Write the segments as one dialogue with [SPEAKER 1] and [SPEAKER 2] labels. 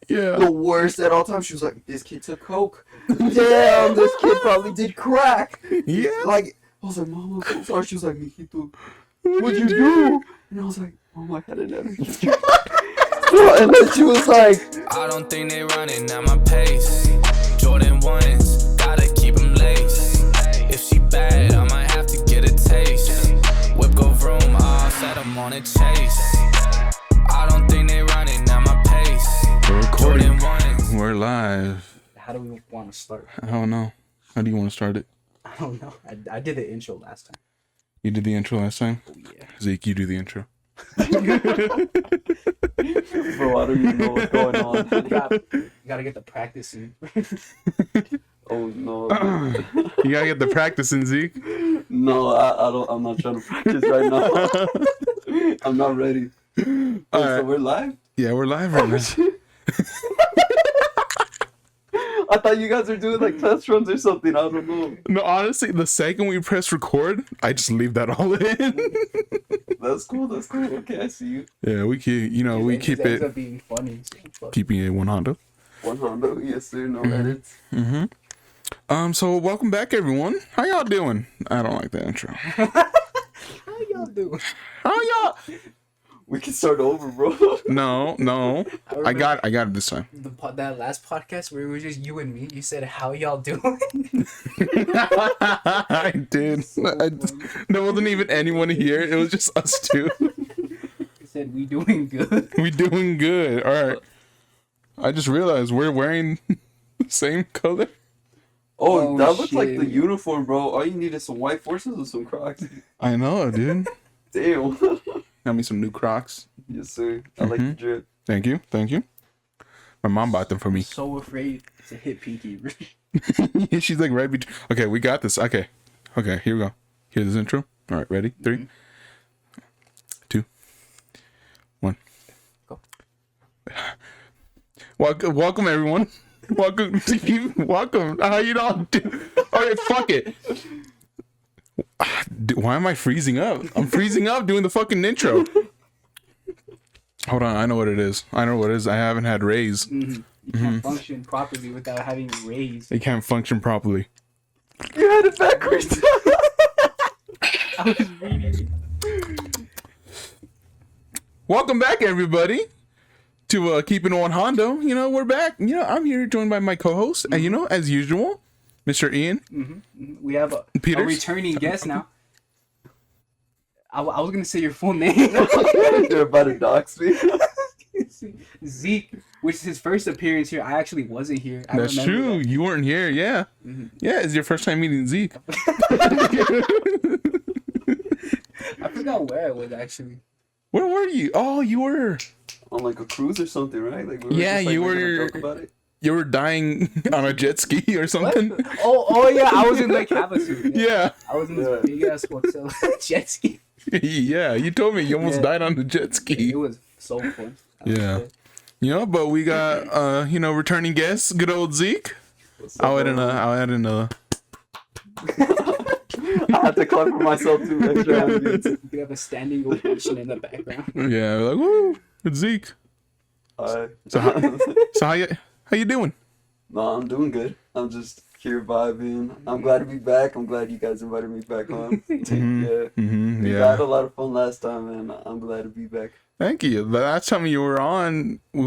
[SPEAKER 1] Yeah.
[SPEAKER 2] The worst at all times. She was like, this kid took coke. Damn, this kid probably did crack.
[SPEAKER 1] Yeah.
[SPEAKER 2] Like, I was like, Mom, I'm so sorry. She was like, Mijito, what'd you do? And I was like, Mom, I had an energy. And then she was like,
[SPEAKER 3] I don't think they running at my pace. Jordan 1s, gotta keep them laced. If she bad, I might have to get a taste. Whip go vroom, I'll set them on a chase. I don't think they running at my pace.
[SPEAKER 1] We're recording.
[SPEAKER 3] Jordan 1s.
[SPEAKER 1] We're live.
[SPEAKER 2] how do we want to start?
[SPEAKER 1] I don't know. How do you want to start it?
[SPEAKER 2] I don't know. I did the intro last time.
[SPEAKER 1] You did the intro last time?
[SPEAKER 2] Oh, yeah.
[SPEAKER 1] Zeke, you do the intro.
[SPEAKER 2] Bro, I don't even know what's going on. You gotta get the practice in. Oh, no.
[SPEAKER 1] You gotta get the practice in, Zeke.
[SPEAKER 2] No, I'm not trying to practice right now. I'm not ready.
[SPEAKER 1] All
[SPEAKER 2] So
[SPEAKER 1] right.
[SPEAKER 2] we're live?
[SPEAKER 1] Yeah, we're live right now.
[SPEAKER 2] I thought you guys were doing like test runs or something. I don't know.
[SPEAKER 1] No, honestly, the second we press record, I just leave that all in.
[SPEAKER 2] That's cool. That's cool. Okay, I see you.
[SPEAKER 1] Yeah, we keep, we keep
[SPEAKER 2] ends
[SPEAKER 1] it,
[SPEAKER 2] up being funny. So
[SPEAKER 1] keeping it Ovando.
[SPEAKER 2] one Hondo, yes sir. No edits.
[SPEAKER 1] So welcome back, everyone. How y'all doing? I don't like that intro.
[SPEAKER 2] How y'all doing?
[SPEAKER 1] How y'all?
[SPEAKER 2] We can start over, bro.
[SPEAKER 1] No. I got it this time.
[SPEAKER 4] That last podcast where it was just you and me, you said, how y'all doing?
[SPEAKER 1] I did. There wasn't even anyone here. It was just us two.
[SPEAKER 4] You said, we doing good.
[SPEAKER 1] We doing good. All right. I just realized we're wearing the same color.
[SPEAKER 2] Oh, that looks
[SPEAKER 4] shit.
[SPEAKER 2] like the uniform, bro. All you need is some white forces and some Crocs.
[SPEAKER 1] I know, dude.
[SPEAKER 2] Damn.
[SPEAKER 1] Got me some new Crocs.
[SPEAKER 2] Yes sir. I like the drip.
[SPEAKER 1] Thank you. My mom bought them for me.
[SPEAKER 4] So afraid to hit Pinky.
[SPEAKER 1] She's like right between. Okay, we got this. Okay, here we go. Here's this intro. All right, ready? 3, 2, 1.
[SPEAKER 4] Go.
[SPEAKER 1] Welcome everyone. Welcome. How you all do? Okay, fuck it. Why am I freezing up? I'm freezing up doing the fucking intro. Hold on, I know what it is. I haven't had rays.
[SPEAKER 4] You can't function properly without having raised.
[SPEAKER 1] It can't function properly.
[SPEAKER 2] You had it backwards.
[SPEAKER 4] I was reading it.
[SPEAKER 1] Welcome back, everybody, to Keeping It OneJando. We're back. I'm here joined by my co-host, and as usual, Mr. Ian.
[SPEAKER 4] We have a
[SPEAKER 1] Peters?
[SPEAKER 4] returning guest now. I was going to say your full name.
[SPEAKER 2] You're about to dox me.
[SPEAKER 4] Zeke, which is his first appearance here. I actually wasn't here.
[SPEAKER 1] That's true.
[SPEAKER 4] That.
[SPEAKER 1] You weren't here. Yeah. Yeah, it's your first time meeting Zeke.
[SPEAKER 4] I forgot where I was actually.
[SPEAKER 1] Where were you? Oh, you were.
[SPEAKER 2] On like a cruise or something, right? Like we were
[SPEAKER 1] Yeah,
[SPEAKER 2] just, like,
[SPEAKER 1] you
[SPEAKER 2] making a
[SPEAKER 1] were-
[SPEAKER 2] joke about it.
[SPEAKER 1] You were dying on a jet ski or something.
[SPEAKER 4] What? Oh yeah, I was in Lake Havasu.
[SPEAKER 1] Yeah.
[SPEAKER 4] I was in this big ass hotel jet ski.
[SPEAKER 1] Yeah, you told me you almost
[SPEAKER 4] Yeah.
[SPEAKER 1] died on the jet ski.
[SPEAKER 4] It was so fun. That was
[SPEAKER 1] Yeah.
[SPEAKER 4] good.
[SPEAKER 1] But we got returning guests, good old Zeke.
[SPEAKER 2] What's up,
[SPEAKER 1] I'll add
[SPEAKER 2] bro?
[SPEAKER 1] in
[SPEAKER 2] I had to clap for myself too. Extra ambience.
[SPEAKER 4] We have a standing ovation in the background.
[SPEAKER 1] yeah, we're like, woo, it's Zeke. So how you doing?
[SPEAKER 2] No, I'm doing good. I'm just here vibing. I'm glad to be back. I'm glad you guys invited me back on. Yeah. We had a lot of fun last time, and I'm glad to be back.
[SPEAKER 1] Thank you. The last time you were on, it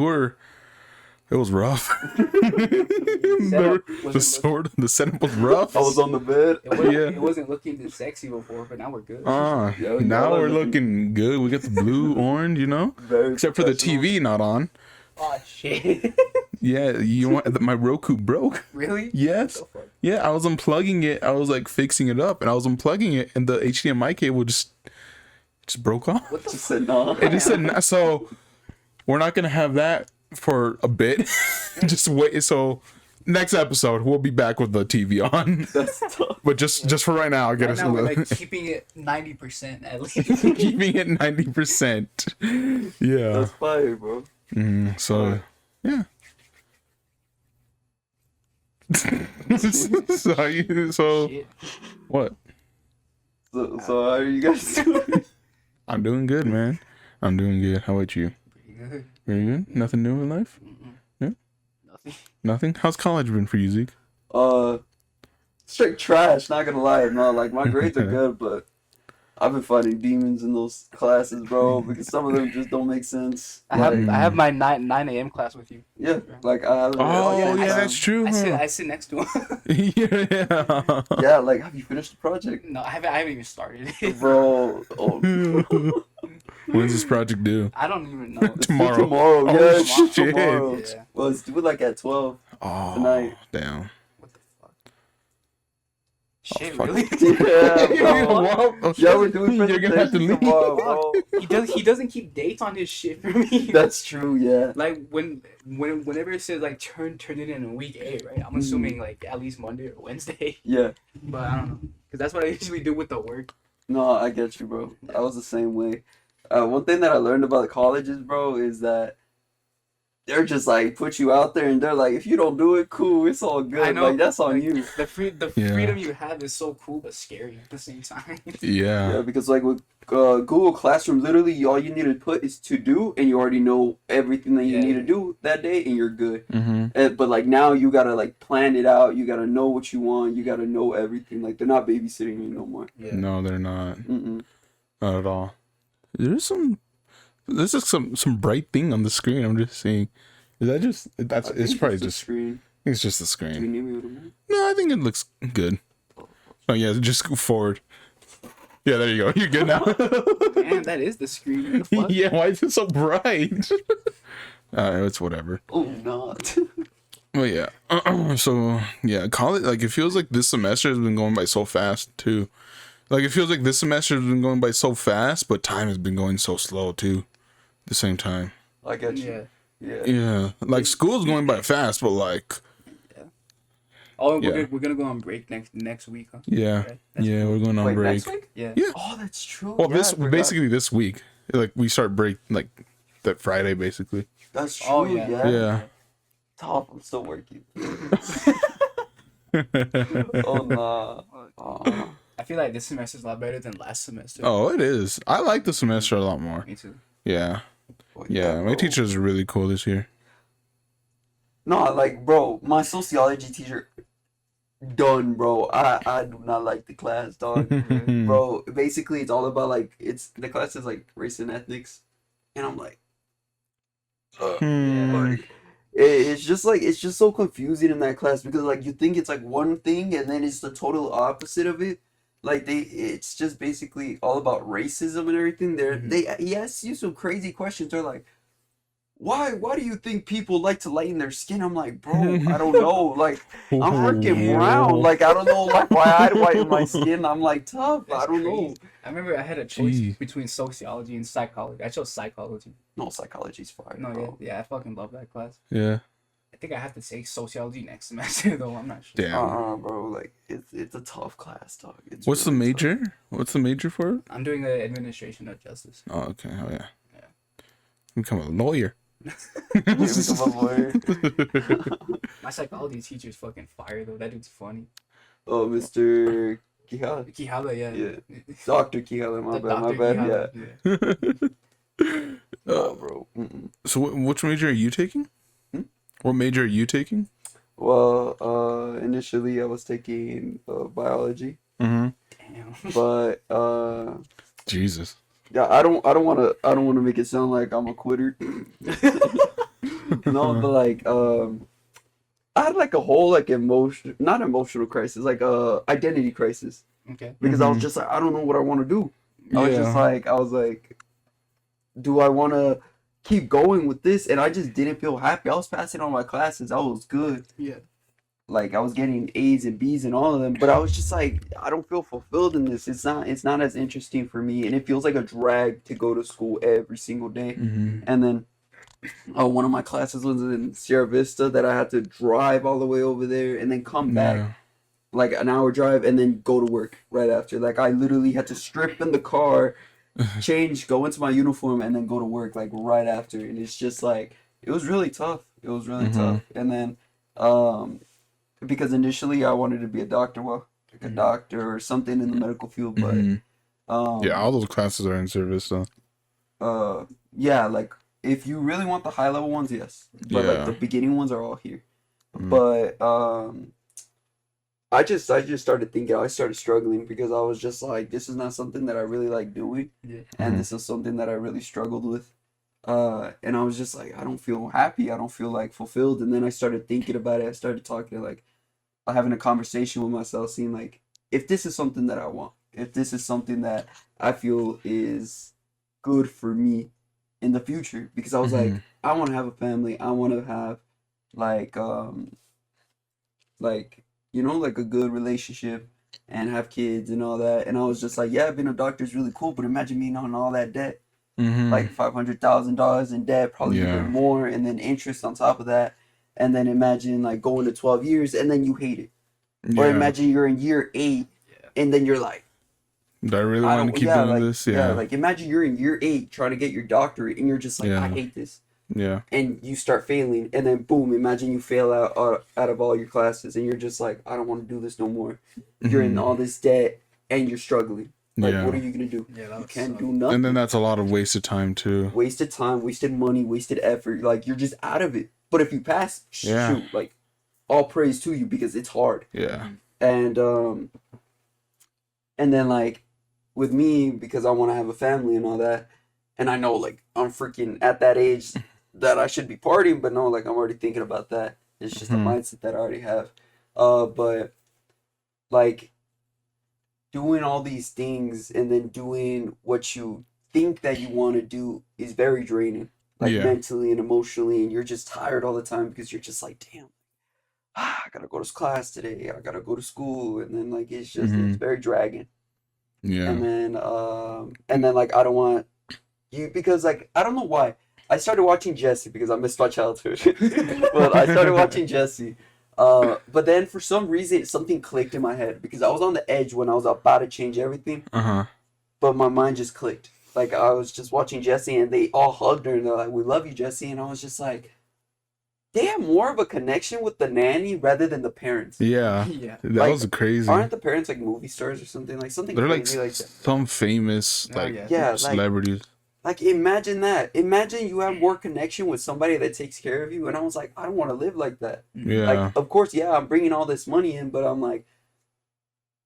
[SPEAKER 1] was rough. The setup was rough.
[SPEAKER 2] I was on the bed.
[SPEAKER 4] It wasn't looking this sexy before, but now we're good.
[SPEAKER 2] Yo,
[SPEAKER 1] now
[SPEAKER 2] y'all
[SPEAKER 1] we're
[SPEAKER 2] are
[SPEAKER 1] looking good. We got the blue, orange,
[SPEAKER 2] Very
[SPEAKER 1] except for the
[SPEAKER 2] professional.
[SPEAKER 1] TV not on.
[SPEAKER 4] Oh shit!
[SPEAKER 1] Yeah, you want my Roku broke.
[SPEAKER 4] Really?
[SPEAKER 1] Yes.
[SPEAKER 4] What the fuck?
[SPEAKER 1] Yeah, I was unplugging it. I was like fixing it up, and I was unplugging it, and the HDMI cable just broke off.
[SPEAKER 4] What the
[SPEAKER 2] Just
[SPEAKER 4] fuck?
[SPEAKER 2] said no.
[SPEAKER 1] It just said no. So we're not gonna have that for a bit. Just wait. So next episode we'll be back with the TV on.
[SPEAKER 2] That's tough.
[SPEAKER 1] But just for right now, I'll get
[SPEAKER 4] Right
[SPEAKER 1] us
[SPEAKER 4] now we're like keeping it 90% at least.
[SPEAKER 1] keeping it 90%. Yeah.
[SPEAKER 2] That's fire, bro.
[SPEAKER 1] So yeah. so
[SPEAKER 4] Shit.
[SPEAKER 1] what?
[SPEAKER 2] So how are you guys doing?
[SPEAKER 1] I'm doing good, man. I'm doing good. How about you?
[SPEAKER 4] Pretty good.
[SPEAKER 1] Very good. Nothing new in life. Yeah. Nothing. How's college been for you, Zeke?
[SPEAKER 2] Straight trash. Not gonna lie. No, like my grades are good, but I've been fighting demons in those classes, bro, because some of them just don't make sense.
[SPEAKER 4] I have my 9 a.m. class with you.
[SPEAKER 2] Yeah, like I have.
[SPEAKER 1] Oh,
[SPEAKER 4] yeah,
[SPEAKER 1] yeah, that's true.
[SPEAKER 4] I sit next to him.
[SPEAKER 1] Yeah.
[SPEAKER 2] Yeah, like have you finished the project,
[SPEAKER 4] No, I haven't even started it.
[SPEAKER 2] bro? Oh,
[SPEAKER 1] When's this project due?
[SPEAKER 4] I don't even know.
[SPEAKER 2] it's due
[SPEAKER 1] Tomorrow.
[SPEAKER 2] Tomorrow.
[SPEAKER 1] Oh,
[SPEAKER 2] Yeah, it's due
[SPEAKER 1] shit.
[SPEAKER 2] tomorrow.
[SPEAKER 4] Yeah.
[SPEAKER 2] Well, it's due like at 12
[SPEAKER 1] Oh,
[SPEAKER 2] tonight.
[SPEAKER 1] damn.
[SPEAKER 4] What the fuck? Shit,
[SPEAKER 1] fuck.
[SPEAKER 4] really?
[SPEAKER 2] Yeah, bro.
[SPEAKER 1] Well,
[SPEAKER 2] Yeah, we're doing
[SPEAKER 1] You're gonna have to
[SPEAKER 2] presentations
[SPEAKER 1] leave.
[SPEAKER 2] tomorrow, bro.
[SPEAKER 4] He doesn't keep dates on his shit for me.
[SPEAKER 2] That's true. Yeah.
[SPEAKER 4] Like whenever it says like turn it in week 8, right? I'm assuming like at least Monday or Wednesday.
[SPEAKER 2] Yeah.
[SPEAKER 4] But I don't know, cause that's what I usually do with the work.
[SPEAKER 2] No, I get you, bro. I was the same way. One thing that I learned about the colleges, bro, is that they're just like put you out there and they're like, if you don't do it, cool, it's all good.
[SPEAKER 4] I know,
[SPEAKER 2] Like that's on
[SPEAKER 4] like,
[SPEAKER 2] you.
[SPEAKER 4] The
[SPEAKER 1] Yeah.
[SPEAKER 4] freedom you have is so cool but scary at the same time.
[SPEAKER 2] Yeah,
[SPEAKER 1] Yeah.
[SPEAKER 2] because like with Google Classroom, literally all you need to put is to do, and you already know everything that you
[SPEAKER 4] Yeah.
[SPEAKER 2] need to do that day, and you're good.
[SPEAKER 1] Mm-hmm.
[SPEAKER 2] But like now you gotta like plan it out. You gotta know what you want. You gotta know everything. Like they're not babysitting you no more.
[SPEAKER 4] Yeah.
[SPEAKER 1] No, they're not.
[SPEAKER 2] Mm-mm.
[SPEAKER 1] Not at all. There's just some bright thing on the screen. I'm just seeing. Is that just? That's.
[SPEAKER 2] I
[SPEAKER 1] It's
[SPEAKER 2] think
[SPEAKER 1] probably
[SPEAKER 2] the
[SPEAKER 1] just.
[SPEAKER 2] screen.
[SPEAKER 1] I think it's just the
[SPEAKER 2] Do you
[SPEAKER 1] screen.
[SPEAKER 2] need me with a minute?
[SPEAKER 1] No, I think it looks good. Oh yeah, just go forward. Yeah, there you go. You're good now.
[SPEAKER 4] Man, that is the screen. What the fuck?
[SPEAKER 1] Yeah, why is it so bright? It's whatever.
[SPEAKER 2] Oh, not.
[SPEAKER 1] Well, yeah. So yeah, college. Like it feels like this semester has been going by so fast too. Like it feels like this semester has been going by so fast, but time has been going so slow too. At the same time.
[SPEAKER 2] I get you.
[SPEAKER 4] Yeah.
[SPEAKER 2] Yeah.
[SPEAKER 1] Yeah, like school's going by fast, but like
[SPEAKER 4] Oh,
[SPEAKER 1] Yeah.
[SPEAKER 4] we're gonna go on break next week, huh?
[SPEAKER 1] yeah,
[SPEAKER 4] Right. That's
[SPEAKER 1] yeah, we're going on
[SPEAKER 2] Wait,
[SPEAKER 1] break.
[SPEAKER 2] next week?
[SPEAKER 4] Yeah.
[SPEAKER 1] Yeah.
[SPEAKER 2] Oh, that's true.
[SPEAKER 1] Well,
[SPEAKER 2] Yeah,
[SPEAKER 1] this
[SPEAKER 2] I forgot.
[SPEAKER 1] basically this week, like we start break like that Friday basically.
[SPEAKER 2] That's true.
[SPEAKER 4] Oh,
[SPEAKER 2] yeah.
[SPEAKER 4] yeah.
[SPEAKER 1] Yeah.
[SPEAKER 2] Top, I'm still working. Oh nah. Oh.
[SPEAKER 4] I feel like this semester is a lot better than last semester.
[SPEAKER 1] Oh, it is. I like the semester a lot more.
[SPEAKER 4] Me too.
[SPEAKER 1] Yeah,
[SPEAKER 2] Boy,
[SPEAKER 1] yeah. My
[SPEAKER 2] bro.
[SPEAKER 1] teachers are really cool this year.
[SPEAKER 2] No, like, bro, my sociology teacher, done, bro. I do not like the class, dog. Bro, basically, it's all about, like, the class is, like, race and ethnics. And I'm like, like, it's just so confusing in that class because, like, you think it's, like, one thing and then it's the total opposite of it. Like, it's just basically all about racism and everything. He asks you some crazy questions. They're like, why do you think people like to lighten their skin? I'm like, bro, I don't know. Like, I'm freaking brown. Like, I don't know, like, why I'd whiten my skin. I'm like, tough. I don't know.
[SPEAKER 4] I remember I had a choice
[SPEAKER 1] Gee.
[SPEAKER 4] between sociology and psychology. I chose psychology.
[SPEAKER 2] No, psychology's fire,
[SPEAKER 4] No,
[SPEAKER 2] bro.
[SPEAKER 4] yeah, I fucking love that class.
[SPEAKER 1] Yeah.
[SPEAKER 4] I think I have to take sociology next semester though. I'm not sure.
[SPEAKER 1] Damn.
[SPEAKER 2] Bro, like, it's a tough class, dog. It's
[SPEAKER 1] What's the
[SPEAKER 2] really tough.
[SPEAKER 1] major? What's the major for it?
[SPEAKER 4] I'm doing the administration of justice.
[SPEAKER 1] Oh, okay. Oh yeah.
[SPEAKER 4] Yeah.
[SPEAKER 1] Become a lawyer.
[SPEAKER 2] You become a lawyer.
[SPEAKER 4] My psychology teacher is fucking fire though. That dude's funny.
[SPEAKER 2] Oh, Mr. Quijada.
[SPEAKER 4] Quijada, yeah.
[SPEAKER 2] Yeah. Dr. Quijada, my
[SPEAKER 4] The
[SPEAKER 2] bad, my
[SPEAKER 4] Dr.
[SPEAKER 2] bad,
[SPEAKER 4] Quijada,
[SPEAKER 2] yeah. No, bro. Mm-mm.
[SPEAKER 1] So which major are you taking?
[SPEAKER 2] Hmm?
[SPEAKER 1] What major are you taking?
[SPEAKER 2] Well, initially I was taking biology,
[SPEAKER 1] Mm-hmm.
[SPEAKER 4] Damn.
[SPEAKER 2] but
[SPEAKER 1] Jesus.
[SPEAKER 2] yeah, I don't want to make it sound like I'm a quitter. No, but like I had like a whole like not emotional crisis, like identity crisis
[SPEAKER 4] Okay.
[SPEAKER 2] because I was
[SPEAKER 1] Mhm.
[SPEAKER 2] just like I don't know what I want to do. I was like, do I want to keep going with this? And I just didn't feel happy. I was passing all my classes. I was good.
[SPEAKER 4] Yeah.
[SPEAKER 2] Like I was getting A's and B's in all of them, but I was just like, I don't feel fulfilled in this. It's not as interesting for me, and it feels like a drag to go to school every single day.
[SPEAKER 1] Mm-hmm.
[SPEAKER 2] And then one of my classes was in Sierra Vista that I had to drive all the way over there and then come back like an hour drive and then go to work right after. Like I literally had to strip in the car, change, go into my uniform, and then go to work like right after. And it's just like it was really tough. It was really tough. And then because initially I wanted to be a doctor, like a doctor or something in the medical field, but
[SPEAKER 1] Yeah, all those classes are in service, so.
[SPEAKER 2] yeah, like if you really want the high level ones, yes, but
[SPEAKER 1] Yeah.
[SPEAKER 2] like the beginning ones are all here. But I just started thinking, I started struggling because I was just like, this is not something that I really like doing, and this is something that I really struggled with. And I was just like, I don't feel happy, I don't feel like fulfilled. And then I started thinking about it. I started talking, like having a conversation with myself, seeing like, if this is something that I want, if this is something that I feel is good for me in the future, because I was like, I want to have a family, I want to have like like like a good relationship and have kids and all that. And I was just like, yeah, being a doctor is really cool, but imagine being on all that debt, like $500,000 in debt, probably even more, and then interest on top of that. And then imagine like going to 12 years and then you hate it. Or imagine you're in year 8 and then you're like,
[SPEAKER 1] do I really want to keep doing this?
[SPEAKER 2] Yeah, like imagine you're in year 8 trying to get your doctorate and you're just like, I hate this.
[SPEAKER 1] Yeah.
[SPEAKER 2] And you start failing, and then boom, imagine you fail out of all your classes, and you're just like, I don't want to do this no more. You're in all this debt, and you're struggling. Like, what are you going to do? You can't do nothing.
[SPEAKER 1] And then that's a lot of wasted time,
[SPEAKER 2] Wasted time, wasted money, wasted effort. Like, you're just out of it. But if you pass, shoot, like, all praise to you, because it's hard.
[SPEAKER 1] Yeah.
[SPEAKER 2] And then, like, with me, because I want to have a family and all that, and I know, like, I'm freaking at that age that I should be partying, but no, like, I'm already thinking about that. It's just a mindset that I already have. But, like, doing all these things and then doing what you think that you want to do is very draining, like, mentally and emotionally, and you're just tired all the time because you're just like, damn, I gotta go to class today, I gotta go to school, and then, like, it's just, it's very dragging.
[SPEAKER 1] Yeah.
[SPEAKER 2] And then, like, I don't want you, because, like, I don't know why. I started watching Jesse because I missed my childhood. But I started watching Jesse. But then for some reason, something clicked in my head because I was on the edge when I was about to change everything. But my mind just clicked. Like, I was just watching Jesse and they all hugged her and they're like, we love you, Jesse. And I was just like, they have more of a connection with the nanny rather than the parents.
[SPEAKER 1] Yeah. That was crazy.
[SPEAKER 2] Aren't the parents like movie stars or something? Like something
[SPEAKER 1] They're
[SPEAKER 2] crazy
[SPEAKER 1] like
[SPEAKER 2] that.
[SPEAKER 1] Some famous celebrities.
[SPEAKER 2] Like, imagine that. Imagine you have more connection with somebody that takes care of you. And I was like, I don't want to live like that.
[SPEAKER 1] Yeah.
[SPEAKER 2] Like, of course, I'm bringing all this money in, but I'm like,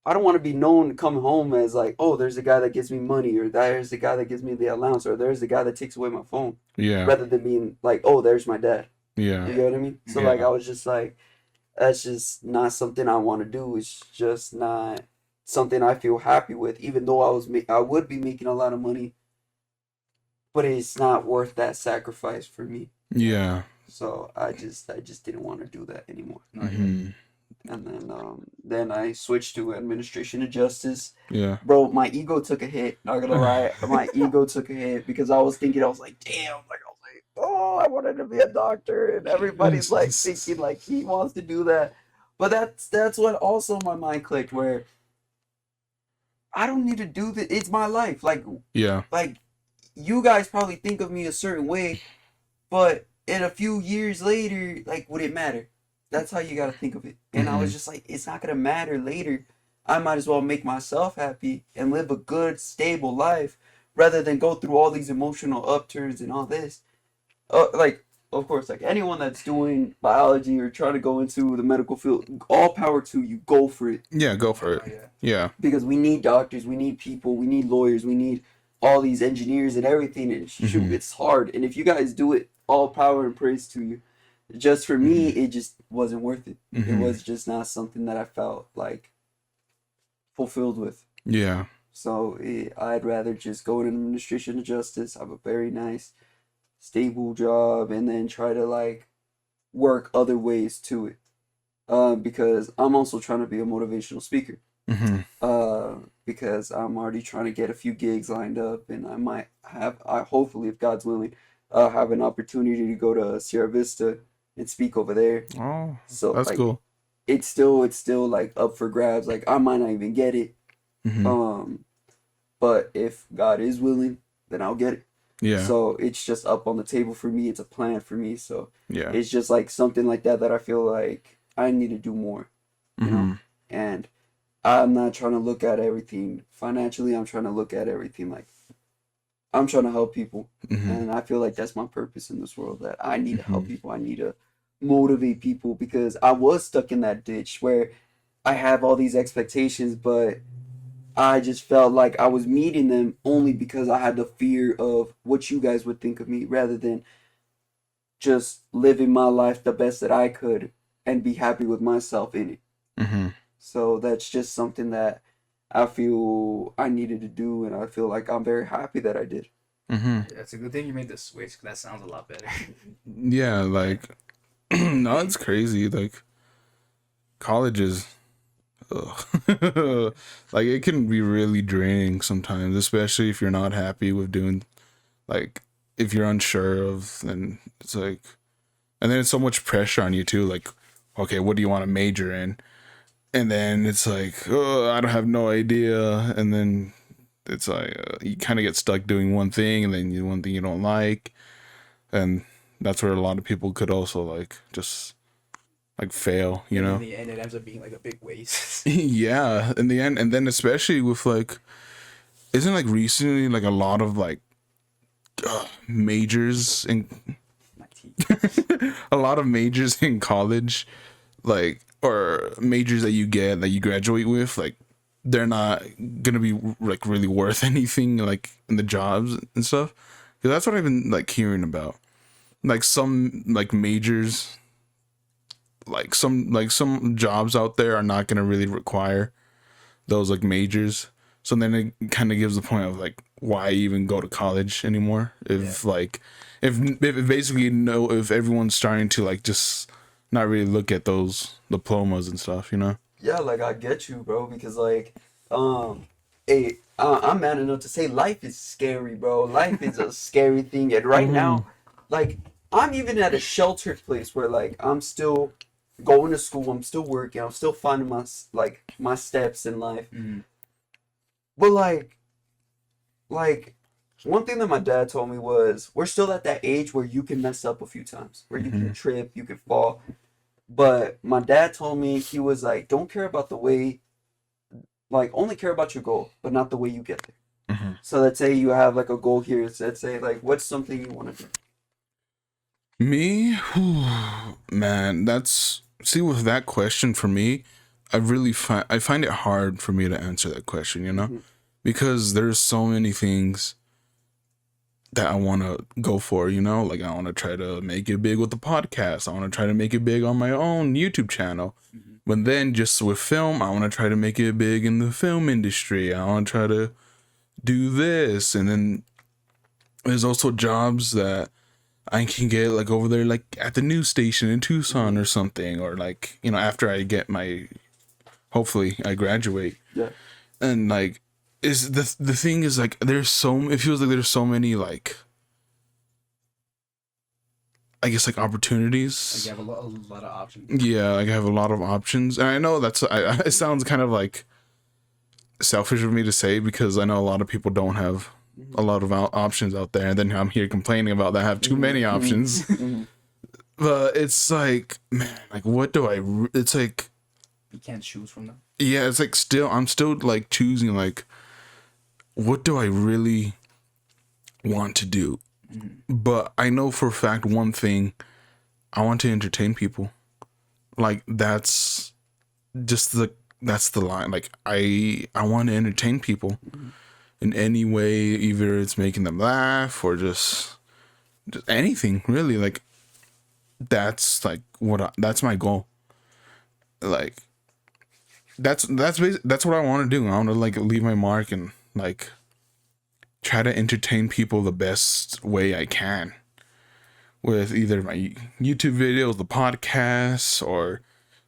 [SPEAKER 2] I don't want to be known coming home as like, oh, there's a guy that gives me money, or there's the guy that gives me the allowance, or there's the guy that takes away my phone.
[SPEAKER 1] Yeah.
[SPEAKER 2] Rather than being like, oh, there's my dad.
[SPEAKER 1] Yeah.
[SPEAKER 2] You know what I mean? So, like, I was just like, that's just not something I want to do. It's just not something I feel happy with, even though I would be making a lot of money. But it's not worth that sacrifice for me.
[SPEAKER 1] Yeah.
[SPEAKER 2] So I just didn't want to do that anymore. And then I switched to administration of justice.
[SPEAKER 1] Yeah.
[SPEAKER 2] Bro, my ego took a hit. Not gonna lie, my ego took a hit because I was thinking, I was like, damn, like I was like, oh, I wanted to be a doctor, and everybody's like thinking like he wants to do that. But that's what also my mind clicked, where I don't need to do this. It's my life. Like like. You guys probably think of me a certain way, but in a few years later, like, would it matter? That's how you gotta think of it. And I was just like, it's not gonna matter later. I might as well make myself happy and live a good, stable life rather than go through all these emotional upturns and all this. Like, of course, like anyone that's doing biology or trying to go into the medical field, all power to you. Go for it.
[SPEAKER 1] Yeah, go for it. Yeah.
[SPEAKER 2] Because we need doctors, we need people, we need lawyers, we need all these engineers and everything, and shoot, it's hard. And if you guys do it, all power and praise to you. Just for me, it just wasn't worth it. It was just not something that I felt like fulfilled with.
[SPEAKER 1] Yeah.
[SPEAKER 2] So I'd rather just go into administration of justice, have a very nice, stable job, and then try to like work other ways to it. Because I'm also trying to be a motivational speaker. Because I'm already trying to get a few gigs lined up, and I might have, hopefully, if God's willing, have an opportunity to go to Sierra Vista and speak over there.
[SPEAKER 1] Oh,
[SPEAKER 2] so
[SPEAKER 1] that's
[SPEAKER 2] like,
[SPEAKER 1] cool.
[SPEAKER 2] It's still like up for grabs. Like, I might not even get it. But if God is willing, then I'll get it.
[SPEAKER 1] Yeah.
[SPEAKER 2] So it's just up on the table for me. It's a plan for me. So
[SPEAKER 1] yeah,
[SPEAKER 2] it's just like something like that I feel like I need to do more. You know, and I'm not trying to look at everything financially. I'm trying to look at everything like I'm trying to help people. And I feel like that's my purpose in this world, that I need to help people. I need to motivate people, because I was stuck in that ditch where I have all these expectations, but I just felt like I was meeting them only because I had the fear of what you guys would think of me, rather than just living my life the best that I could and be happy with myself in it.
[SPEAKER 1] Mm-hmm.
[SPEAKER 2] So that's just something that I feel I needed to do, and I feel like I'm very happy that I did.
[SPEAKER 1] Mm-hmm.
[SPEAKER 4] That's a good thing you made the switch. 'Cause that sounds a lot better.
[SPEAKER 1] Yeah, like no, it's crazy. Like college is, ugh. Like it can be really draining sometimes, especially if you're not happy with doing, like if you're unsure of, and it's like, and then it's so much pressure on you too. Like, okay, what do you want to major in? And then it's like, oh, I don't have no idea. And then it's like you kind of get stuck doing one thing, and then one thing you don't like, and that's where a lot of people could also like just like fail, you
[SPEAKER 4] And
[SPEAKER 1] know?
[SPEAKER 4] in the end, it ends up being like a big waste.
[SPEAKER 1] Yeah, in the end, and then especially with like, isn't like recently like a lot of like majors in
[SPEAKER 4] My teeth.
[SPEAKER 1] a lot of majors in college, like, or majors that you graduate with, like they're not gonna be like really worth anything like in the jobs and stuff. Because that's what I've been like hearing about. Like some like majors, like some jobs out there are not gonna really require those like majors. So then it kind of gives the point of like why even go to college anymore if like if basically if everyone's starting to like just not really look at those diplomas and stuff, you know?
[SPEAKER 2] Yeah, like I get you, bro, because like, hey, I'm man enough to say life is scary, bro. Life is a scary thing, and right now, like, I'm even at a sheltered place where like I'm still going to school, I'm still working, I'm still finding my steps in life. But like one thing that my dad told me was we're still at that age where you can mess up a few times, where you can trip, you can fall. But my dad told me, he was like, don't care about the way, like only care about your goal, but not the way you get there. So let's say you have like a goal here. So let's say like what's something you want to do?
[SPEAKER 1] Me, man, that's see with that question for me, I find it hard for me to answer that question, you know, because there's so many things that I want to go for, you know, like I want to try to make it big with the podcast. I want to try to make it big on my own YouTube channel. But then just with film, I want to try to make it big in the film industry. I want to try to do this. And then there's also jobs that I can get like over there, like at the news station in Tucson or something, or like, you know, after I get hopefully I graduate.
[SPEAKER 2] Yeah.
[SPEAKER 1] And like, is the thing is like, it feels like there's so many like, I guess like opportunities.
[SPEAKER 4] Like you have a lot of options.
[SPEAKER 1] Yeah, like I have a lot of options, and I know it sounds kind of like selfish of me to say because I know a lot of people don't have a lot of options out there, and then I'm here complaining about that I have too many options. But it's like, man, like what do it's like
[SPEAKER 4] You can't choose from them.
[SPEAKER 1] yeah, it's like I'm still like choosing like what do I really want to do. But I know for a fact one thing, I want to entertain people. Like that's the line. Like I want to entertain people in any way, either it's making them laugh or just anything really. Like that's like that's my goal. Like that's what I want to do. I want to like leave my mark and like try to entertain people the best way I can with either my YouTube videos, the podcasts, or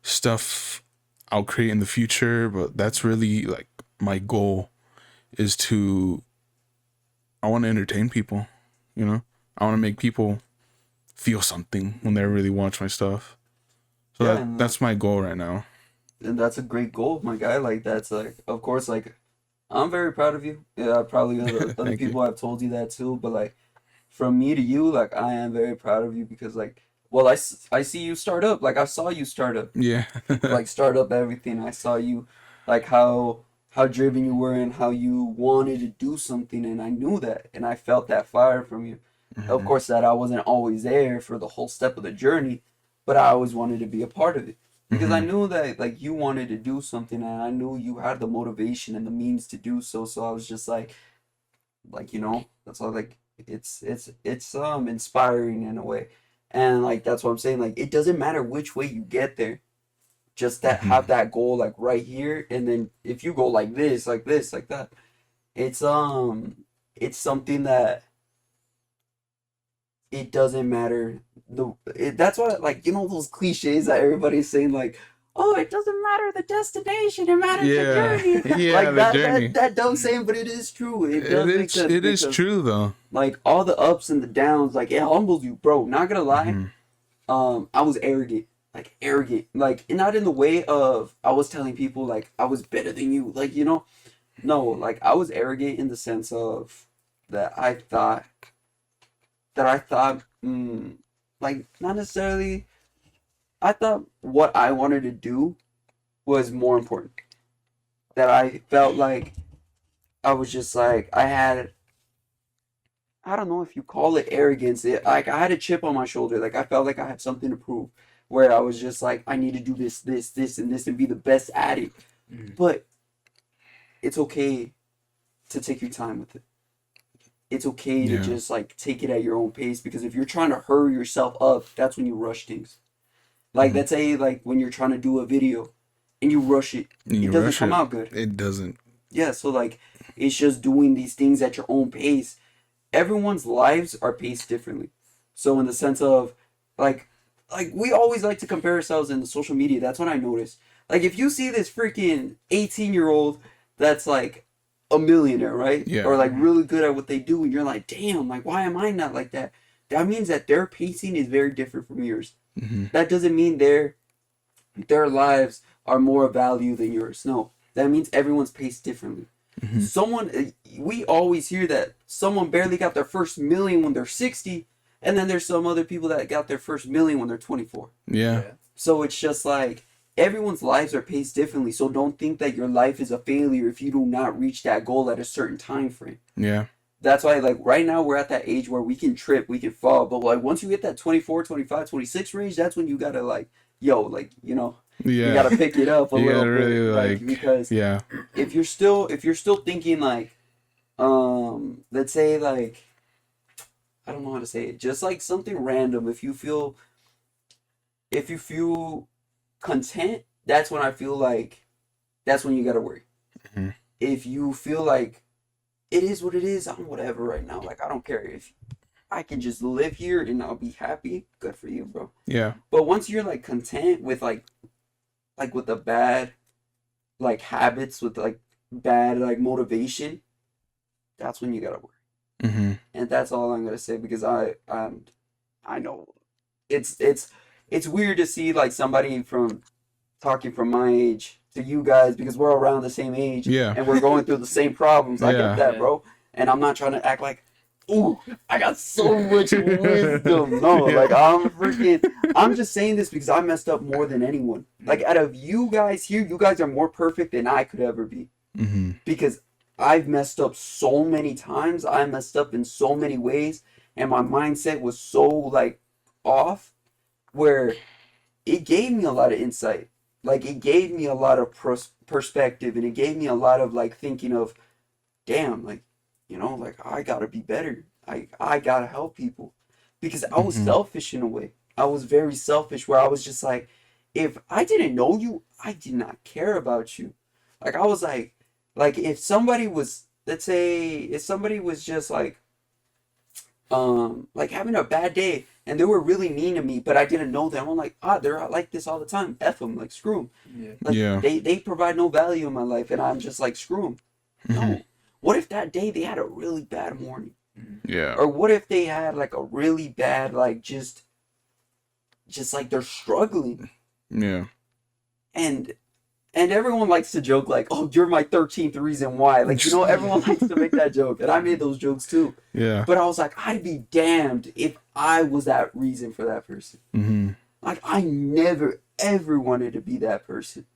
[SPEAKER 1] stuff I'll create in the future. But that's really like my goal is I want to entertain people, you know? I want to make people feel something when they really watch my stuff. So
[SPEAKER 2] Yeah,
[SPEAKER 1] that's my goal right now.
[SPEAKER 2] And that's a great goal, my guy. Like that's like, of course, like I'm very proud of you. Yeah, probably other
[SPEAKER 1] Thank
[SPEAKER 2] people have told you that too. But like from me to you, like I am very proud of you because like, well, I see you start up. Like I saw you start up,
[SPEAKER 1] Yeah.
[SPEAKER 2] like start up everything. I saw you, like how driven you were and how you wanted to do something, and I knew that, and I felt that fire from you. Of course, that I wasn't always there for the whole step of the journey, but I always wanted to be a part of it because I
[SPEAKER 1] Mhm.
[SPEAKER 2] knew that like you wanted to do something, and I knew you had the motivation and the means to do so. So I was just like that's all. Like it's inspiring in a way, and like that's what I'm saying. Like it doesn't matter which way you get there, just that have
[SPEAKER 1] Mhm.
[SPEAKER 2] that goal like right here, and then if you go like this, like this, like that, it's it's something that it doesn't matter that's why, like, those cliches that everybody's saying, like, oh, it doesn't matter the destination, it matters the
[SPEAKER 1] Yeah.
[SPEAKER 2] journey.
[SPEAKER 1] Yeah,
[SPEAKER 2] Like
[SPEAKER 1] the
[SPEAKER 2] that
[SPEAKER 1] journey.
[SPEAKER 2] that dumb saying, but it is true. It
[SPEAKER 1] It
[SPEAKER 2] does make
[SPEAKER 1] is
[SPEAKER 2] sense
[SPEAKER 1] it is
[SPEAKER 2] because
[SPEAKER 1] true though.
[SPEAKER 2] like all the ups and the downs, like it humbles you, bro. Not gonna lie.
[SPEAKER 1] Mhm.
[SPEAKER 2] I was arrogant. Like arrogant. Like not in the way of I was telling people like I was better than you. Like, no, like I was arrogant in the sense of that I thought like not necessarily I thought what I wanted to do was more important. That I felt like I was just like I don't know if you call it arrogance. Like I had a chip on my shoulder. Like I felt like I had something to prove. Where I was just like I need to do this, this, this, and this, and be the best at it. But it's okay to take your time with it. It's okay to
[SPEAKER 1] Yeah.
[SPEAKER 2] just like take it at your own pace because if you're trying to hurry yourself up, that's when you rush things. Like
[SPEAKER 1] Mhm.
[SPEAKER 2] let's say like when you're trying to do a video and you rush it,
[SPEAKER 1] And
[SPEAKER 2] it
[SPEAKER 1] you
[SPEAKER 2] doesn't
[SPEAKER 1] rush
[SPEAKER 2] come
[SPEAKER 1] it.
[SPEAKER 2] out good.
[SPEAKER 1] It doesn't.
[SPEAKER 2] Yeah, so like it's just doing these things at your own pace. Everyone's lives are paced differently. So in the sense of like we always like to compare ourselves in the social media. That's what I noticed. Like if you see this freaking 18-year-old that's like a millionaire, right?
[SPEAKER 1] Yeah.
[SPEAKER 2] Or like really good at what they do, and you're like, damn, like why am I not like that? That means that their pacing is very different from yours.
[SPEAKER 1] Mm-hmm.
[SPEAKER 2] That doesn't mean their lives are more value than yours. No, that means everyone's paced differently.
[SPEAKER 1] Mm-hmm.
[SPEAKER 2] We always hear that someone barely got their first million when they're 60, and then there's some other people that got their first million when they're 24.
[SPEAKER 1] Yeah.
[SPEAKER 2] So it's just like everyone's lives are paced differently. So don't think that your life is a failure if you do not reach that goal at a certain time frame.
[SPEAKER 1] Yeah.
[SPEAKER 2] That's why like right now we're at that age where we can trip, we can fall, but like once you hit that 24, 25, 26 range, that's when you gotta like, like,
[SPEAKER 1] Yeah.
[SPEAKER 2] you gotta pick it up a
[SPEAKER 1] You
[SPEAKER 2] little
[SPEAKER 1] gotta
[SPEAKER 2] bit,
[SPEAKER 1] really like.
[SPEAKER 2] because
[SPEAKER 1] Yeah.
[SPEAKER 2] if you're still thinking like, let's say like, I don't know how to say it, just like something random. If you feel content, that's when I feel like that's when you gotta worry.
[SPEAKER 1] Mm-hmm.
[SPEAKER 2] If you feel like it is what it is, I'm whatever right now. Like I don't care if I can just live here and I'll be happy. Good for you, bro.
[SPEAKER 1] Yeah.
[SPEAKER 2] But once you're like content with like with the bad like habits, with like bad like motivation, that's when you gotta worry.
[SPEAKER 1] Mm-hmm.
[SPEAKER 2] And that's all I'm gonna say because I know it's weird to see like somebody from talking from my age to you guys because we're around the same age,
[SPEAKER 1] Yeah.
[SPEAKER 2] and we're going through the same problems. I
[SPEAKER 1] Yeah.
[SPEAKER 2] get that, bro. And I'm not trying to act like, ooh, I got so much wisdom. No,
[SPEAKER 1] Yeah.
[SPEAKER 2] like I'm just saying this because I messed up more than anyone. Like out of you guys here, you guys are more perfect than I could ever be.
[SPEAKER 1] Mm-hmm.
[SPEAKER 2] Because I've messed up so many times. I messed up in so many ways, and my mindset was so like off where it gave me a lot of insight. Like it gave me a lot of perspective, and it gave me a lot of like thinking of, damn, like like I gotta be better. I gotta help people because I was
[SPEAKER 1] Mhm.
[SPEAKER 2] selfish in a way. I was very selfish where I was just like, if I didn't know you, I did not care about you. Like I was like if somebody was, let's say, if somebody was just like having a bad day and they were really mean to me, but I didn't know them. I'm like, they're like this all the time. F them, like screw them.
[SPEAKER 4] Yeah.
[SPEAKER 2] Like
[SPEAKER 1] Yeah.
[SPEAKER 2] they provide no value in my life, and I'm just like screw them. No.
[SPEAKER 1] Mhm.
[SPEAKER 2] What if that day they had a really bad morning,
[SPEAKER 1] Yeah.
[SPEAKER 2] or what if they had like a really bad like just like they're struggling,
[SPEAKER 1] Yeah.
[SPEAKER 2] and everyone likes to joke like, oh, you're my 13th reason why. Like everyone likes to make that joke, and I made those jokes too.
[SPEAKER 1] Yeah.
[SPEAKER 2] But I was like, I'd be damned if I was that reason for that person.
[SPEAKER 1] Mm-hmm.
[SPEAKER 2] Like, I never, ever wanted to be that person.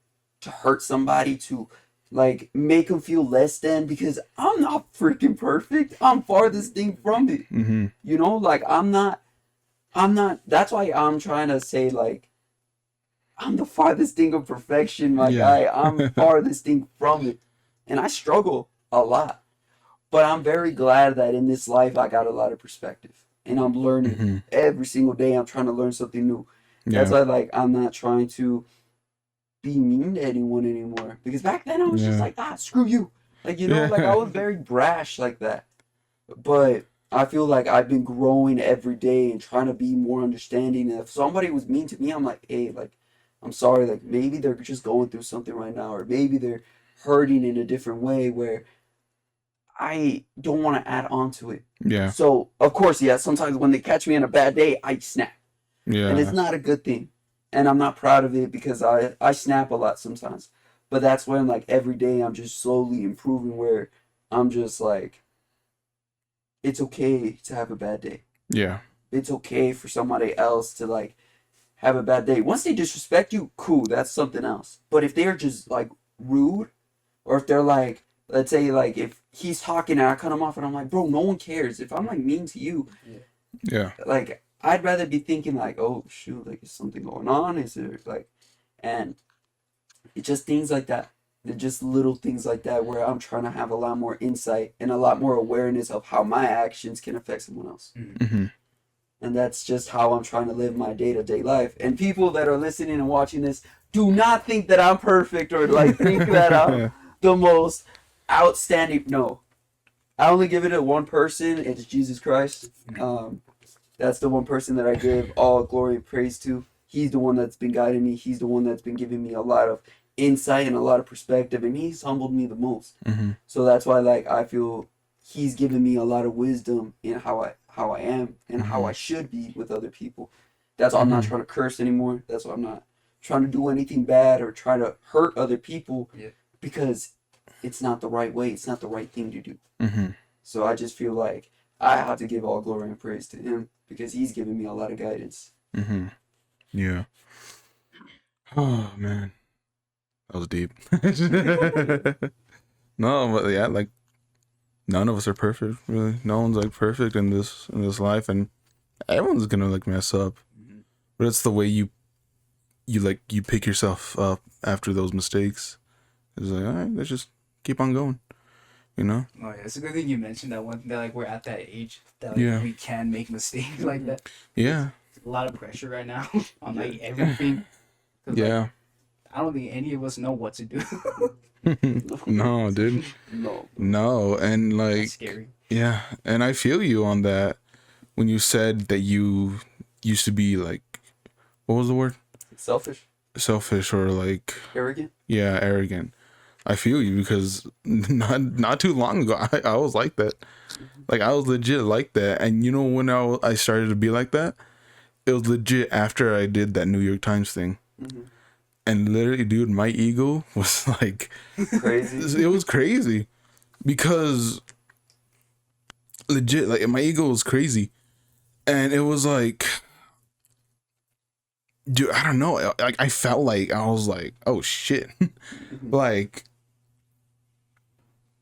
[SPEAKER 2] To hurt somebody, to, like, make them feel less than, because I'm not freaking perfect. I'm farthest thing from it.
[SPEAKER 1] Mm-hmm.
[SPEAKER 2] Like, I'm not I'm not. That's why I'm trying to say like I'm the farthest thing of perfection, my guy. I'm farthest thing from it, and I struggle a lot. But I'm very glad that in this life I got a lot of perspective, and I'm learning every single day. I'm trying to learn something new. That's why like I'm not trying to be mean to anyone anymore, because back then I was just like, screw you, like, you know, like I was very brash like that. But I feel like I've been growing every day and trying to be more understanding. And if somebody was mean to me, I'm like, hey, like, I'm sorry, like maybe they're just going through something right now, or maybe they're hurting in a different way where I don't want to add on to it.
[SPEAKER 1] Yeah.
[SPEAKER 2] So of course, yeah, sometimes when they catch me on a bad day, I snap.
[SPEAKER 1] Yeah.
[SPEAKER 2] And it's not a good thing. And I'm not proud of it, because I snap a lot sometimes. But that's when like every day I'm just slowly improving, where I'm just like, it's okay to have a bad day.
[SPEAKER 1] Yeah.
[SPEAKER 2] It's okay for somebody else to like have a bad day. Once they disrespect you, cool, that's something else. But if they're just like rude, or if they're like, let's say like if he's talking and I cut him off and I'm like, bro, no one cares. If I'm like mean to you, like I'd rather be thinking like, oh shoot, like is something going on? Is there like, and it's just things like that. They're just little things like that where I'm trying to have a lot more insight and a lot more awareness of how my actions can affect someone else.
[SPEAKER 1] Mm-hmm.
[SPEAKER 2] And that's just how I'm trying to live my day-to-day life. And people that are listening and watching this, do not think that I'm perfect, or like think that I'm the most outstanding. No. I only give it to one person. It's Jesus Christ. That's the one person that I give all glory and praise to. He's the one that's been guiding me. He's the one that's been giving me a lot of insight and a lot of perspective, and he's humbled me the most. So that's why like I feel he's given me a lot of wisdom in how I am and how I should be with other people. That's why I'm not trying to curse anymore. That's why I'm not trying to do anything bad or try to hurt other people, because it's not the right way. It's not the right thing to do. So I just feel like I have to give all glory and praise to him, because he's given me a lot of guidance.
[SPEAKER 1] Yeah. Oh man, that was deep. No, but yeah, like none of us are perfect, really. No one's like perfect in this life, and everyone's gonna like mess up. But it's the way you pick yourself up after those mistakes. It's like, all right, let's just keep on going. You know?
[SPEAKER 4] Oh yeah, it's a good thing you mentioned that one. That like we're at that age that like, we can make mistakes like that.
[SPEAKER 1] Yeah.
[SPEAKER 4] There's a lot of pressure right now on like everything.
[SPEAKER 1] Yeah.
[SPEAKER 4] Like, I don't think any of us know what to do.
[SPEAKER 1] No, dude. No, and like
[SPEAKER 4] That's scary.
[SPEAKER 1] Yeah, and I feel you on that when you said that you used to be like, what was the word? Selfish or like
[SPEAKER 2] Arrogant?
[SPEAKER 1] Yeah, arrogant. I feel you, because not too long ago I was like that. Like I was legit like that, and you know when I started to be like that, it was legit after I did that New York Times thing. And literally, dude, my ego was like
[SPEAKER 2] crazy.
[SPEAKER 1] It was crazy, because legit, like my ego was crazy, and it was like, dude, I don't know. Like I felt like I was like, oh shit, like.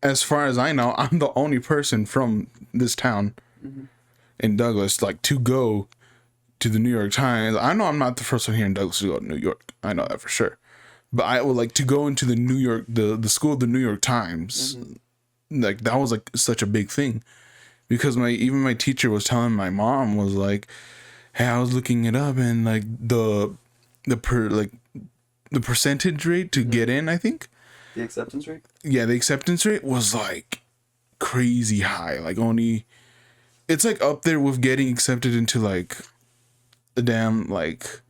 [SPEAKER 1] As far as I know, I'm the only person from this town in Douglas, like, to go to the New York Times. I know I'm not the first one here in Douglas to go to New York. I know that for sure. But I would like to go into the New York, the school of the New York Times. Like, that was like such a big thing, because even my teacher was telling my mom, was like, hey, I was looking it up, and like the percentage rate to get in, I think.
[SPEAKER 2] The acceptance rate?
[SPEAKER 1] Yeah, the acceptance rate was like crazy high. Like it's like up there with getting accepted into like a damn like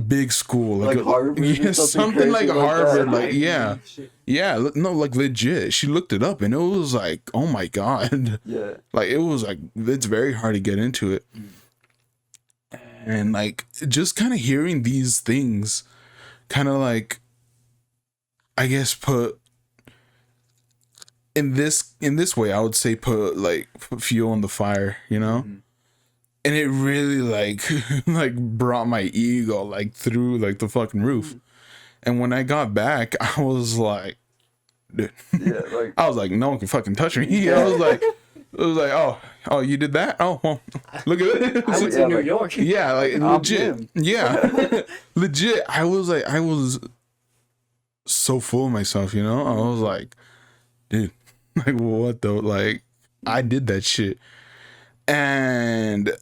[SPEAKER 1] big school.
[SPEAKER 2] Like Harvard?
[SPEAKER 1] Yeah, something like Harvard. Like, yeah.
[SPEAKER 4] Shit.
[SPEAKER 1] Yeah, no, like legit. She looked it up and it was like, oh my God.
[SPEAKER 2] Yeah.
[SPEAKER 1] Like it was like, it's very hard to get into it. And like just kind of hearing these things kind of like, I guess put in this way, I would say put fuel on the fire, you know? And it really like like brought my ego like through like the fucking roof. And when I got back, I was like, dude,
[SPEAKER 2] Yeah, like
[SPEAKER 1] I was like, no one can fucking touch me. I was like, oh Oh, you did that? Oh, well, look at it.
[SPEAKER 4] I went
[SPEAKER 2] Yeah,
[SPEAKER 4] to New
[SPEAKER 2] like-
[SPEAKER 4] York.
[SPEAKER 1] Yeah, like
[SPEAKER 2] I'm
[SPEAKER 1] legit.
[SPEAKER 2] him.
[SPEAKER 1] Yeah, legit. I was so full of myself, you know. I was like, dude, like what the like, I did that shit, and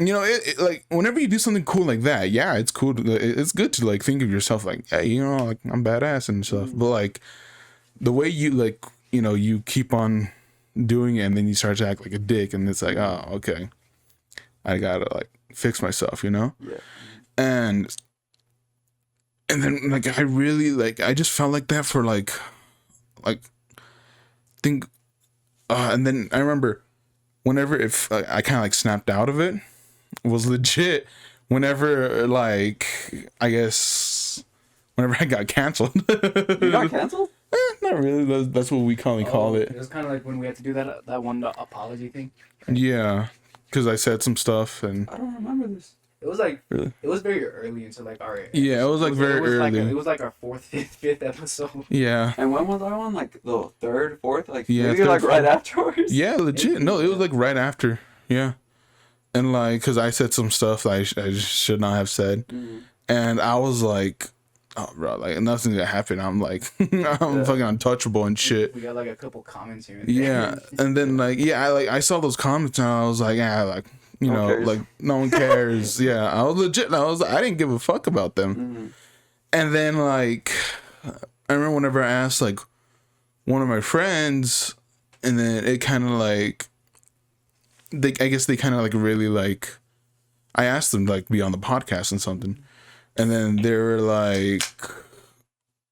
[SPEAKER 1] you know, like whenever you do something cool like that, yeah, it's cool. It's good to like think of yourself like, hey, you know, like I'm badass and stuff. But like the way you like, you know, you keep on doing it, and then you start to act like a dick, and it's like, oh, okay, I gotta like fix myself, you know.
[SPEAKER 2] Yeah.
[SPEAKER 1] And then like I really like I just felt like that for like think and then I remember whenever if I kind of like snapped out of it was legit whenever like I guess whenever I got canceled.
[SPEAKER 2] You got canceled?
[SPEAKER 1] Not really. That's what we call
[SPEAKER 4] It
[SPEAKER 1] it.
[SPEAKER 4] was kind of like when we had to do that one apology thing.
[SPEAKER 1] Yeah, because I said some stuff and
[SPEAKER 2] I don't remember this.
[SPEAKER 4] It was like
[SPEAKER 1] Really?
[SPEAKER 4] it was very early into like our
[SPEAKER 1] Yeah, it was like very early.
[SPEAKER 4] it was like our fifth episode.
[SPEAKER 1] yeah.
[SPEAKER 2] And when was that one? Like the third, fourth? Like
[SPEAKER 1] Yeah,
[SPEAKER 2] maybe
[SPEAKER 1] third,
[SPEAKER 2] like right
[SPEAKER 1] fourth.
[SPEAKER 2] afterwards?
[SPEAKER 1] Yeah, legit. No, it was like right after. Yeah. And like, cause I said some stuff I should not have said. And I was like, oh, bro, like nothing's gonna happen. I'm like, I'm fucking untouchable and shit.
[SPEAKER 4] We got like a couple comments here. And
[SPEAKER 1] Yeah. And then like, yeah, I saw those comments and I was like, yeah, like, you
[SPEAKER 2] No
[SPEAKER 1] know,
[SPEAKER 2] one cares.
[SPEAKER 1] like no one cares. Yeah. I was legit. I didn't give a fuck about them. And then like, I remember whenever I asked like one of my friends, and then it kind of like, I guess they kind of like really like, I asked them like be on the podcast and something, and then they were like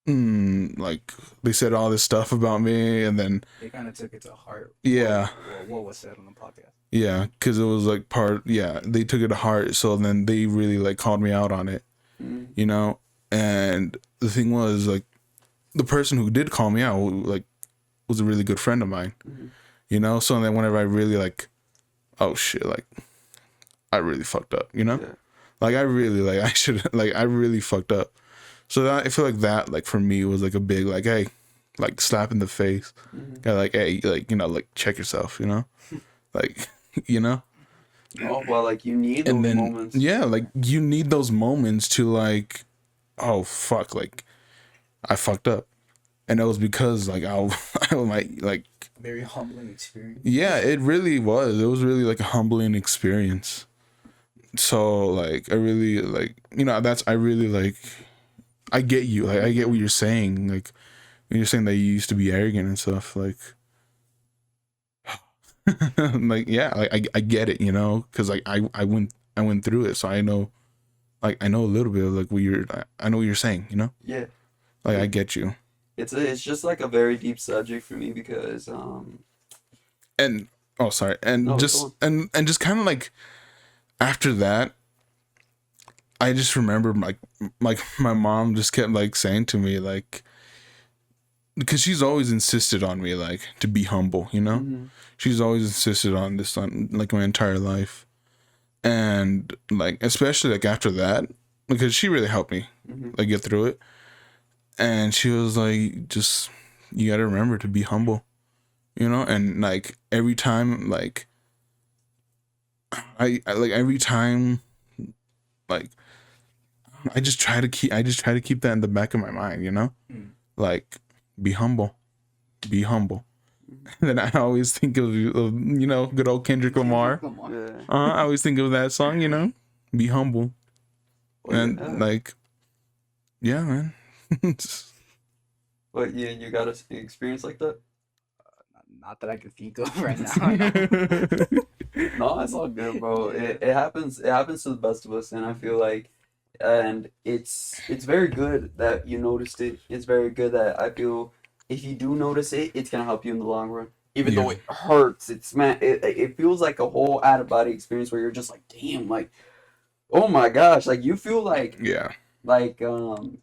[SPEAKER 1] they said all this stuff about me, and then
[SPEAKER 4] they kind of took it to heart.
[SPEAKER 1] Yeah.
[SPEAKER 4] What was said on the podcast.
[SPEAKER 1] yeah, because it was like they took it to heart, so then they really like called me out on it, you know. And the thing was like, the person who did call me out like was a really good friend of mine, you know. So then whenever I really like, oh shit, like I really fucked up, you know.
[SPEAKER 2] Yeah.
[SPEAKER 1] Like I really like I really fucked up. So that I feel like that like for me was like a big like, hey, like slap in the face. Like, hey, like, you know, like check yourself, you know, like, you know.
[SPEAKER 2] Oh well, like you need those
[SPEAKER 1] And then
[SPEAKER 2] moments.
[SPEAKER 1] yeah, like you need those moments to like, oh fuck, like I fucked up, and that was because like I might like.
[SPEAKER 4] Very humbling experience.
[SPEAKER 1] Yeah, it really was. It was really like a humbling experience. So like I really like, you know, I really like, I get you. Like I get what you're saying. Like when you're saying that you used to be arrogant and stuff, like like yeah, like I get it, you know, because like I went through it, so I know, like I know a little bit of like I know what you're saying, you know.
[SPEAKER 2] Yeah.
[SPEAKER 1] Like I get you.
[SPEAKER 2] It's just like a very deep subject for me because
[SPEAKER 1] And oh sorry, and
[SPEAKER 2] No,
[SPEAKER 1] just
[SPEAKER 2] go
[SPEAKER 1] and just kind of like after that, I just remember like my mom just kept like saying to me like, because she's always insisted on me like to be humble, you know. She's always insisted on this on like my entire life, and like especially like after that, because she really helped me like get through it. And she was like, just, you gotta remember to be humble, you know? And like every time, like, I like every time, like, I just try to keep that in the back of my mind, you know? Like, be humble. And then I always think of you know, good old Kendrick Lamar.
[SPEAKER 2] yeah.
[SPEAKER 1] I always think of that song, you know? Be humble. And
[SPEAKER 2] yeah.
[SPEAKER 1] like, yeah, man.
[SPEAKER 2] But you got an experience like that?
[SPEAKER 4] Not that I can think of right now.
[SPEAKER 2] No, it's all good, bro. It happens. It happens to the best of us, and I feel like, and it's very good that you noticed it. It's very good that I feel if you do notice it, it's gonna help you in the long run. Even though it hurts, it feels like a whole out of body experience where you're just like, damn, like, oh my gosh, like you feel like
[SPEAKER 1] Yeah.
[SPEAKER 2] like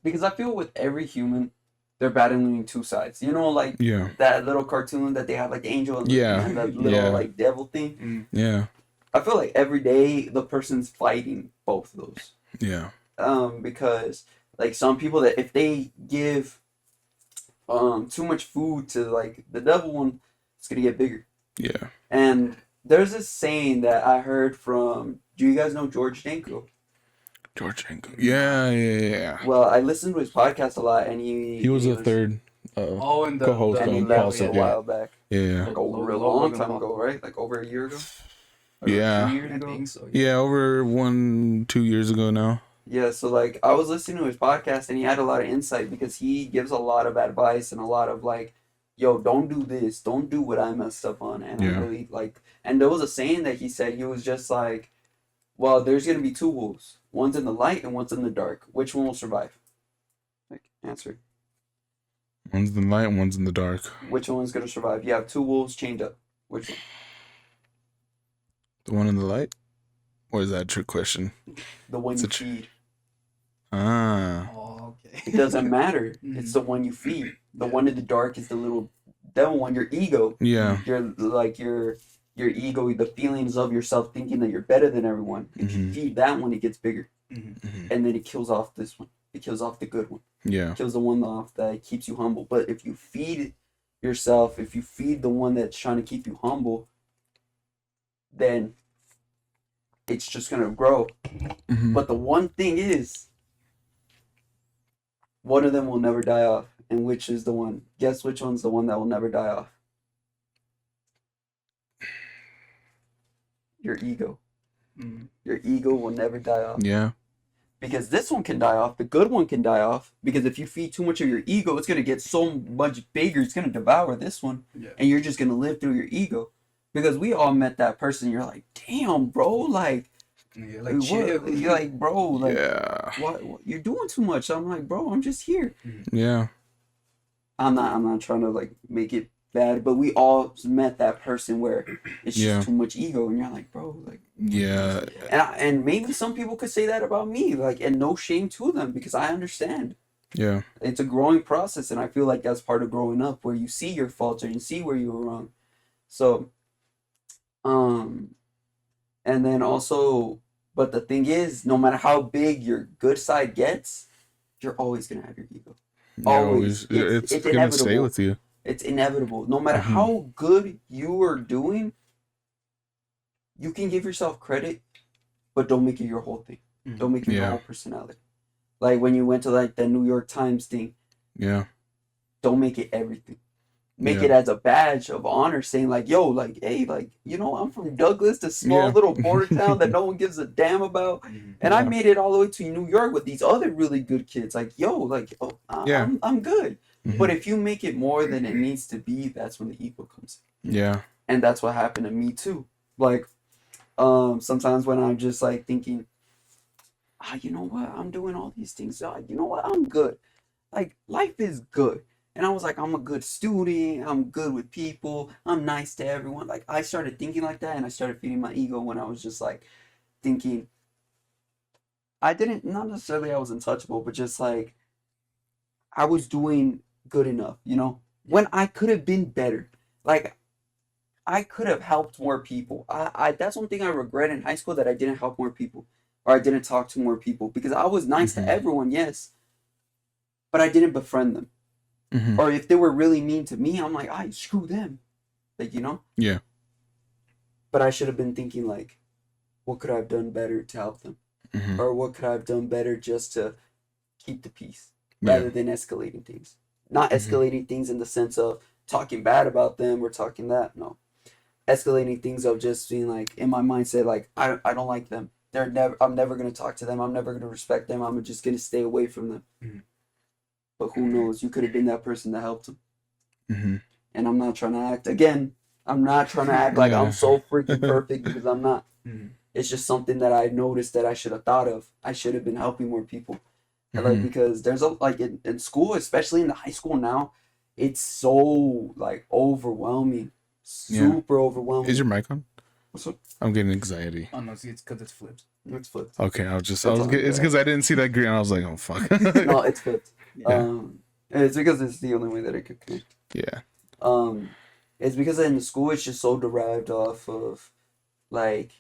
[SPEAKER 2] because I feel with every human, they're battling two sides. You know, like
[SPEAKER 1] Yeah.
[SPEAKER 2] that little cartoon that they have, like the angel and,
[SPEAKER 1] Yeah.
[SPEAKER 2] and that little
[SPEAKER 1] Yeah.
[SPEAKER 2] like devil thing.
[SPEAKER 1] Yeah.
[SPEAKER 2] I feel like every day the person's fighting both of those.
[SPEAKER 1] Yeah.
[SPEAKER 2] Because like some people that if they give too much food to like the devil one, it's gonna get bigger.
[SPEAKER 1] Yeah.
[SPEAKER 2] And There's this saying that I heard from. Do you guys know George Danko?
[SPEAKER 1] George Hancock. Yeah.
[SPEAKER 2] Well, I listened to his podcast a lot, and
[SPEAKER 1] He was the third
[SPEAKER 4] And
[SPEAKER 1] co-host
[SPEAKER 2] and he
[SPEAKER 1] on
[SPEAKER 2] left
[SPEAKER 1] Paul
[SPEAKER 2] a while back,
[SPEAKER 1] Yeah.
[SPEAKER 2] like a real long time ago, right? Like over a year ago. Or
[SPEAKER 1] Yeah.
[SPEAKER 2] 2 years
[SPEAKER 4] I
[SPEAKER 2] ago.
[SPEAKER 4] think so.
[SPEAKER 1] Yeah, over 1-2 years ago now.
[SPEAKER 2] Yeah, so like I was listening to his podcast and he had a lot of insight because he gives a lot of advice and a lot of like, yo, don't do this, don't do what I messed up on. And I
[SPEAKER 1] Yeah.
[SPEAKER 2] really like, and there was a saying that he said, he was just like, well, there's gonna be two wolves. One's in the light and one's in the dark. Which one will survive? Like, answer.
[SPEAKER 1] One's in the light, one's in the dark.
[SPEAKER 2] Which one's gonna survive? You have two wolves chained up. Which one?
[SPEAKER 1] The one in the light? Or is that a trick question?
[SPEAKER 2] The one
[SPEAKER 1] It's
[SPEAKER 2] you
[SPEAKER 1] a tr-
[SPEAKER 2] feed.
[SPEAKER 1] Ah.
[SPEAKER 4] Oh, okay.
[SPEAKER 2] It doesn't matter. It's the one you feed. The one in the dark is the little devil one, your ego.
[SPEAKER 1] Yeah.
[SPEAKER 2] Your ego, the feelings of yourself thinking that you're better than everyone. If you
[SPEAKER 1] Mhm.
[SPEAKER 2] feed that one, it gets bigger.
[SPEAKER 1] Mhm.
[SPEAKER 2] And then it kills off this one. It kills off the good one.
[SPEAKER 1] Yeah.
[SPEAKER 2] It kills the one off that keeps you humble. But if you feed yourself, if you feed the one that's trying to keep you humble, then it's just gonna grow.
[SPEAKER 1] Mhm.
[SPEAKER 2] But the one thing is, one of them will never die off. And which is the one? Guess which one's the one that will never die off? Your ego. Your ego will never die off.
[SPEAKER 1] Yeah.
[SPEAKER 2] Because this one can die off. The good one can die off. Because if you feed too much of your ego, it's going to get so much bigger. It's going to devour this one.
[SPEAKER 4] Yeah.
[SPEAKER 2] And you're just going to live through your ego. Because we all met that person. You're like, damn, bro. Like,
[SPEAKER 4] Yeah,
[SPEAKER 2] like
[SPEAKER 4] like chill.
[SPEAKER 2] what? You're like, bro, like,
[SPEAKER 1] Yeah.
[SPEAKER 2] what? You're doing too much. I'm like, bro, I'm just here.
[SPEAKER 1] Yeah.
[SPEAKER 2] I'm not trying to like make it bad, but we all met that person where it's just
[SPEAKER 1] Yeah.
[SPEAKER 2] too much ego, and you're like, bro, like,
[SPEAKER 1] Yeah.
[SPEAKER 2] and maybe some people could say that about me, like, and no shame to them because I understand
[SPEAKER 1] Yeah.
[SPEAKER 2] it's a growing process, and I feel like that's part of growing up where you see your faults and you see where you were wrong. So, and then also, but the thing is, no matter how big your good side gets, you're always gonna have your ego. Always.
[SPEAKER 1] It's
[SPEAKER 2] It's
[SPEAKER 1] gonna stay
[SPEAKER 2] inevitable.
[SPEAKER 1] with you.
[SPEAKER 2] It's inevitable. No matter
[SPEAKER 1] Mhm.
[SPEAKER 2] how good you are doing, you can give yourself credit, but don't make it your whole thing. Don't make it your
[SPEAKER 1] Yeah.
[SPEAKER 2] whole personality. Like when you went to like the New York Times thing,
[SPEAKER 1] Yeah.
[SPEAKER 2] don't make it everything. Make
[SPEAKER 1] Yeah.
[SPEAKER 2] it as a badge of honor, saying like, "Yo, like, hey, like, you know, I'm from Douglas, the small
[SPEAKER 1] Yeah.
[SPEAKER 2] little border town that no one gives a damn about, and I
[SPEAKER 1] Yeah.
[SPEAKER 2] made it all the way to New York with these other really good kids. Like, yo, like, oh,
[SPEAKER 1] Yeah.
[SPEAKER 2] I'm good."
[SPEAKER 1] Mhm.
[SPEAKER 2] But if you make it more than it needs to be, that's when the ego comes in.
[SPEAKER 1] Yeah.
[SPEAKER 2] And that's what happened to me too. Like, sometimes when I'm just like thinking, you know what, I'm doing all these things. You know what, I'm good. Like, life is good. And I was like, I'm a good student. I'm good with people. I'm nice to everyone. Like, I started thinking like that, and I started feeding my ego when I was just like thinking. Not necessarily I was untouchable, but just like I was doing good enough, you know, when I could have been better. Like, I could have helped more people. That's one thing I regret in high school, that I didn't help more people, or I didn't talk to more people, because I was nice
[SPEAKER 1] Mhm.
[SPEAKER 2] to everyone, yes, but I didn't befriend them.
[SPEAKER 1] Mhm.
[SPEAKER 2] Or if they were really mean to me, I'm like, screw them, like, you know.
[SPEAKER 1] Yeah.
[SPEAKER 2] But I should have been thinking like, what could I have done better to help them,
[SPEAKER 1] Mhm.
[SPEAKER 2] or what could I have done better just to keep the peace,
[SPEAKER 1] Yeah.
[SPEAKER 2] rather than escalating things. Not
[SPEAKER 1] Mhm.
[SPEAKER 2] escalating things in the sense of talking bad about them or talking that. No, escalating things of just being like, in my mindset, like, I don't like them. I'm never gonna talk to them. I'm never gonna respect them. I'm just gonna stay away from them.
[SPEAKER 4] Mhm.
[SPEAKER 2] But who knows? You could have been that person that helped them.
[SPEAKER 1] Mhm.
[SPEAKER 2] And I'm not trying to act again. I'm not trying to act like
[SPEAKER 1] Yeah.
[SPEAKER 2] I'm so freaking perfect, because I'm not.
[SPEAKER 4] Mhm.
[SPEAKER 2] It's just something that I noticed that I should have thought of. I should have been helping more people. And like,
[SPEAKER 1] Mhm.
[SPEAKER 2] because there's like in school, especially in the high school now, it's so like overwhelming,
[SPEAKER 1] Yeah.
[SPEAKER 2] super overwhelming.
[SPEAKER 1] Is your mic on?
[SPEAKER 2] What's up?
[SPEAKER 1] I'm getting anxiety.
[SPEAKER 4] Oh no, see, it's because it's flipped.
[SPEAKER 2] It's flipped.
[SPEAKER 1] Okay,
[SPEAKER 2] It's on,
[SPEAKER 1] it's
[SPEAKER 2] yeah.
[SPEAKER 1] because I didn't see that green. I was like, oh fuck.
[SPEAKER 2] No, it's flipped.
[SPEAKER 1] Yeah.
[SPEAKER 2] It's because it's the only way that it could connect.
[SPEAKER 1] Yeah.
[SPEAKER 2] It's because in the school it's just so derived off of like,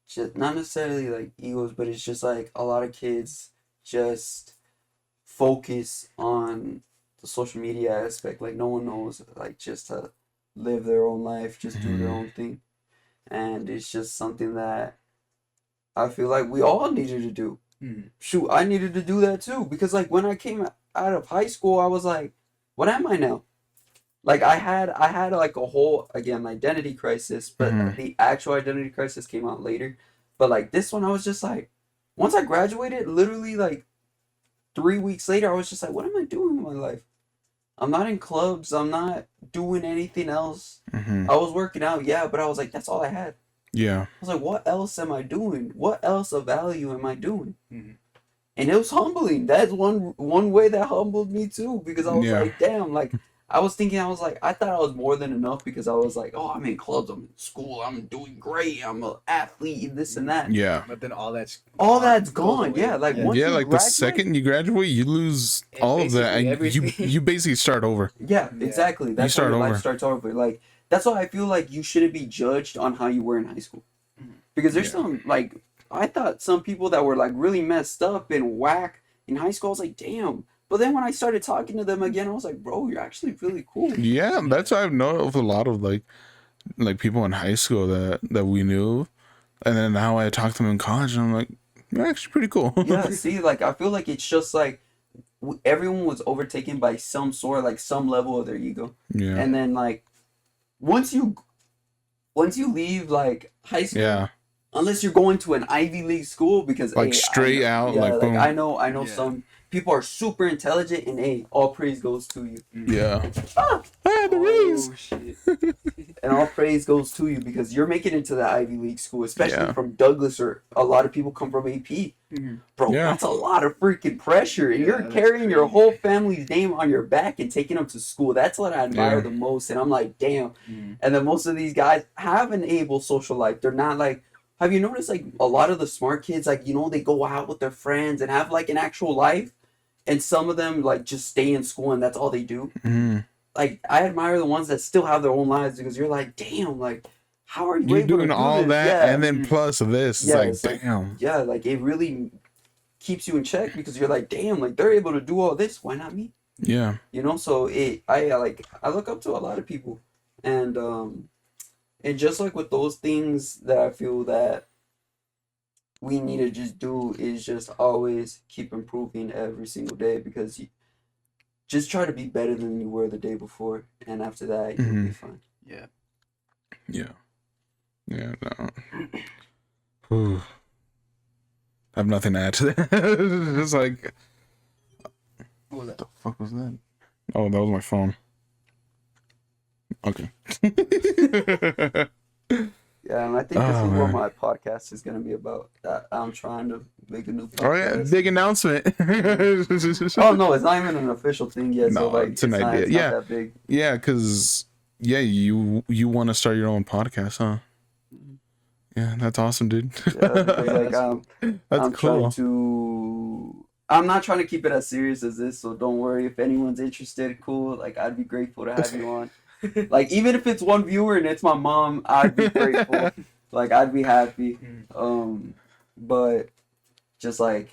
[SPEAKER 2] just not necessarily like egos, but it's just like a lot of kids just focus on the social media aspect. Like, no one knows like just to live their own life, just do their
[SPEAKER 1] Mhm.
[SPEAKER 2] own thing. and it's just something that I feel like we all needed to do.
[SPEAKER 4] Mm.
[SPEAKER 2] Shoot, I needed to do that too, because like when I came out of high school, I was like, what am I now? Like I had like a whole, again, identity crisis, but the actual identity crisis came out later. But like this one, I was just like, once I graduated, literally like 3 weeks later, I was just like, what am I doing in my life? I'm not in clubs. I'm not doing anything else. I was working out, yeah, but I was like, that's all I had.
[SPEAKER 1] Yeah.
[SPEAKER 2] I was like, what else am I doing? What else of value am I doing?
[SPEAKER 4] Mhm.
[SPEAKER 2] And it was humbling. That's one way that humbled me too, because I was like, damn, like I was thinking, I was like, I thought I was more than enough, because I was like, oh, I'm in clubs, I'm in school, I'm doing great, I'm an athlete, this and that.
[SPEAKER 1] Yeah.
[SPEAKER 4] But then all that's
[SPEAKER 2] gone. Yeah, like once
[SPEAKER 1] Yeah,
[SPEAKER 2] you
[SPEAKER 1] like the
[SPEAKER 2] graduate,
[SPEAKER 1] second you graduate, you lose all of that, and
[SPEAKER 4] everything.
[SPEAKER 1] you basically start over.
[SPEAKER 2] yeah, exactly. That's
[SPEAKER 1] start
[SPEAKER 2] how your life
[SPEAKER 1] over.
[SPEAKER 2] starts over. Like that's why I feel like you shouldn't be judged on how you were in high school, because there's some like I thought some people that were like really messed up and whack in high school. I was like, damn. But then when I started talking to them again, I was like, bro, you're actually really cool.
[SPEAKER 1] Yeah, that's why I've known of a lot of like people in high school that we knew, and then now I talk to them in college, and I'm like, you're actually pretty cool.
[SPEAKER 2] Yeah, see, like I feel like it's just like everyone was overtaken by some sort, like some level of their ego,
[SPEAKER 1] Yeah.
[SPEAKER 2] and then like once you leave like high school,
[SPEAKER 1] Yeah.
[SPEAKER 2] unless you're going to an Ivy League school, because
[SPEAKER 1] Like
[SPEAKER 2] hey,
[SPEAKER 1] straight out, like boom.
[SPEAKER 2] I know
[SPEAKER 4] Yeah.
[SPEAKER 2] some people are super intelligent, and hey, all praise goes to you.
[SPEAKER 1] Yeah.
[SPEAKER 2] Ah!
[SPEAKER 1] I had to raise.
[SPEAKER 4] Oh shit.
[SPEAKER 2] And all praise goes to you, because you're making it to the Ivy League school, especially
[SPEAKER 1] Yeah.
[SPEAKER 2] from Douglas, or a lot of people come from AP. Bro,
[SPEAKER 1] Yeah.
[SPEAKER 2] that's a lot of freaking pressure. And you're
[SPEAKER 4] that's
[SPEAKER 2] carrying your
[SPEAKER 4] crazy.
[SPEAKER 2] whole family's name on your back and taking them to school. That's what I admire
[SPEAKER 1] Yeah.
[SPEAKER 2] the most. And I'm like, damn.
[SPEAKER 4] Mm.
[SPEAKER 2] And then most of these guys have an able social life. They're not like, have you noticed like a lot of the smart kids, like, you know, they go out with their friends and have like an actual life. And some of them like just stay in school and that's all they do.
[SPEAKER 1] Mm.
[SPEAKER 2] Like, I admire the ones that still have their own lives, because you're like, damn, like, how are you
[SPEAKER 1] You're
[SPEAKER 2] able to
[SPEAKER 1] doing
[SPEAKER 2] do
[SPEAKER 1] all
[SPEAKER 2] this?
[SPEAKER 1] that,
[SPEAKER 2] Yeah.
[SPEAKER 1] and then plus this.
[SPEAKER 2] Yeah,
[SPEAKER 1] It's
[SPEAKER 2] it's
[SPEAKER 1] like,
[SPEAKER 2] like-
[SPEAKER 1] damn.
[SPEAKER 2] Yeah, like it really keeps you in check, because you're like, damn, like they're able to do all this. Why not me?
[SPEAKER 1] Yeah.
[SPEAKER 2] You know, so I look up to a lot of people, and just like with those things that I feel that we need to just do is just always keep improving every single day, because you just try to be better than you were the day before, and after that you'll be fine.
[SPEAKER 4] Yeah.
[SPEAKER 1] Yeah. Yeah. No. Whew. I have nothing to add to that. It's like,
[SPEAKER 4] What was that?
[SPEAKER 1] the fuck was that? Oh, that was my phone. Okay.
[SPEAKER 2] Yeah, and I think this
[SPEAKER 1] Oh,
[SPEAKER 2] is what
[SPEAKER 1] man.
[SPEAKER 2] my podcast is gonna be about. I'm trying to make a new podcast.
[SPEAKER 1] Oh yeah, big announcement.
[SPEAKER 2] Oh no, it's not even an official thing yet.
[SPEAKER 1] No,
[SPEAKER 2] So like,
[SPEAKER 1] it's an
[SPEAKER 2] not,
[SPEAKER 1] idea.
[SPEAKER 2] It's
[SPEAKER 1] Yeah.
[SPEAKER 2] not that big.
[SPEAKER 1] Yeah, because you want to start your own podcast, huh? Yeah, that's awesome, dude.
[SPEAKER 2] Yeah, because, like
[SPEAKER 1] That's
[SPEAKER 2] I'm
[SPEAKER 1] cool.
[SPEAKER 2] trying to. I'm not trying to keep it as serious as this, so don't worry if anyone's interested. Cool, like I'd be grateful to have you on. Like even if it's one viewer and it's my mom, I'd be grateful. Like I'd be happy. But just like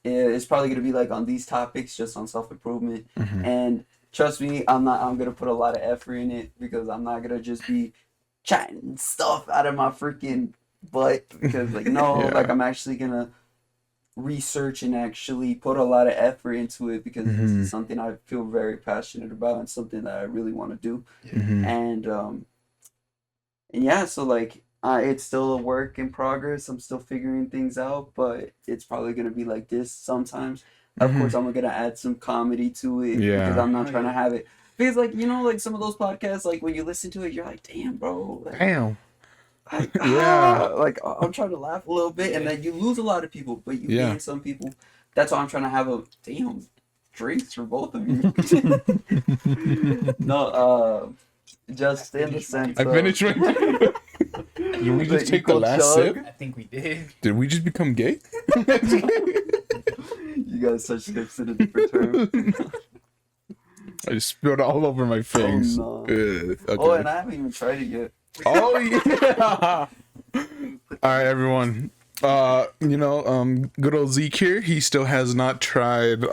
[SPEAKER 2] it's probably gonna be like on these topics, just on self-improvement.
[SPEAKER 1] Mhm.
[SPEAKER 2] And trust me, I'm gonna put a lot of effort in it, because I'm not gonna just be chatting stuff out of my freaking butt, because like no,
[SPEAKER 1] Yeah.
[SPEAKER 2] like I'm actually gonna research and actually put a lot of effort into it, because this
[SPEAKER 1] Mhm.
[SPEAKER 2] is something I feel very passionate about and something that I really want to do.
[SPEAKER 1] Mhm.
[SPEAKER 2] And yeah, so like it's still a work in progress. I'm still figuring things out, but it's probably gonna be like this sometimes. Of
[SPEAKER 1] Mhm.
[SPEAKER 2] course, I'm gonna add some comedy to it,
[SPEAKER 1] Yeah.
[SPEAKER 2] because I'm not
[SPEAKER 4] Oh,
[SPEAKER 2] trying to
[SPEAKER 4] yeah.
[SPEAKER 2] have it. Because like, you know, like some of those podcasts, like when you listen to it, you're like, damn, bro, like,
[SPEAKER 1] Damn.
[SPEAKER 2] like,
[SPEAKER 1] Yeah.
[SPEAKER 2] like I'm trying to laugh a little bit, and then you lose a lot of people, but you
[SPEAKER 1] Yeah.
[SPEAKER 2] gain some people. That's why I'm trying to have a damn drinks for both of you. No, just in the sense.
[SPEAKER 1] I
[SPEAKER 2] of-
[SPEAKER 1] finished my. Did we just take the
[SPEAKER 2] equal
[SPEAKER 1] last
[SPEAKER 2] chug.
[SPEAKER 1] sip?
[SPEAKER 4] I think we did.
[SPEAKER 1] Did we just become gay?
[SPEAKER 2] You guys such sticks in a different term.
[SPEAKER 1] I just spilled all over my face.
[SPEAKER 2] no.
[SPEAKER 1] Ugh, okay.
[SPEAKER 2] Oh, and I haven't even tried it yet.
[SPEAKER 1] Oh yeah. All right, everyone. Good old Zeke here. He still has not tried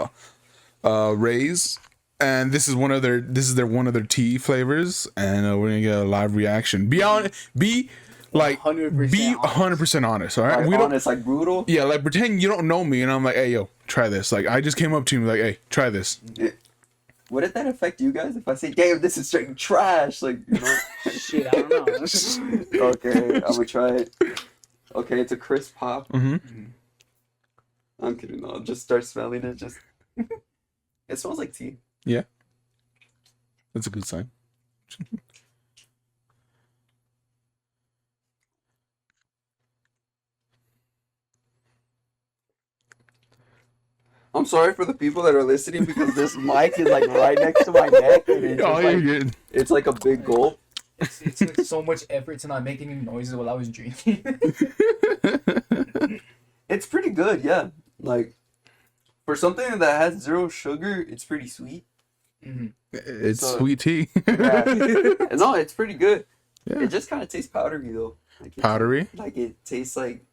[SPEAKER 1] Ray's, and this is one of their tea flavors, and we're gonna get a live reaction. Be Like,
[SPEAKER 4] 100%
[SPEAKER 1] be
[SPEAKER 4] honest.
[SPEAKER 1] 100% honest. All right,
[SPEAKER 2] Like,
[SPEAKER 1] we don't.
[SPEAKER 2] honest, like brutal.
[SPEAKER 1] Yeah, like pretend you don't know me, and I'm like, hey, yo, try this. Like, I just came up to you, like, hey, try this.
[SPEAKER 2] Would that affect you guys if I say, damn, this is straight trash? Like, you know?
[SPEAKER 4] Shit, I don't know.
[SPEAKER 2] Okay, I'm gonna try it. Okay, it's a crisp pop.
[SPEAKER 1] Mm-hmm.
[SPEAKER 2] I'm kidding. No, I'll just start smelling it. Just it smells like tea.
[SPEAKER 1] Yeah, that's a good sign.
[SPEAKER 2] I'm sorry for the people that are listening because this mic is like right next to my neck and it's,
[SPEAKER 1] Oh,
[SPEAKER 2] just,
[SPEAKER 1] you're
[SPEAKER 2] like,
[SPEAKER 1] good.
[SPEAKER 2] it's like a big gulp.
[SPEAKER 4] It's like so much effort to not make any noises while I was drinking.
[SPEAKER 2] It's pretty good, yeah. Like for something that has zero sugar, it's pretty sweet.
[SPEAKER 1] It's
[SPEAKER 2] So-
[SPEAKER 1] sweet tea.
[SPEAKER 2] Yeah. No, it's pretty good.
[SPEAKER 1] Yeah.
[SPEAKER 2] It just kind of tastes powdery though. Like
[SPEAKER 1] Powdery.
[SPEAKER 2] Like it tastes like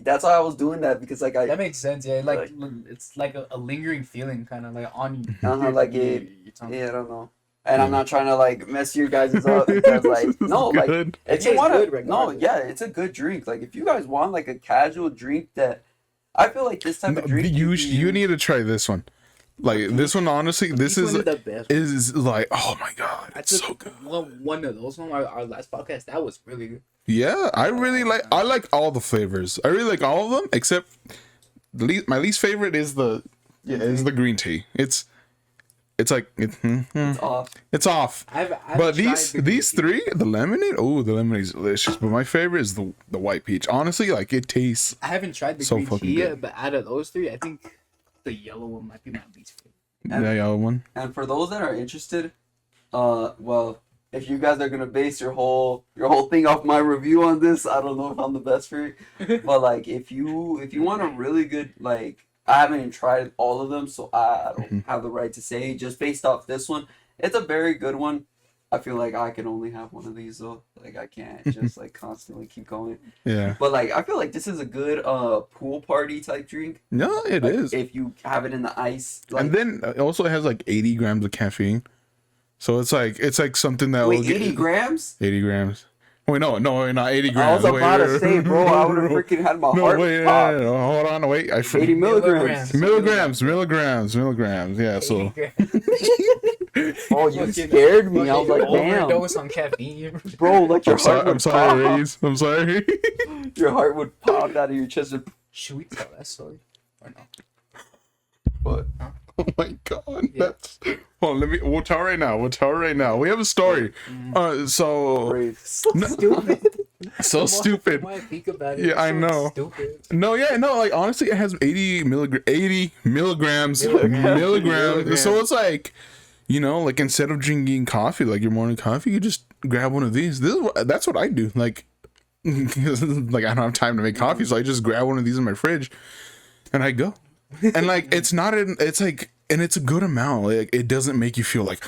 [SPEAKER 2] that's why I was doing that because like
[SPEAKER 4] That
[SPEAKER 2] I
[SPEAKER 4] makes sense, yeah. Like it's like a lingering feeling, kind of like on you.
[SPEAKER 2] like it. Yeah, I don't know. And I'm not trying to like mess you guys up because like no, like
[SPEAKER 1] Good.
[SPEAKER 2] if
[SPEAKER 4] It
[SPEAKER 2] you
[SPEAKER 4] tastes
[SPEAKER 2] want
[SPEAKER 4] good
[SPEAKER 2] to, no,
[SPEAKER 4] regardless.
[SPEAKER 2] yeah, it's a good drink. Like if you guys want like a casual drink that, I feel like this type of drink.
[SPEAKER 1] You need to try this one. Like this one, honestly, this
[SPEAKER 4] These
[SPEAKER 1] is
[SPEAKER 4] one the best.
[SPEAKER 1] is like, oh my god,
[SPEAKER 4] I
[SPEAKER 1] it's
[SPEAKER 4] took
[SPEAKER 1] so good.
[SPEAKER 4] one of those from our last podcast. That was really good.
[SPEAKER 1] Yeah, I like all the flavors. I really like all of them except my least favorite is the green tea. It's like
[SPEAKER 2] It's off.
[SPEAKER 1] it's off.
[SPEAKER 4] I've
[SPEAKER 1] But
[SPEAKER 4] tried
[SPEAKER 1] these
[SPEAKER 4] the green tea.
[SPEAKER 1] three, the lemonade, the lemonade's delicious. But my favorite is the white peach. Honestly, like it tastes.
[SPEAKER 4] I haven't tried the
[SPEAKER 1] so
[SPEAKER 4] green
[SPEAKER 1] fucking
[SPEAKER 4] tea
[SPEAKER 1] good.
[SPEAKER 4] yet, but out of those three, I think the yellow one might be my least favorite.
[SPEAKER 2] And-
[SPEAKER 1] The yellow one.
[SPEAKER 2] And for those that are interested, well, if you guys are gonna base your whole thing off my review on this, I don't know if I'm the best for it. But like, if you want a really good, like, I haven't even tried all of them, so I don't have the right to say. Just based off this one, it's a very good one. I feel like I can only have one of these though. Like I can't just like constantly keep going.
[SPEAKER 1] Yeah.
[SPEAKER 2] But like I feel like this is a good pool party type drink.
[SPEAKER 1] No, it
[SPEAKER 2] Like,
[SPEAKER 1] is.
[SPEAKER 2] if you have it in the ice. Like,
[SPEAKER 1] And then it also has like 80 grams of caffeine. So it's like something that
[SPEAKER 2] wait,
[SPEAKER 1] will get
[SPEAKER 2] 80 grams?
[SPEAKER 1] 80 grams. Wait, no, not 80
[SPEAKER 2] I
[SPEAKER 1] grams.
[SPEAKER 2] was about to say, bro, I would have freaking had my
[SPEAKER 1] No,
[SPEAKER 2] heart
[SPEAKER 1] wait,
[SPEAKER 2] pop.
[SPEAKER 1] no, hold on, wait.
[SPEAKER 2] 80 milligrams.
[SPEAKER 1] Milligrams. Yeah, so.
[SPEAKER 2] Oh, you scared me. I was like, damn.
[SPEAKER 4] Overdose on caffeine.
[SPEAKER 2] Bro, like your heart
[SPEAKER 1] I'm
[SPEAKER 2] would
[SPEAKER 1] sorry,
[SPEAKER 2] pop.
[SPEAKER 1] Reyes. I'm sorry.
[SPEAKER 2] Your heart would pop out of your chest.
[SPEAKER 4] Should we tell that story or no?
[SPEAKER 2] But
[SPEAKER 1] Oh my god.
[SPEAKER 4] Yeah.
[SPEAKER 1] That's. Hold on, we'll tell right now. We have a story. So.
[SPEAKER 2] brave.
[SPEAKER 4] Stupid.
[SPEAKER 1] So stupid.
[SPEAKER 4] Why I think about
[SPEAKER 1] Yeah, I know.
[SPEAKER 4] Stupid.
[SPEAKER 1] No, like honestly, it has 80 milligrams. So it's like, like instead of drinking coffee, like your morning coffee, you just grab one of these. That's what I do. Like, like I don't have time to make coffee, so I just grab one of these in my fridge, and I go. And like, it's a good amount. Like, it doesn't make you feel like.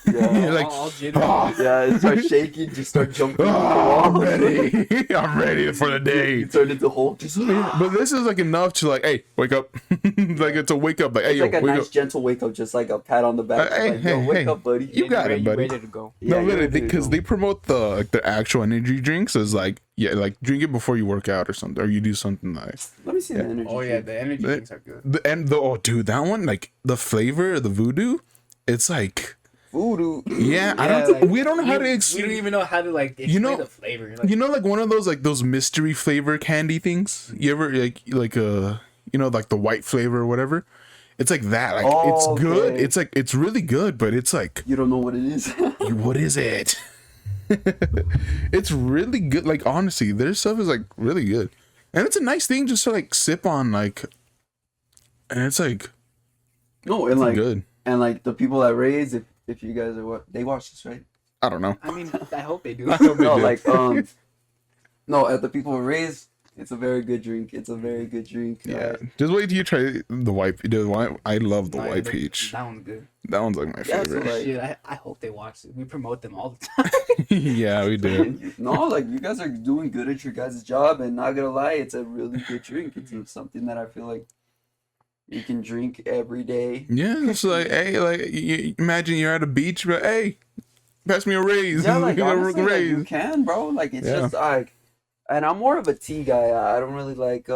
[SPEAKER 2] Yeah.
[SPEAKER 1] You're like,
[SPEAKER 4] All jittery.
[SPEAKER 2] Yeah, it starts shaking, just start jumping.
[SPEAKER 1] I'm ready. I'm ready for the day.
[SPEAKER 2] You turn into Hulk. Just,
[SPEAKER 1] But this is like enough to like, hey, wake up. Like it's a wake up. Like, hey,
[SPEAKER 2] it's
[SPEAKER 1] yo,
[SPEAKER 2] like a
[SPEAKER 1] wake
[SPEAKER 2] nice
[SPEAKER 1] up.
[SPEAKER 2] gentle wake up, just like a pat on the back.
[SPEAKER 1] Hey,
[SPEAKER 2] Like, yo,
[SPEAKER 1] hey,
[SPEAKER 2] wake
[SPEAKER 1] hey.
[SPEAKER 2] up, buddy.
[SPEAKER 1] You got it,
[SPEAKER 4] You
[SPEAKER 1] buddy.
[SPEAKER 4] ready to go?
[SPEAKER 2] Yeah,
[SPEAKER 1] No,
[SPEAKER 2] you're
[SPEAKER 1] literally,
[SPEAKER 2] ready to
[SPEAKER 1] because
[SPEAKER 2] go.
[SPEAKER 1] they promote the actual energy drinks as like, yeah, like drink it before you work out or something, or you do something like.
[SPEAKER 2] Let me see the energy.
[SPEAKER 4] Oh yeah,
[SPEAKER 2] drink.
[SPEAKER 4] the energy drinks are good.
[SPEAKER 1] Oh, dude, that one, like the flavor, the voodoo, it's like.
[SPEAKER 2] Voodoo.
[SPEAKER 1] Yeah, I
[SPEAKER 4] Yeah,
[SPEAKER 1] don't think
[SPEAKER 4] like,
[SPEAKER 1] we don't know how to
[SPEAKER 4] we
[SPEAKER 1] explain.
[SPEAKER 4] don't even know how to like explain the flavor. Like,
[SPEAKER 1] Like one of those like those mystery flavor candy things. You ever like like the white flavor or whatever. It's like that. Like it's
[SPEAKER 2] Oh,
[SPEAKER 1] good.
[SPEAKER 2] okay.
[SPEAKER 1] It's like it's really good, but it's like
[SPEAKER 2] You don't know what it is.
[SPEAKER 1] what is it? It's really good. Like honestly, their stuff is like really good, and it's a nice thing just to like sip on like, and it's like
[SPEAKER 2] No, and like
[SPEAKER 1] good.
[SPEAKER 2] and like the people that raise, if you guys are what they watch this, right?
[SPEAKER 1] I don't know.
[SPEAKER 4] I mean, I hope they do.
[SPEAKER 1] I hope they
[SPEAKER 2] No,
[SPEAKER 1] do.
[SPEAKER 2] like no, at the people who raise, it's a very good drink. It's a very good drink.
[SPEAKER 1] Yeah, just wait till you try the white. I love the
[SPEAKER 4] Nah,
[SPEAKER 1] white
[SPEAKER 4] that-
[SPEAKER 1] peach.
[SPEAKER 4] That one's good.
[SPEAKER 1] That one's like my
[SPEAKER 2] Yeah, so,
[SPEAKER 1] favorite.
[SPEAKER 2] like-
[SPEAKER 4] Shit, I hope they watch it. We promote them all the time.
[SPEAKER 1] Yeah, we do.
[SPEAKER 2] No, like you guys are doing good at your guys' job, and not gonna lie, it's a really good drink. It's something that I feel like you can drink every day.
[SPEAKER 1] Yeah, it's like, hey, like you imagine you're at a beach, but hey, pass me a raise.
[SPEAKER 2] Yeah, like
[SPEAKER 1] A
[SPEAKER 2] honestly, like, you
[SPEAKER 1] raise.
[SPEAKER 2] can, bro. Like it's
[SPEAKER 1] Yeah.
[SPEAKER 2] just like, and I'm more of a tea guy. I don't really like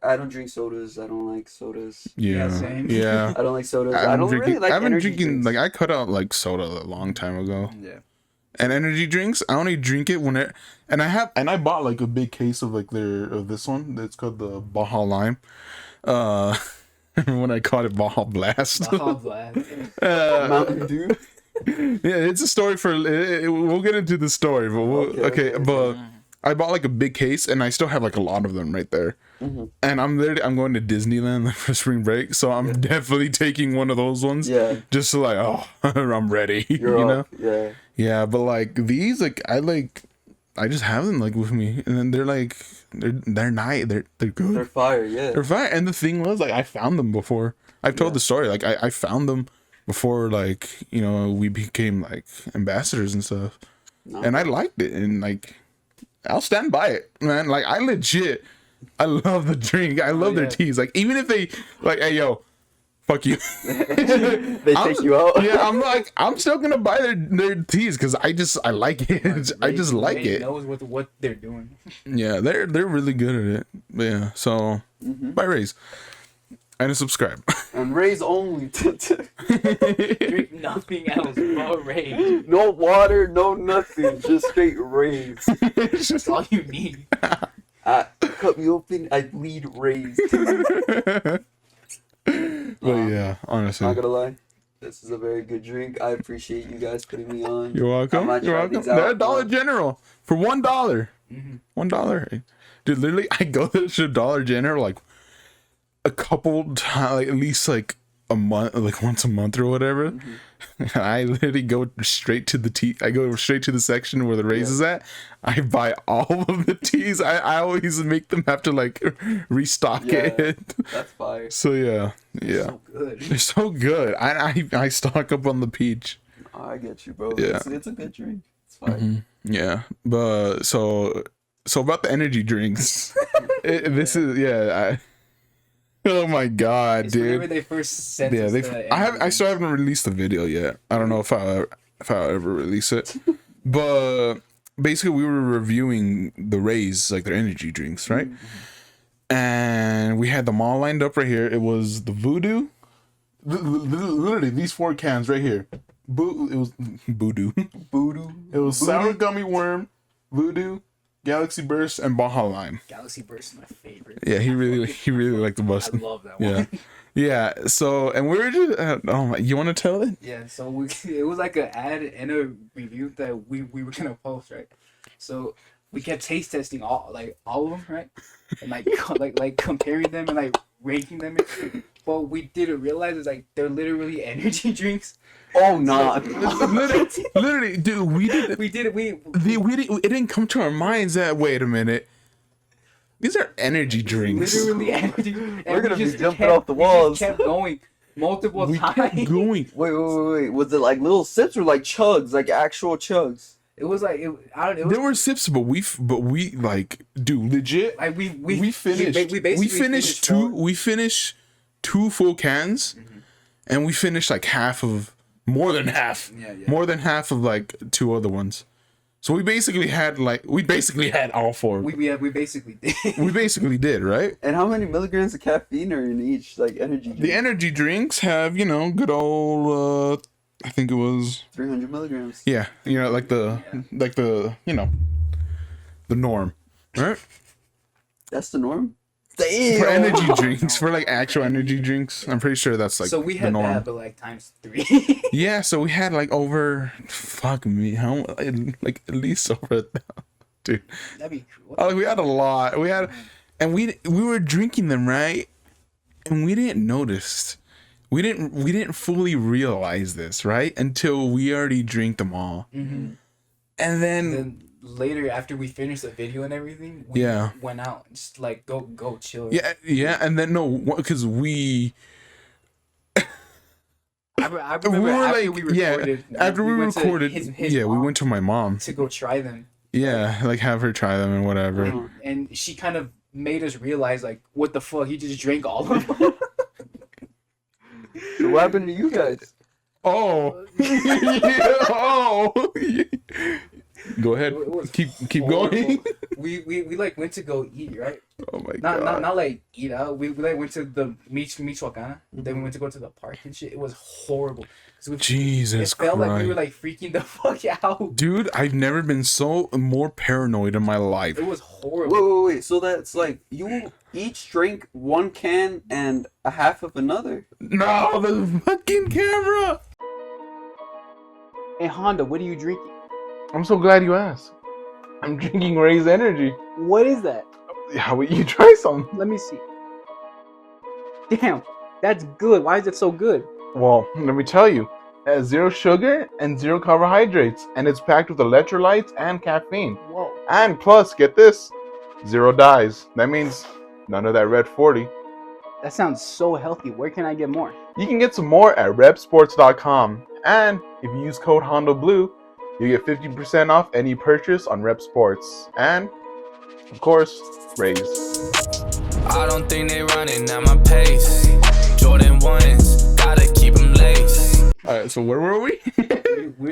[SPEAKER 2] I don't drink sodas. I don't like sodas.
[SPEAKER 1] Yeah,
[SPEAKER 4] same.
[SPEAKER 1] yeah.
[SPEAKER 2] I don't like sodas. I don't really like
[SPEAKER 1] I've been
[SPEAKER 2] energy
[SPEAKER 1] drinking
[SPEAKER 2] drinks.
[SPEAKER 1] like I cut out like soda a long time ago.
[SPEAKER 2] Yeah.
[SPEAKER 1] And energy drinks, I only drink it when it, and I bought like a big case of like this one. It's called the Baja Lime. When I called it Baja Blast.
[SPEAKER 4] Baja Blast.
[SPEAKER 2] Mountain Dew.
[SPEAKER 1] Yeah, it's a story for. We'll get into the story, but okay. But I bought like a big case, and I still have like a lot of them right there.
[SPEAKER 2] Mm-hmm.
[SPEAKER 1] And I'm going to Disneyland for spring break, so I'm definitely taking one of those ones.
[SPEAKER 2] Yeah.
[SPEAKER 1] Just to like, oh, I'm ready.
[SPEAKER 2] You're
[SPEAKER 1] you know.
[SPEAKER 2] up. Yeah.
[SPEAKER 1] Yeah, but like these, I just have them like with me, and then they're nice. They're good.
[SPEAKER 2] They're fire. Yeah.
[SPEAKER 1] They're fine. And the thing was, like, I found them before. I've told the story. Like, I found them before, like, you know, we became like ambassadors and stuff.
[SPEAKER 2] No.
[SPEAKER 1] And I liked it, and like, I'll stand by it, man. Like, I love the drink. I love their teas. Like, even if they like, hey yo, fuck you.
[SPEAKER 2] They take you out.
[SPEAKER 1] Yeah, I'm still gonna buy their teas because I like it. I just like it.
[SPEAKER 4] Knows what they're doing.
[SPEAKER 1] Yeah, they're really good at it. But yeah, so buy Rays and subscribe.
[SPEAKER 2] And Rays only.
[SPEAKER 4] Drink nothing else but Rays.
[SPEAKER 2] No water, no nothing. Just straight Rays.
[SPEAKER 4] That's all you need.
[SPEAKER 2] Cut me open, I bleed Rays.
[SPEAKER 1] But yeah, honestly,
[SPEAKER 2] Not gonna lie, this is a very good drink. I appreciate you guys putting me on.
[SPEAKER 1] you're welcome.
[SPEAKER 2] I might
[SPEAKER 1] You're
[SPEAKER 2] try
[SPEAKER 1] welcome.
[SPEAKER 2] these out,
[SPEAKER 1] They're Dollar
[SPEAKER 2] but-
[SPEAKER 1] General for $1. $1, dude. Literally, I go to Dollar General like a couple times, like at least like a month, like once a month or whatever. And I literally go straight to the tea. I go straight to the section where the Rays is at. I buy all of the teas. I always make them have to like restock it.
[SPEAKER 2] That's fire.
[SPEAKER 1] So yeah.
[SPEAKER 4] So good.
[SPEAKER 1] They're so good. I stock up on the peach.
[SPEAKER 2] I get you, bro.
[SPEAKER 1] Yeah.
[SPEAKER 2] It's a good drink. It's fire.
[SPEAKER 1] Yeah, but so about the energy drinks. This is oh my god,
[SPEAKER 4] It's whenever
[SPEAKER 1] dude.
[SPEAKER 4] they first sent
[SPEAKER 1] Yeah,
[SPEAKER 4] us
[SPEAKER 1] I still haven't released the video yet. I don't know if I'll ever release it. But basically, we were reviewing the Rays, like their energy drinks, right? And we had them all lined up right here. It was the Voodoo. Literally, these 4 cans right here. It was Voodoo.
[SPEAKER 2] Voodoo.
[SPEAKER 1] It was Sour Gummy Worm, Voodoo, Galaxy Burst, and Baja Lime.
[SPEAKER 4] Galaxy Burst is my favorite.
[SPEAKER 1] Yeah, he really liked the bus.
[SPEAKER 4] I love that one.
[SPEAKER 1] Yeah, yeah. So, and we were just oh my, you want to tell it?
[SPEAKER 4] Yeah, so it was like an ad and a review that we were gonna post, right? So we kept taste testing all of them, right? And like comparing them and like ranking them. But we didn't realize it's like they're literally energy drinks.
[SPEAKER 2] Oh, nah.
[SPEAKER 1] Literally, dude, we did. It didn't come to our minds that wait a minute. These are energy drinks.
[SPEAKER 4] Literally energy.
[SPEAKER 2] We're gonna be jumping off the walls.
[SPEAKER 4] We just kept going multiple
[SPEAKER 1] We
[SPEAKER 4] times.
[SPEAKER 1] kept going.
[SPEAKER 2] Wait. Was it like little sips or like chugs, like actual chugs?
[SPEAKER 4] It was like I don't. It was
[SPEAKER 1] There were sips, but we like, dude, legit.
[SPEAKER 4] like
[SPEAKER 1] We finished.
[SPEAKER 4] We basically
[SPEAKER 1] finished
[SPEAKER 4] four.
[SPEAKER 1] two. We finished 2 full cans, and we finished like more than half.
[SPEAKER 4] Yeah.
[SPEAKER 1] More than half of like 2 other ones. So we basically had all 4.
[SPEAKER 4] We basically did.
[SPEAKER 1] We basically did, right?
[SPEAKER 2] And how many milligrams of caffeine are in each like energy drink?
[SPEAKER 1] The energy drinks have, good old I think it was
[SPEAKER 2] 300 milligrams.
[SPEAKER 1] like the the norm, right?
[SPEAKER 2] That's the norm. Damn.
[SPEAKER 1] For energy drinks, for like actual energy drinks, I'm pretty sure that's like
[SPEAKER 4] So we
[SPEAKER 1] the
[SPEAKER 4] had
[SPEAKER 1] norm.
[SPEAKER 4] that, but like times 3.
[SPEAKER 1] Yeah, so we had like over, fuck me, how like at least over, dude.
[SPEAKER 4] That'd be cool.
[SPEAKER 1] We had a lot. And we were drinking them, right? And we didn't notice. We didn't fully realize this, right? Until we already drank them all.
[SPEAKER 4] Mm-hmm.
[SPEAKER 1] And then
[SPEAKER 4] Then later, after we finished the video and everything, we went out and just like go chill.
[SPEAKER 1] yeah, and then no, because we.
[SPEAKER 4] I remember
[SPEAKER 1] we were
[SPEAKER 4] after
[SPEAKER 1] like,
[SPEAKER 4] we recorded.
[SPEAKER 1] after we
[SPEAKER 4] went to
[SPEAKER 1] recorded,
[SPEAKER 4] his
[SPEAKER 1] we
[SPEAKER 4] mom
[SPEAKER 1] went to my mom.
[SPEAKER 4] to go try them.
[SPEAKER 1] Yeah, like have her try them and whatever.
[SPEAKER 4] And she kind of made us realize like, what the fuck? He just drank all of them.
[SPEAKER 2] So what happened to you guys?
[SPEAKER 1] Oh. Oh. Go ahead. Keep going.
[SPEAKER 4] We like went to go eat, right?
[SPEAKER 1] Oh my god.
[SPEAKER 4] Not like eat out. We like went to the Michoacana. Then we went to go to the park and shit. It was horrible.
[SPEAKER 1] Jesus
[SPEAKER 4] It felt
[SPEAKER 1] Christ.
[SPEAKER 4] like we were like freaking the fuck out.
[SPEAKER 1] Dude, I've never been so more paranoid in my life.
[SPEAKER 4] It was horrible.
[SPEAKER 2] Wait. So that's like you each drink one can and a half of another.
[SPEAKER 1] No, the fucking camera.
[SPEAKER 4] Hey Honda, what are you drinking?
[SPEAKER 5] I'm so glad you asked. I'm drinking Ray's Energy.
[SPEAKER 4] What is that?
[SPEAKER 5] How about you try some?
[SPEAKER 4] Let me see. Damn, that's good. Why is it so good?
[SPEAKER 5] Well, let me tell you. It has 0 sugar and 0 carbohydrates, and it's packed with electrolytes and caffeine.
[SPEAKER 4] Whoa.
[SPEAKER 5] And plus, get this, 0 dyes. That means none of that red 40.
[SPEAKER 4] That sounds so healthy. Where can I get more?
[SPEAKER 5] You can get some more at repsports.com. And if you use code HondoBlue, you get 50% off any purchase on Rep Sports. And, of course, Raise.
[SPEAKER 3] I don't think they running at my pace. Jordan 1s, gotta keep them laced.
[SPEAKER 1] Alright, so where were we?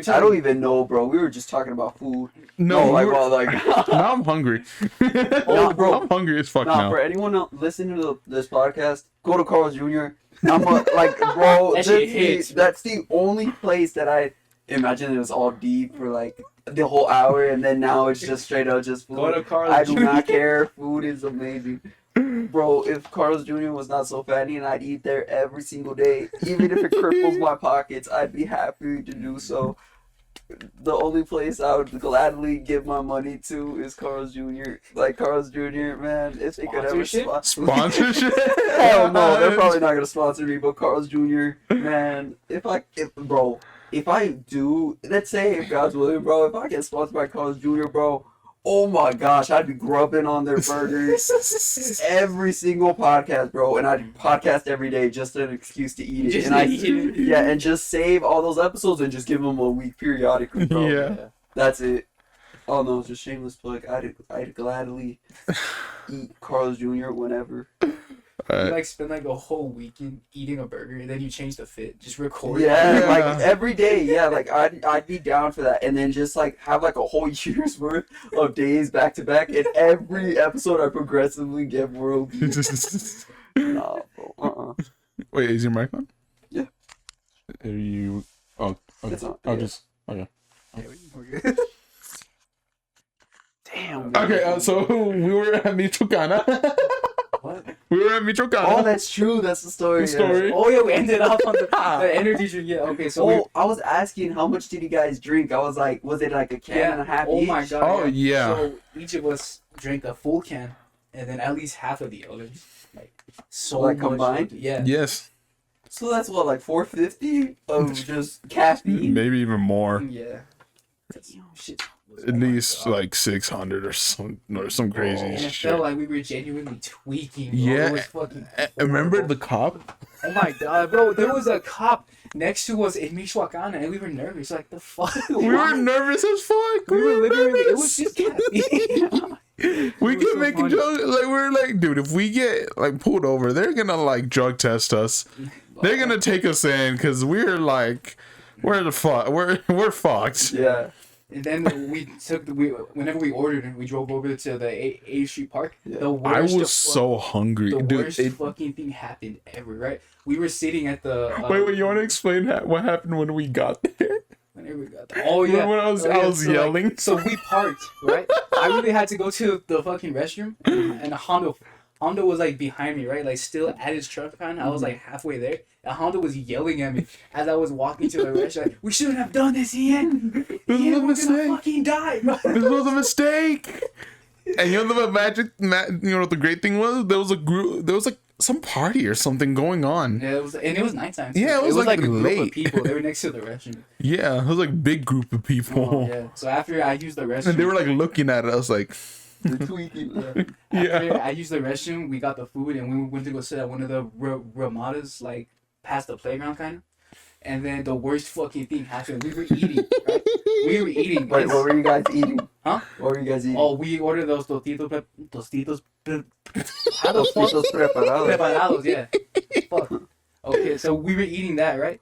[SPEAKER 2] I don't even know, bro. We were just talking about food.
[SPEAKER 1] No,
[SPEAKER 2] like,
[SPEAKER 1] we were-
[SPEAKER 2] well, like,
[SPEAKER 1] now I'm hungry.
[SPEAKER 2] No, bro.
[SPEAKER 1] I'm hungry as fuck
[SPEAKER 2] nah,
[SPEAKER 1] now.
[SPEAKER 2] for anyone listening to this podcast, go to Carl's Jr. Like, bro,
[SPEAKER 4] That shit hits.
[SPEAKER 2] that's the only place that I imagine it was all deep for like the whole hour, and then now it's just straight up just food.
[SPEAKER 4] Go to Carl's
[SPEAKER 2] I do
[SPEAKER 4] Jr.
[SPEAKER 2] not care. Food is amazing. Bro, if Carl's Jr. was not so fatty and I'd eat there every single day, even if it cripples my pockets, I'd be happy to do so. The only place I would gladly give my money to is Carl's Jr. Like, Carl's Jr., man, if they could ever
[SPEAKER 4] Sponsorship?
[SPEAKER 1] Sponsorship?
[SPEAKER 2] Hell no, they're probably not gonna sponsor me, but Carl's Jr., man, if I do, let's say if God's willing, bro, if I get sponsored by Carl's Jr., bro, oh my gosh, I'd be grubbing on their burgers every single podcast, bro, and I'd podcast every day just an excuse to eat it.
[SPEAKER 4] Just
[SPEAKER 2] And
[SPEAKER 4] eat it.
[SPEAKER 2] yeah, and just save all those episodes and just give them a week periodically, bro.
[SPEAKER 1] Yeah.
[SPEAKER 2] That's it. Oh no, it's just shameless plug. I'd gladly eat Carl's Jr. whenever.
[SPEAKER 4] You
[SPEAKER 1] Alright.
[SPEAKER 4] like spend like a whole weekend eating a burger and then you change the fit. Just record.
[SPEAKER 2] Yeah,
[SPEAKER 1] Yeah.
[SPEAKER 2] like every day. Yeah, like I'd be down for that, and then just like have like a whole year's worth of days back to back, and every episode I progressively get more obese. Nah, bro.
[SPEAKER 1] Wait, is your mic on?
[SPEAKER 2] Yeah.
[SPEAKER 1] Are you? Oh, okay.
[SPEAKER 2] It's on,
[SPEAKER 1] I'll
[SPEAKER 2] yeah.
[SPEAKER 1] just. Okay.
[SPEAKER 4] Damn.
[SPEAKER 1] Okay. So we were at Michoacana.
[SPEAKER 2] What?
[SPEAKER 1] We were at Michoacana.
[SPEAKER 2] Oh, that's true. That's the story.
[SPEAKER 1] The story.
[SPEAKER 4] Oh yeah, we ended up on the energy drink. Yeah. Okay. So
[SPEAKER 2] Oh, I was asking how much did you guys drink? I was like, was it like a can and a half
[SPEAKER 4] Oh
[SPEAKER 2] each?
[SPEAKER 4] my god.
[SPEAKER 1] Oh, yeah.
[SPEAKER 4] So each of us drank a full can, and then at least half of the others. Like so
[SPEAKER 2] Like
[SPEAKER 4] much.
[SPEAKER 2] combined?
[SPEAKER 4] Yeah.
[SPEAKER 1] Yes.
[SPEAKER 2] So that's what, like 450 of just caffeine.
[SPEAKER 1] Maybe even more.
[SPEAKER 4] Yeah. Shit.
[SPEAKER 1] At least like 600 or some crazy
[SPEAKER 4] And it
[SPEAKER 1] shit.
[SPEAKER 4] felt like we were genuinely tweaking. Bro.
[SPEAKER 1] Yeah.
[SPEAKER 4] It was fucking
[SPEAKER 1] Remember
[SPEAKER 4] horrible.
[SPEAKER 1] the cop?
[SPEAKER 4] Oh my god, bro! There was a cop next to us in Michoacana, and we were nervous. Like the fuck.
[SPEAKER 1] We were nervous as fuck.
[SPEAKER 4] We were literally. It
[SPEAKER 1] nervous.
[SPEAKER 4] was just caffeine.
[SPEAKER 1] We
[SPEAKER 4] It was
[SPEAKER 1] kept
[SPEAKER 4] so
[SPEAKER 1] making
[SPEAKER 4] funny.
[SPEAKER 1] jokes. Like we're like, dude, if we get like pulled over, they're gonna like drug test us. They're gonna take us in because we're like, we're the fuck, we're fucked.
[SPEAKER 2] Yeah.
[SPEAKER 4] And then we took whenever we ordered and we drove over to the A Street Park.
[SPEAKER 2] Yeah.
[SPEAKER 4] The
[SPEAKER 1] I
[SPEAKER 4] worst
[SPEAKER 1] was so hungry,
[SPEAKER 4] the
[SPEAKER 1] dude.
[SPEAKER 4] worst fucking thing happened ever. Right? We were sitting at the.
[SPEAKER 1] Wait, you want to explain what happened when we got there?
[SPEAKER 4] Whenever we got there. Oh yeah.
[SPEAKER 1] When I was
[SPEAKER 4] Oh, yeah.
[SPEAKER 1] so,
[SPEAKER 4] like,
[SPEAKER 1] yelling.
[SPEAKER 4] so we parked, right? I really had to go to the fucking restroom, and Honda was like behind me, right? Like still at his truck kind. I was like halfway there, and Honda was yelling at me as I was walking to the restroom. Like, we shouldn't have done this, Ian.
[SPEAKER 1] This
[SPEAKER 4] Ian,
[SPEAKER 1] was a
[SPEAKER 4] we're
[SPEAKER 1] mistake.
[SPEAKER 4] gonna fucking die, bro.
[SPEAKER 1] This was a mistake. And you know what the great thing was? There was a group. There was like some party or something going on.
[SPEAKER 4] Yeah, it was nighttime. too.
[SPEAKER 1] Yeah, it was, like,
[SPEAKER 4] a group
[SPEAKER 1] late.
[SPEAKER 4] of people. They were next to the restroom.
[SPEAKER 1] Yeah, it was like a big group of people.
[SPEAKER 4] Oh, yeah. So after I used the restroom,
[SPEAKER 1] And they were like looking at us like,
[SPEAKER 2] You're tweaking.
[SPEAKER 4] After
[SPEAKER 1] yeah.
[SPEAKER 4] I used the restroom, we got the food, and we went to go sit at one of the Ramadas, like past the playground, kind of. And then the worst fucking thing happened. We were eating, right? We were eating.
[SPEAKER 2] Wait, what were you guys eating?
[SPEAKER 4] Huh?
[SPEAKER 2] What were you guys eating?
[SPEAKER 4] Oh, we ordered those tostitos. How the fuck?
[SPEAKER 2] Tostitos preparados.
[SPEAKER 4] Preparados, yeah. Fuck. Okay, so we were eating that, right?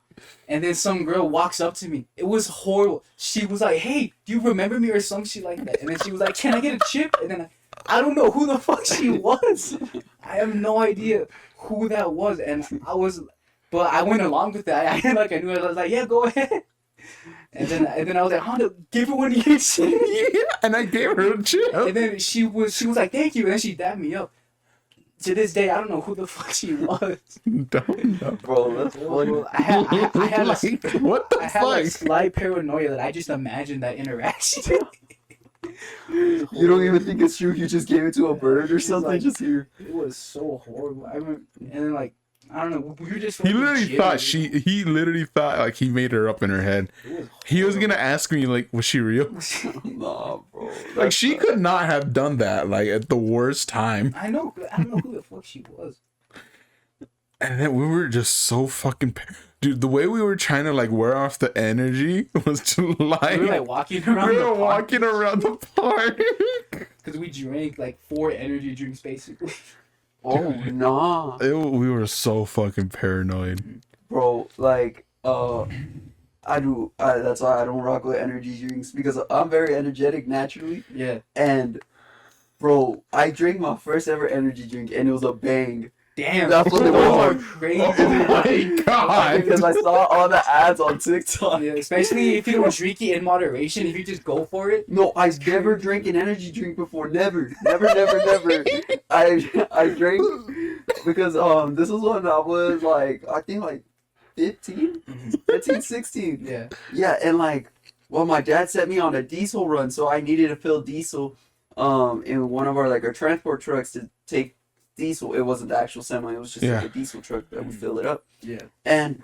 [SPEAKER 4] And then some girl walks up to me. It was horrible. She was like, "Hey, do you remember me?" or some shit like that. And then she was like, "Can I get a chip?" And then I don't know who the fuck she was. I have no idea who that was. And but I went along with that. I knew it. I was like, "Yeah, go ahead." And then I was like, "Honda, give her one of your chips."
[SPEAKER 1] And I gave her a chip.
[SPEAKER 4] And then she was like, "Thank you." And then she dabbed me up. To this day, I don't know who the fuck she was.
[SPEAKER 1] Don't know.
[SPEAKER 2] Bro, that's funny.
[SPEAKER 4] I had
[SPEAKER 1] Like, what the
[SPEAKER 4] I had like
[SPEAKER 1] fuck?
[SPEAKER 4] slight paranoia that I just imagined that interaction.
[SPEAKER 2] You don't even think it's true. You just gave it to a bird or something.
[SPEAKER 4] Like-
[SPEAKER 2] Just here.
[SPEAKER 4] It was so horrible. I remember, and then like I don't know, we were just.
[SPEAKER 1] He
[SPEAKER 4] fucking
[SPEAKER 1] literally
[SPEAKER 4] chilling.
[SPEAKER 1] thought he literally thought like he made her up in her head.
[SPEAKER 4] It was
[SPEAKER 1] He was gonna ask me like, was she real?
[SPEAKER 2] Nah, bro.
[SPEAKER 1] Like she could not have done that like at the worst time.
[SPEAKER 4] I know. I don't know who the fuck she was.
[SPEAKER 1] And then we were just so fucking dude. The way we were trying to like wear off the energy was to like
[SPEAKER 4] We were like walking around.
[SPEAKER 1] we were walking around the park.
[SPEAKER 4] because we drank like 4 energy drinks basically.
[SPEAKER 2] Oh, nah.
[SPEAKER 1] We were so fucking paranoid.
[SPEAKER 2] Bro, like, that's why I don't rock with energy drinks, because I'm very energetic naturally.
[SPEAKER 4] Yeah.
[SPEAKER 2] And, bro, I drank my first ever energy drink, and it was a Bang.
[SPEAKER 4] Damn.
[SPEAKER 2] That's what it
[SPEAKER 4] those
[SPEAKER 2] was.
[SPEAKER 4] are crazy.
[SPEAKER 1] Oh my god!
[SPEAKER 2] Because I saw all the ads on TikTok.
[SPEAKER 4] Yeah, especially if you don't drink it in moderation. If you just go for it.
[SPEAKER 2] No, I've never drank an energy drink before. Never. I drank because this was when I was like, I think like 15, 16.
[SPEAKER 4] Yeah.
[SPEAKER 2] Yeah, and like, well, my dad sent me on a diesel run, so I needed to fill diesel in one of our transport trucks to take diesel. It wasn't the actual semi, it was just like a diesel truck that would fill it up.
[SPEAKER 4] Yeah.
[SPEAKER 2] And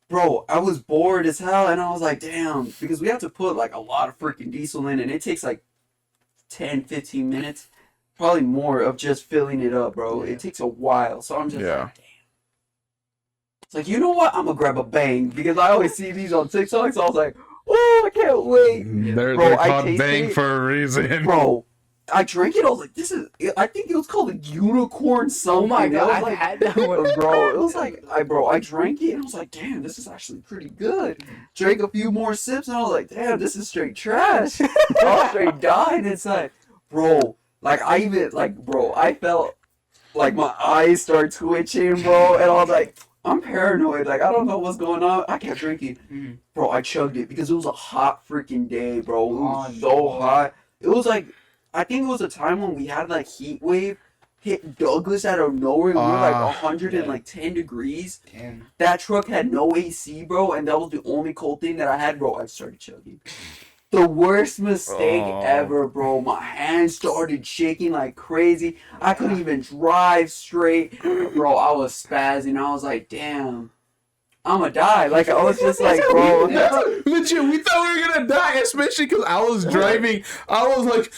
[SPEAKER 2] bro, I was bored as hell, and I was like, damn, because we have to put like a lot of freaking diesel in, and it takes like 10-15 minutes, probably more, of just filling it up, bro.
[SPEAKER 4] Yeah.
[SPEAKER 2] It takes a while, so I'm just
[SPEAKER 1] Yeah.
[SPEAKER 2] like, damn. It's like, you know what, I'm gonna grab a Bang, because I always see these on TikTok, so I was like, oh, I can't wait.
[SPEAKER 1] They're,
[SPEAKER 2] Bro,
[SPEAKER 1] they're
[SPEAKER 2] I
[SPEAKER 1] called
[SPEAKER 2] tasted
[SPEAKER 1] Bang
[SPEAKER 2] it.
[SPEAKER 1] for a reason.
[SPEAKER 2] Bro, I drank it, I was like, I think it was called a unicorn something.
[SPEAKER 4] Oh my
[SPEAKER 2] It
[SPEAKER 4] god,
[SPEAKER 2] was
[SPEAKER 4] I've
[SPEAKER 2] like,
[SPEAKER 4] had that one.
[SPEAKER 2] bro, it was like, I drank it, and I was like, damn, this is actually pretty good. Drank a few more sips, and I was like, damn, this is straight trash. I was straight dying inside. Bro, I felt like my eyes start twitching, bro, and I was like, I'm paranoid, like, I don't know what's going on. I kept drinking.
[SPEAKER 4] Mhm.
[SPEAKER 2] Bro, I chugged it because it was a hot freaking day, bro. It was
[SPEAKER 4] Oh,
[SPEAKER 2] so
[SPEAKER 4] no.
[SPEAKER 2] hot. It was like, I think it was a time when we had like heat wave hit Douglas out of nowhere. We were like 110 degrees.
[SPEAKER 4] Damn.
[SPEAKER 2] That truck had no AC, bro, and that was the only cold thing that I had, bro. I started chugging. The worst mistake ever, bro. My hands started shaking like crazy. I couldn't even drive straight. Bro, I was spazzing. I was like, damn, I'ma die. Like, I was just like, bro.
[SPEAKER 1] That's legit. We thought we were gonna die, especially because I was driving. I was like,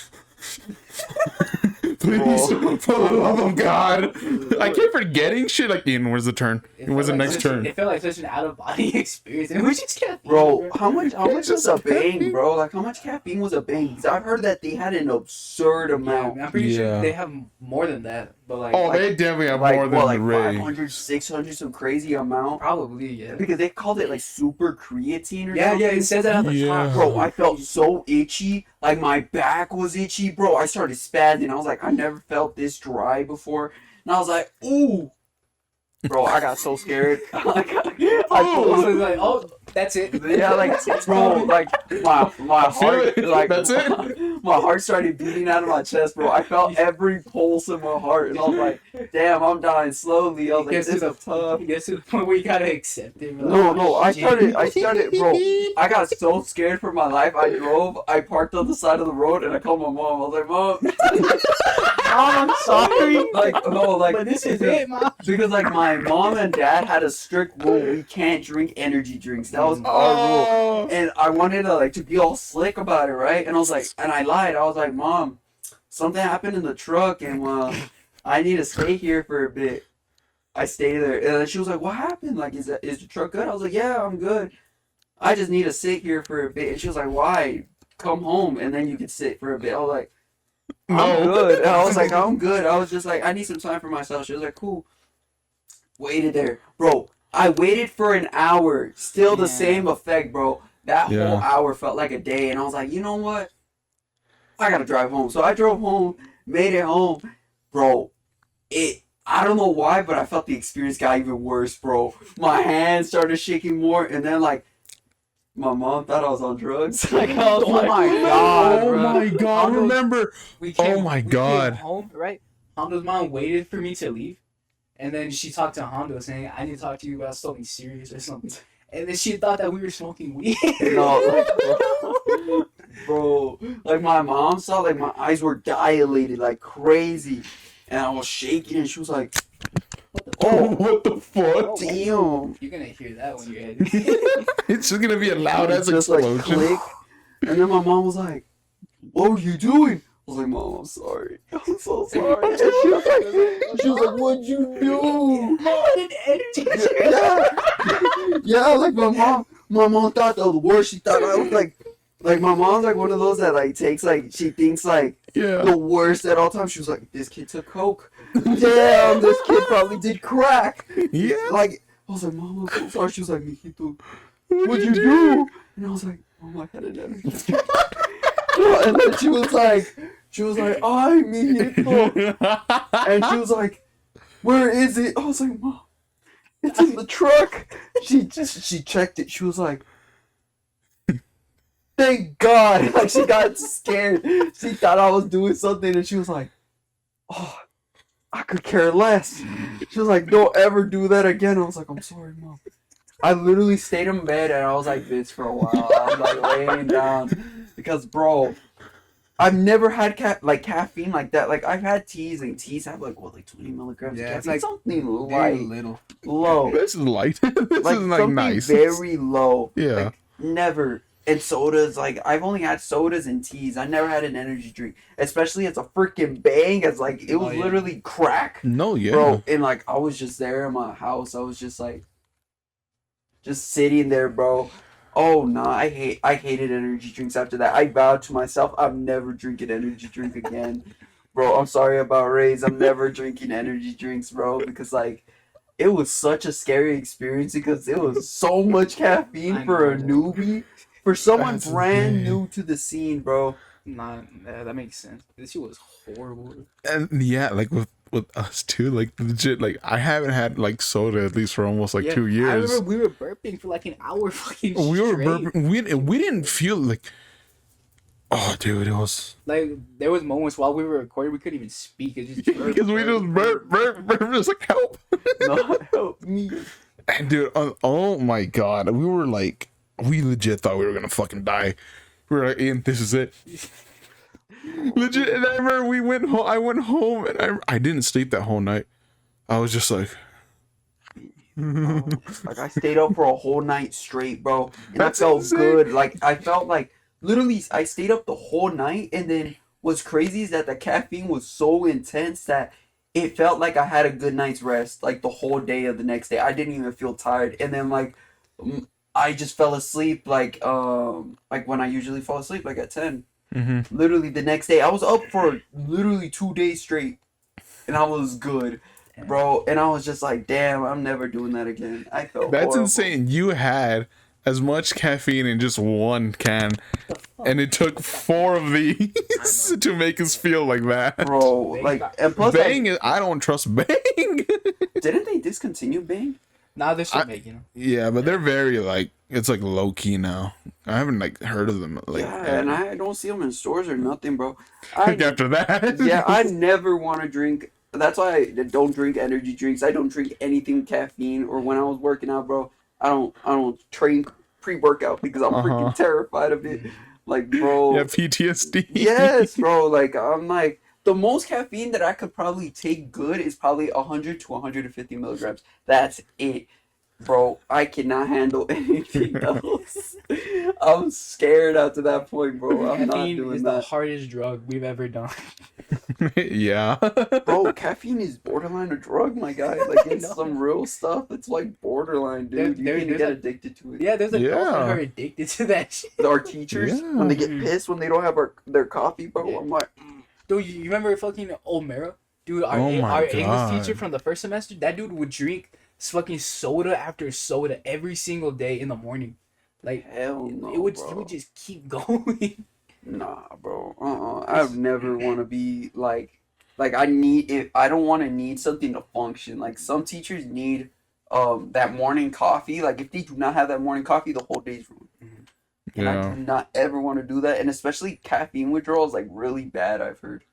[SPEAKER 1] please, for the love of God. I kept forgetting shit. Like, Ian, where's the turn? Where's the
[SPEAKER 4] felt like
[SPEAKER 1] next
[SPEAKER 4] such-
[SPEAKER 1] turn?
[SPEAKER 4] It felt like such an out of body experience, and we just kept.
[SPEAKER 2] Bro, how much was
[SPEAKER 1] just
[SPEAKER 2] a Bang,
[SPEAKER 1] caffeine.
[SPEAKER 2] bro? Like, how much caffeine was a Bang? 'Cause I've heard that they had an absurd
[SPEAKER 4] Yeah,
[SPEAKER 2] amount.
[SPEAKER 4] I'm pretty
[SPEAKER 1] Yeah.
[SPEAKER 4] sure they have more than that, but like.
[SPEAKER 1] Oh, they definitely have
[SPEAKER 2] Like,
[SPEAKER 1] more than
[SPEAKER 2] what,
[SPEAKER 1] the
[SPEAKER 2] like
[SPEAKER 1] Ray.
[SPEAKER 2] 500, 600, some crazy amount?
[SPEAKER 4] Probably, yeah.
[SPEAKER 2] Because they called it, like, super creatine or
[SPEAKER 4] Yeah,
[SPEAKER 2] something.
[SPEAKER 4] yeah, it says that on the
[SPEAKER 1] Yeah.
[SPEAKER 4] top.
[SPEAKER 2] Bro, I felt so itchy. Like, my back was itchy, bro. I started spazzing. I was like, I never felt this dry before. And I was like, ooh. Bro, I got so scared. I
[SPEAKER 4] So
[SPEAKER 2] pulled,
[SPEAKER 4] it's like, oh, that's it.
[SPEAKER 2] yeah, like, bro, like, my heart, like,
[SPEAKER 1] That's it?
[SPEAKER 2] my heart started beating out of my chest, bro. I felt every pulse in my heart. And I was like, damn, I'm dying slowly. I was like,
[SPEAKER 4] Gets
[SPEAKER 2] this
[SPEAKER 4] to
[SPEAKER 2] is tough.
[SPEAKER 4] It gets to the point where you gotta accept it. Bro.
[SPEAKER 2] No, I started, bro. I got so scared for my life. I parked on the side of the road, and I called my mom. I was like, Mom,
[SPEAKER 4] Mom, I'm sorry.
[SPEAKER 2] like,
[SPEAKER 4] But this is it, Mom.
[SPEAKER 2] because like my mom and dad had a strict rule: we can't drink energy drinks. That was our rule.
[SPEAKER 1] Oh,
[SPEAKER 2] And I wanted to be all slick about it, right? And I was like, and I lied. I was like, Mom, something happened in the truck, and I need to stay here for a bit. I stayed there, and then she was like, "What happened? Like, is the truck good?" I was like, "Yeah, I'm good. I just need to sit here for a bit." And she was like, "Why? Come home, and then you can sit for a bit." I was like, "I'm
[SPEAKER 1] No.
[SPEAKER 2] good." And I was like, "I'm good." I was just like, "I need some time for myself." She was like, "Cool." Waited there, bro. I waited for an hour. Still the same effect, bro. That whole hour felt like a day. And I was like, you know what? I gotta drive home. So I drove home, made it home. Bro, I don't know why, but I felt the experience got even worse, bro. My hands started shaking more. And then, like, my mom thought I was on drugs. Like, I was like,
[SPEAKER 4] my God,
[SPEAKER 1] Oh
[SPEAKER 4] bro.
[SPEAKER 1] my God!
[SPEAKER 4] Hondo's-
[SPEAKER 1] Remember?
[SPEAKER 4] We
[SPEAKER 1] my God.
[SPEAKER 4] came home, right? Hondo's mom waited for me to leave. And then she talked to Hondo saying, I need to talk to you about something serious or something. And then she thought that we were smoking weed.
[SPEAKER 2] no, like, bro, like my mom saw, like my eyes were dilated like crazy, and I was shaking, and she was like,
[SPEAKER 1] Oh, what the fuck?
[SPEAKER 2] "Damn!"
[SPEAKER 4] You're gonna hear that when you're editing.
[SPEAKER 1] It's just gonna be a loud ass
[SPEAKER 2] Just
[SPEAKER 1] explosion.
[SPEAKER 2] like click, and then my mom was like, "What were you doing?" I was like, "Mom, I'm sorry. I'm so sorry." And she was like, "What'd you do?" Yeah, like my mom thought the worst. She thought I was like my mom's like one of those that like takes like she thinks like the worst at all times. She was like, "This kid took coke. Damn, this kid probably did crack."
[SPEAKER 1] Yeah.
[SPEAKER 2] Like I was like, "Mom, I'm so sorry." She was like, "Mijito, what'd you do?" And I was like, "Mom, I had an energy." And then she was like, "Ay, mijito," and she was like, "Where is it?" I was like, "Mom, it's in the truck." She checked it. She was like, "Thank God!" Like she got scared. She thought I was doing something, and she was like, "Oh, I could care less." She was like, "Don't ever do that again." I was like, "I'm sorry, Mom." I literally stayed in bed and I was like this for a while. I was like laying down because, bro, I've never had caffeine like that. Like I've had teas, and teas have like 20 milligrams of
[SPEAKER 4] Yeah,
[SPEAKER 2] caffeine.
[SPEAKER 4] it's like
[SPEAKER 2] something
[SPEAKER 4] very
[SPEAKER 2] light,
[SPEAKER 4] little.
[SPEAKER 2] low,
[SPEAKER 1] This is light. This
[SPEAKER 2] like
[SPEAKER 1] is like
[SPEAKER 2] something
[SPEAKER 1] nice.
[SPEAKER 2] very low.
[SPEAKER 1] Yeah.
[SPEAKER 2] Like, never. And sodas, like I've only had sodas and teas. I never had an energy drink, especially as a freaking Bang. As like it was literally crack,
[SPEAKER 1] No, yeah.
[SPEAKER 2] bro. And like I was just there in my house. I was just like, just sitting there, bro. Oh no, I hated energy drinks after that. I vowed to myself I'm never drinking energy drink again. Bro, I'm sorry about Rays. I'm never drinking energy drinks, bro, because like it was such a scary experience because it was so much caffeine for a newbie. For someone
[SPEAKER 1] That's
[SPEAKER 2] brand
[SPEAKER 1] insane.
[SPEAKER 2] new to the scene, bro.
[SPEAKER 4] Nah, that makes sense. This shit was horrible.
[SPEAKER 1] And yeah, like with us too, like legit, like I haven't had like soda at least for almost like 2
[SPEAKER 4] I
[SPEAKER 1] years.
[SPEAKER 4] remember we were burping for like an hour fucking
[SPEAKER 1] We were
[SPEAKER 4] straight.
[SPEAKER 1] burping. We didn't feel like. Oh, dude, it was
[SPEAKER 4] Like there was moments while we were recording we couldn't even speak. It just
[SPEAKER 1] because we just burp, just like help.
[SPEAKER 2] No, help me.
[SPEAKER 1] And dude, oh my God, we legit thought we were gonna fucking die. We were like, Ian, this is it. Legit, and I remember we went home. I went home and I didn't sleep that whole night. I was just like,
[SPEAKER 2] Like I stayed up for a whole night straight, bro, and
[SPEAKER 1] That's
[SPEAKER 2] I felt
[SPEAKER 1] insane.
[SPEAKER 2] good. Like I felt like literally I stayed up the whole night, and then what's crazy is that the caffeine was so intense that it felt like I had a good night's rest. Like the whole day of the next day, I didn't even feel tired, and then like I just fell asleep like when I usually fall asleep like at 10.
[SPEAKER 1] mm-hmm.
[SPEAKER 2] Literally the next day, I was up for literally 2 days straight, and I was good. Bro, and I was just like, damn, I'm never doing that again. I felt
[SPEAKER 1] That's
[SPEAKER 2] horrible.
[SPEAKER 1] insane. You had as much caffeine in just one can, and it took 4 of these to make us feel like that.
[SPEAKER 2] Bro, like, and plus,
[SPEAKER 1] Bang
[SPEAKER 2] like,
[SPEAKER 1] is, I don't trust Bang.
[SPEAKER 2] didn't they discontinue Bang?
[SPEAKER 4] Nah, they're still making them.
[SPEAKER 1] Yeah, but they're very like, it's like low key now. I haven't like heard of them like
[SPEAKER 2] Yeah, and I don't see them in stores or nothing, bro.
[SPEAKER 1] after that.
[SPEAKER 2] Yeah, I never want to drink. That's why I don't drink energy drinks. I don't drink anything with caffeine. Or when I was working out, bro, I don't train pre-workout because I'm freaking terrified of it. Like, bro.
[SPEAKER 1] Yeah, PTSD.
[SPEAKER 2] Yes, bro. Like, I'm like, the most caffeine that I could probably take good is probably 100 to 150 milligrams. That's it. Bro, I cannot handle anything else. I'm scared after that point, bro. I'm not
[SPEAKER 4] Caffeine
[SPEAKER 2] doing
[SPEAKER 4] is the
[SPEAKER 2] that.
[SPEAKER 4] hardest drug we've ever done.
[SPEAKER 1] Yeah.
[SPEAKER 2] Bro, caffeine is borderline a drug, my guy. Like, it's some real stuff. It's like borderline, dude.
[SPEAKER 4] There-
[SPEAKER 2] You can
[SPEAKER 4] there's
[SPEAKER 2] get
[SPEAKER 4] a-
[SPEAKER 2] addicted to it.
[SPEAKER 4] Yeah, there's adults that
[SPEAKER 1] Yeah.
[SPEAKER 4] are addicted to that shit.
[SPEAKER 2] Our teachers, when they get pissed when they don't have their coffee, bro, I'm like,
[SPEAKER 4] Dude, you remember fucking Omera? Dude,
[SPEAKER 1] Oh my
[SPEAKER 4] our
[SPEAKER 1] God.
[SPEAKER 4] English teacher from the first semester, that dude would drink It's fucking soda after soda every single day in the morning. Like
[SPEAKER 2] Hell no,
[SPEAKER 4] it
[SPEAKER 2] bro.
[SPEAKER 4] would just keep going.
[SPEAKER 2] Nah, bro. I would never want to be like I need it. I don't want to need something to function. Like some teachers need that morning coffee. Like if they do not have that morning coffee, the whole day's ruined. And I do not ever want to do that. And especially caffeine withdrawals, like really bad. I've heard.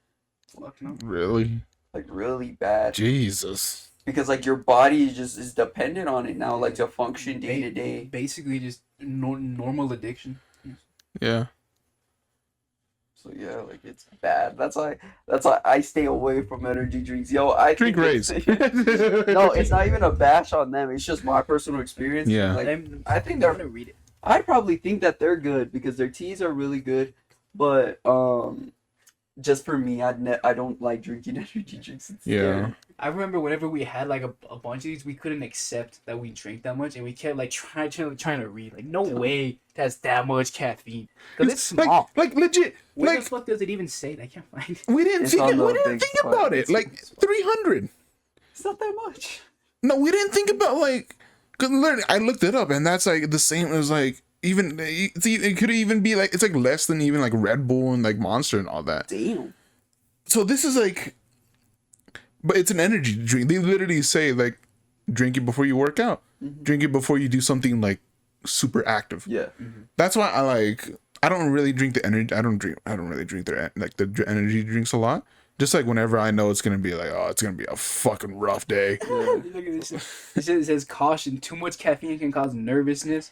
[SPEAKER 4] Fuck no.
[SPEAKER 1] Really?
[SPEAKER 2] Like really bad.
[SPEAKER 1] Jesus.
[SPEAKER 2] Because like your body is dependent on it now, like to function day to day.
[SPEAKER 4] Basically, just normal addiction.
[SPEAKER 1] Yeah.
[SPEAKER 2] So yeah, like it's bad. That's why I stay away from energy drinks. Yo, I
[SPEAKER 1] Drink
[SPEAKER 2] think
[SPEAKER 1] Rays.
[SPEAKER 2] No, it's not even a bash on them. It's just my personal experience.
[SPEAKER 1] Yeah.
[SPEAKER 2] Like, I think
[SPEAKER 4] I'm
[SPEAKER 2] they're.
[SPEAKER 4] gonna read it.
[SPEAKER 2] I'd probably think that they're good because their teas are really good, but just for me, I don't like drinking energy drinks. It's
[SPEAKER 1] Yeah.
[SPEAKER 2] scary.
[SPEAKER 4] I remember whenever we had like a bunch of these, we couldn't accept that we drank that much, and we kept like trying to read. Like, no way that's that much caffeine because it's small.
[SPEAKER 1] like legit.
[SPEAKER 4] Where
[SPEAKER 1] Like
[SPEAKER 4] the fuck does it even say it? I can't find it.
[SPEAKER 1] we didn't
[SPEAKER 2] It's
[SPEAKER 1] think
[SPEAKER 2] on the
[SPEAKER 1] we didn't
[SPEAKER 2] big
[SPEAKER 1] think
[SPEAKER 2] spot.
[SPEAKER 1] about it. Like 300.
[SPEAKER 2] It's not that much.
[SPEAKER 1] No, we didn't think about like. Cause literally, I looked it up, and that's like the same as like even it could even be like it's like less than even like Red Bull and like Monster and all that.
[SPEAKER 2] Damn.
[SPEAKER 1] So this is like, but it's an energy drink. They literally say like, drink it before you work out, drink it before you do something like super active.
[SPEAKER 2] Yeah.
[SPEAKER 1] That's why I don't really drink the energy. I don't really drink their like the energy drinks a lot. Just like whenever I know it's gonna be like, oh, it's gonna be a fucking rough day.
[SPEAKER 4] Look at this. It says caution: too much caffeine can cause nervousness.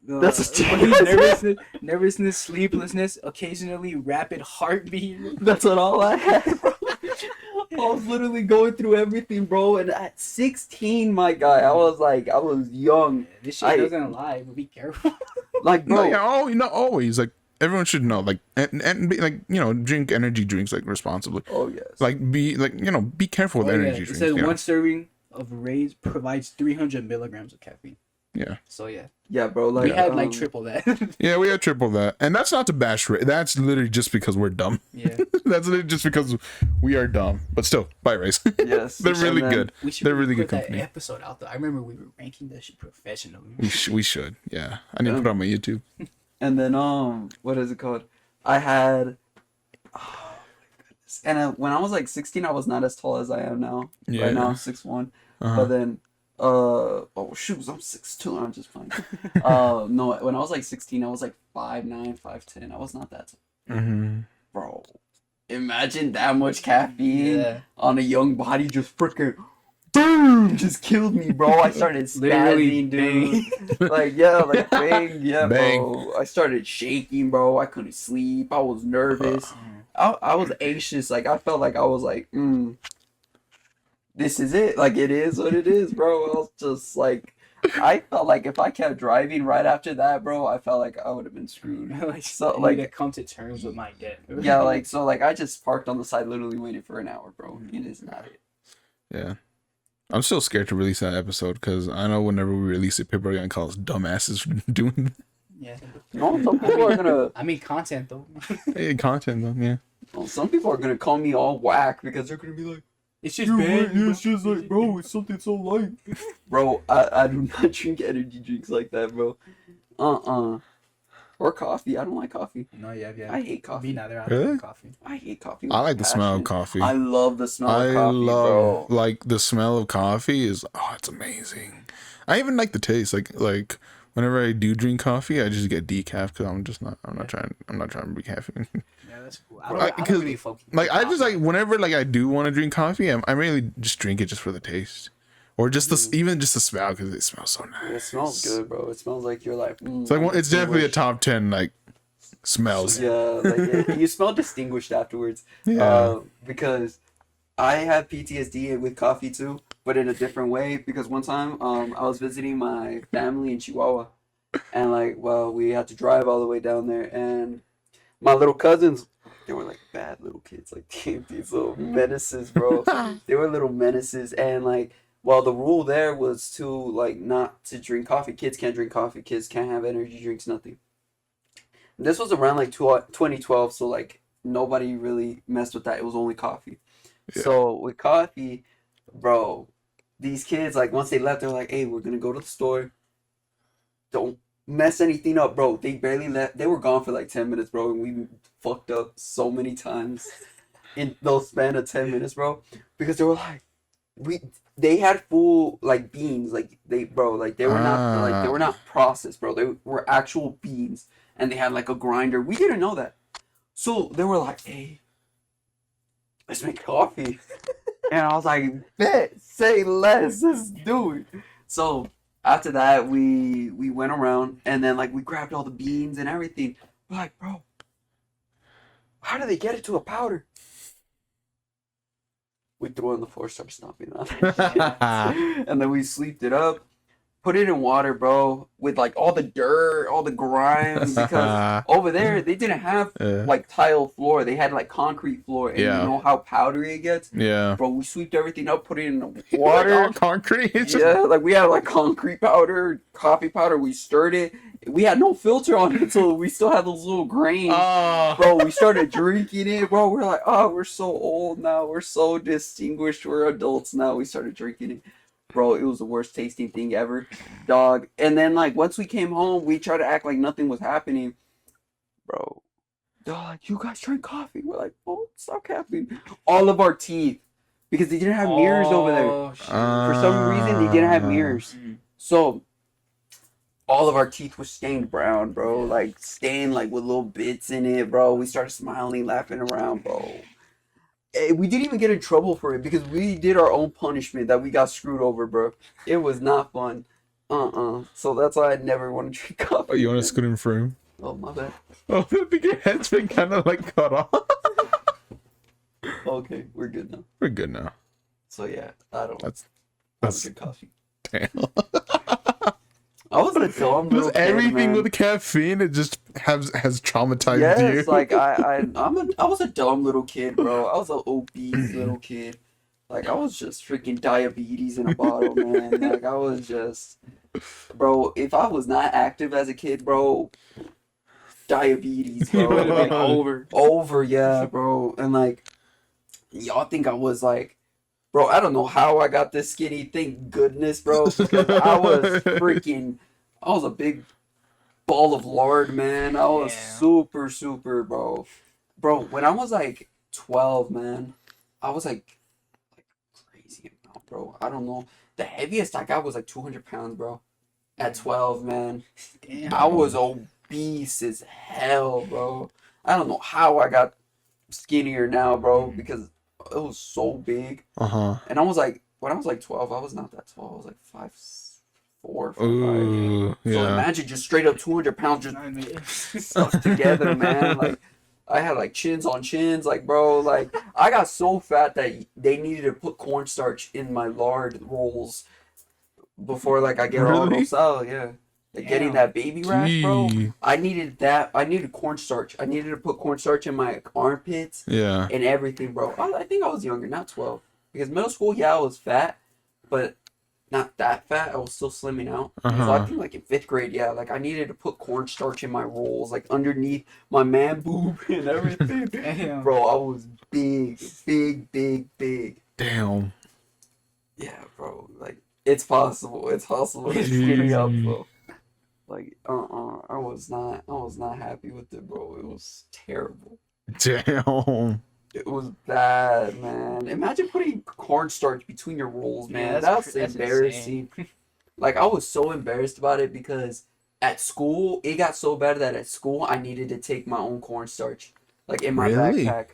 [SPEAKER 2] That's a
[SPEAKER 4] nervousness, sleeplessness, occasionally rapid heartbeat.
[SPEAKER 2] That's what all I had, bro. I was literally going through everything, bro. And at 16, my guy, I was young.
[SPEAKER 4] This shit doesn't lie, but be careful.
[SPEAKER 2] Like, bro.
[SPEAKER 1] No, yeah, not always. Like everyone should know. Like and be, like drink energy drinks like responsibly.
[SPEAKER 2] Oh yes.
[SPEAKER 1] Like be careful with energy
[SPEAKER 4] It
[SPEAKER 1] drinks.
[SPEAKER 4] says
[SPEAKER 1] yeah.
[SPEAKER 4] one serving of Rays provides 300 milligrams of caffeine.
[SPEAKER 1] Yeah.
[SPEAKER 4] So yeah,
[SPEAKER 2] Yeah, bro. Like
[SPEAKER 4] we had like triple that.
[SPEAKER 1] Yeah, we had triple that, and that's not to bash. That's literally just because we're dumb.
[SPEAKER 4] Yeah.
[SPEAKER 1] That's literally just because we are dumb. But still, buy Rays.
[SPEAKER 2] Yes.
[SPEAKER 1] They're really
[SPEAKER 2] And then
[SPEAKER 1] good.
[SPEAKER 4] We should
[SPEAKER 1] They're really good
[SPEAKER 4] put that
[SPEAKER 1] company.
[SPEAKER 4] episode out there. I remember we were ranking that shit professionally.
[SPEAKER 1] We should. Yeah, I need to put it on my YouTube.
[SPEAKER 2] And then what is it called? I had. Oh my goodness. And when I was like 16, I was not as tall as I am now.
[SPEAKER 1] Yeah.
[SPEAKER 2] Right now I'm 6'1".
[SPEAKER 1] Uh-huh.
[SPEAKER 2] But then oh shoot, I'm 6'2". I'm just playing. No, when I was like 16, I was like 5'9", 5'10". I was not that tall.
[SPEAKER 1] Mm-hmm.
[SPEAKER 2] Bro, imagine that much caffeine
[SPEAKER 4] Yeah.
[SPEAKER 2] on a young body, just freaking boom, just killed me, bro. I started
[SPEAKER 4] Literally
[SPEAKER 2] spazzing, dude. Like bang, yeah,
[SPEAKER 1] Bang.
[SPEAKER 2] bro. I started shaking, bro. I couldn't sleep. I was nervous. I was anxious. Like I felt like I was like, this is it. Like it is what it is, bro. I was just like, I felt like if I kept driving right after that, bro, I felt like I would have been screwed.
[SPEAKER 4] Like
[SPEAKER 2] So,
[SPEAKER 4] I
[SPEAKER 2] like-
[SPEAKER 4] need to come to terms with my debt.
[SPEAKER 2] Yeah, like so, like I just parked on the side, literally waited for an hour, bro. It is not it.
[SPEAKER 1] Yeah. I'm still scared to release that episode because I know whenever we release it, people are gonna call us dumbasses for doing
[SPEAKER 4] Yeah.
[SPEAKER 2] No, some people are gonna.
[SPEAKER 4] I mean content though.
[SPEAKER 1] content though. Yeah.
[SPEAKER 2] Well, some people are gonna call me all whack because they're gonna be like,
[SPEAKER 4] It's just bad.
[SPEAKER 2] it's just like, bro, it's something so light. Bro, I do not drink energy drinks like that, bro. Or coffee. I don't like coffee.
[SPEAKER 4] No, yeah.
[SPEAKER 2] I hate coffee.
[SPEAKER 4] Me neither. I
[SPEAKER 1] Really?
[SPEAKER 4] like coffee.
[SPEAKER 2] I hate coffee.
[SPEAKER 1] I
[SPEAKER 2] with
[SPEAKER 1] like the smell of
[SPEAKER 2] passion.
[SPEAKER 1] coffee.
[SPEAKER 2] I love the smell
[SPEAKER 1] I
[SPEAKER 2] of coffee,
[SPEAKER 1] love
[SPEAKER 2] bro.
[SPEAKER 1] like the smell of coffee is it's amazing. I even like the taste. Like whenever I do drink coffee, I just get decaf because I'm not trying to be caffeine.
[SPEAKER 4] Yeah, that's cool.
[SPEAKER 1] Like,
[SPEAKER 4] I don't
[SPEAKER 1] 'cause,
[SPEAKER 4] really focus.
[SPEAKER 1] Like I just like whenever like I do want to drink coffee, I really just drink it just for the taste, or just even just the smell because it smells so nice.
[SPEAKER 2] It smells good, bro. It smells like you're like.
[SPEAKER 1] It's like it's definitely a top 10 like smells.
[SPEAKER 2] Yeah, like you smell distinguished afterwards.
[SPEAKER 1] Yeah.
[SPEAKER 2] Because I have PTSD with coffee too, but in a different way. Because one time, I was visiting my family in Chihuahua, and we had to drive all the way down there, and my little cousins, they were like bad little kids, like these little menaces, bro. They were little menaces, and the rule there was to not to drink coffee. Kids can't drink coffee. Kids can't have energy drinks. Nothing. This was around 2012, so nobody really messed with that. It was only coffee.
[SPEAKER 1] Yeah.
[SPEAKER 2] So with coffee, bro, these kids, like, once they left, they were like, hey, we're gonna go to the store. Don't mess anything up, bro. They barely left. They were gone for like 10 minutes, bro, and we fucked up so many times in those span of 10 minutes, bro, because they were like, they had full like beans, like they were not processed, bro. They were actual beans, and they had like a grinder. We didn't know that, so they were like, hey, let's make coffee. And I was like, bet, say less, let's do it. So after that, we went around, and then like we grabbed all the beans and everything. We're like, bro, how do they get it to a powder? We threw it on the floor, started stomping on it. And then we sleeped it up, put it in water, bro, with like all the dirt, all the grime, because over there they didn't have like tile floor. They had like concrete floor, and you know how powdery it gets?
[SPEAKER 1] Yeah.
[SPEAKER 2] Bro, we sweeped everything up, put it in the water.
[SPEAKER 1] Like all concrete?
[SPEAKER 2] Yeah, like we had like concrete powder, coffee powder. We stirred it. We had no filter on it, so we still had those little grains.
[SPEAKER 1] Oh.
[SPEAKER 2] Bro, we started drinking it, bro. We're like, oh, we're so old now. We're so distinguished. We're adults now. We started drinking it. Bro, it was the worst tasting thing ever. Dog. And then, like, once we came home, we tried to act like nothing was happening. Bro, they're like, you guys drank coffee. We're like, oh, stop capping. All of our teeth. Because they didn't have mirrors over there. For some reason, they didn't have mirrors. So, all of our teeth were stained brown, bro. Like, stained, like, with little bits in it, bro. We started smiling, laughing around, bro. We didn't even get in trouble for it because we did our own punishment that we got screwed over, bro. It was not fun. So that's why I never want to drink coffee.
[SPEAKER 1] Oh, you want to scoot in frame?
[SPEAKER 2] Oh, my bad.
[SPEAKER 1] Oh, I think your head's been kind of like cut off.
[SPEAKER 2] Okay, we're good now.
[SPEAKER 1] We're good now.
[SPEAKER 2] So, yeah, I don't
[SPEAKER 1] That's
[SPEAKER 2] drink coffee.
[SPEAKER 1] damn.
[SPEAKER 2] I was a dumb little kid,
[SPEAKER 1] everything
[SPEAKER 2] man.
[SPEAKER 1] with caffeine, it just has traumatized you.
[SPEAKER 2] Yes, like I was a dumb little kid, bro. I was an obese little kid. Like I was just freaking diabetes in a bottle, man. Like I was just, bro. If I was not active as a kid, bro, diabetes, bro,
[SPEAKER 4] It would have been over.
[SPEAKER 2] yeah, bro. And like, y'all think I was like, bro, I don't know how I got this skinny. Thank goodness, bro, because I was a big ball of lard, man. I was super, bro. Bro, when I was like 12, man, I was like crazy amount, bro. I don't know. The heaviest I got was like 200 pounds, bro. At 12, man.
[SPEAKER 4] Damn.
[SPEAKER 2] I was obese as hell, bro. I don't know how I got skinnier now, bro, because it was so big. And I was like, when I was like 12, I was not that tall. I was like 5'4", 5'5".
[SPEAKER 1] Ooh,
[SPEAKER 2] So
[SPEAKER 1] yeah.
[SPEAKER 2] imagine just straight up 200 pounds just stuck together, man. Like I had like chins on chins, like bro, like I got so fat that they needed to put cornstarch in my lard rolls before like I get all those out. Yeah, like getting that baby rash, bro. I needed that. I needed cornstarch. I needed to put cornstarch in my armpits.
[SPEAKER 1] Yeah.
[SPEAKER 2] And everything, bro. I think I was younger, not 12, because middle school, yeah, I was fat, but not that fat. I was still slimming out. So I think like in 5th grade, yeah, like I needed to put cornstarch in my rolls, like underneath my man boob and everything.
[SPEAKER 4] Damn.
[SPEAKER 2] Bro, I was big.
[SPEAKER 1] Damn.
[SPEAKER 2] Yeah, bro. Like it's possible. It's possible to skinny up, bro. Like I was not happy with it, bro. It was terrible.
[SPEAKER 1] Damn.
[SPEAKER 2] It was bad, man. Imagine putting cornstarch between your rolls, man.
[SPEAKER 4] Yeah,
[SPEAKER 2] that's
[SPEAKER 4] that's
[SPEAKER 2] embarrassing. Like, I was so embarrassed about it because at school, it got so bad that at school, I needed to take my own cornstarch. Like, in my
[SPEAKER 1] Really?
[SPEAKER 2] backpack.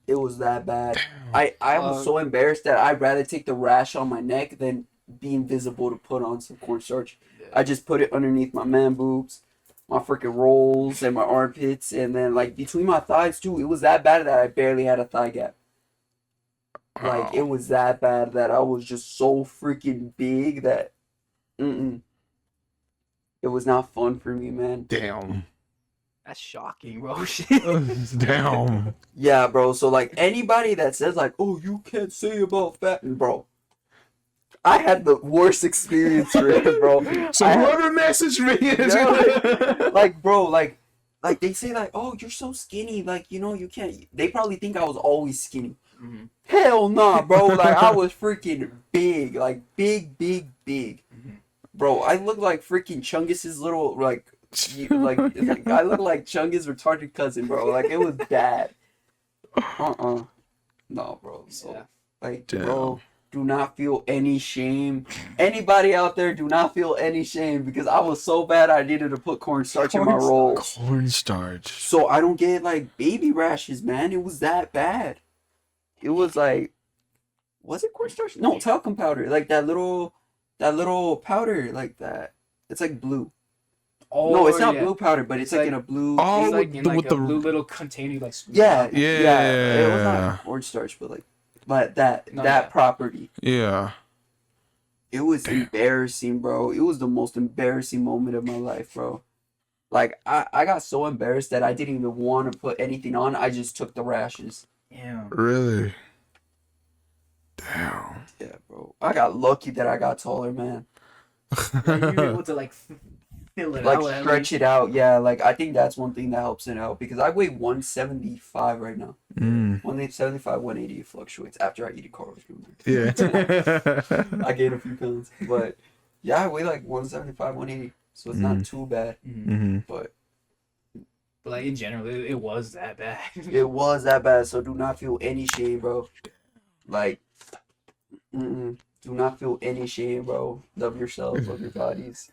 [SPEAKER 2] It was that bad. I was so embarrassed that I'd rather take the rash on my neck than be invisible to put on some cornstarch. I just put it underneath my man boobs, my freaking rolls, and my armpits, and then like between my thighs too. It was that bad that I barely had a thigh gap. Like it was that bad that I was just so freaking big that, it was not fun for me, man.
[SPEAKER 1] Damn.
[SPEAKER 4] That's shocking, bro.
[SPEAKER 1] Damn.
[SPEAKER 2] Yeah, bro. So like anybody that says like, "Oh, you can't say about fat," bro. I had the worst experience for it, bro.
[SPEAKER 1] So whoever messaged me is
[SPEAKER 2] like, bro, like they say like, "Oh, you're so skinny, like you know you can't." They probably think I was always skinny,
[SPEAKER 4] Mm-hmm.
[SPEAKER 2] Hell nah, bro. Like I was freaking big, like big.
[SPEAKER 4] Mm-hmm.
[SPEAKER 2] Bro, I look like freaking Chungus's little like I look like Chungus' retarded cousin, bro. Like it was bad. No, bro. So
[SPEAKER 4] Yeah.
[SPEAKER 2] like,
[SPEAKER 1] Damn.
[SPEAKER 2] bro, do not feel any shame. Anybody out there, do not feel any shame because I was so bad I needed to put cornstarch in my rolls.
[SPEAKER 1] Cornstarch.
[SPEAKER 2] So I don't get like baby rashes, man. It was that bad. It was like, was it cornstarch? No, talcum powder. Like that little powder like that. It's like blue.
[SPEAKER 4] Oh,
[SPEAKER 2] No, it's not
[SPEAKER 4] yeah.
[SPEAKER 2] blue powder, but it's like in a blue.
[SPEAKER 1] Oh,
[SPEAKER 4] It's like in like
[SPEAKER 1] with
[SPEAKER 4] a
[SPEAKER 1] the-
[SPEAKER 4] blue little container, like
[SPEAKER 2] Yeah.
[SPEAKER 1] Yeah.
[SPEAKER 2] It was not cornstarch, but that
[SPEAKER 4] No,
[SPEAKER 2] that
[SPEAKER 4] yeah.
[SPEAKER 2] property.
[SPEAKER 1] Yeah.
[SPEAKER 2] It was embarrassing, bro. It was the most embarrassing moment of my life, bro. Like I got so embarrassed that I didn't even want to put anything on. I just took the rashes.
[SPEAKER 4] Yeah.
[SPEAKER 1] Really? Damn.
[SPEAKER 2] Yeah, bro. I got lucky that I got taller, man.
[SPEAKER 4] You were able to like fill it
[SPEAKER 2] Like
[SPEAKER 4] out.
[SPEAKER 2] stretch it out. Yeah, like I think that's one thing that helps it out because I weigh 175 right now. 175, 180 fluctuates after I eat a carbs.
[SPEAKER 1] Yeah.
[SPEAKER 2] I gained a few pounds, but yeah, I weigh like 175, 180, so it's not too bad.
[SPEAKER 1] Mm-hmm.
[SPEAKER 2] But
[SPEAKER 4] But like in general, it was that bad.
[SPEAKER 2] it was that bad, so do not feel any shame, bro. Like, do not feel any shame, bro. Love yourselves, love your bodies.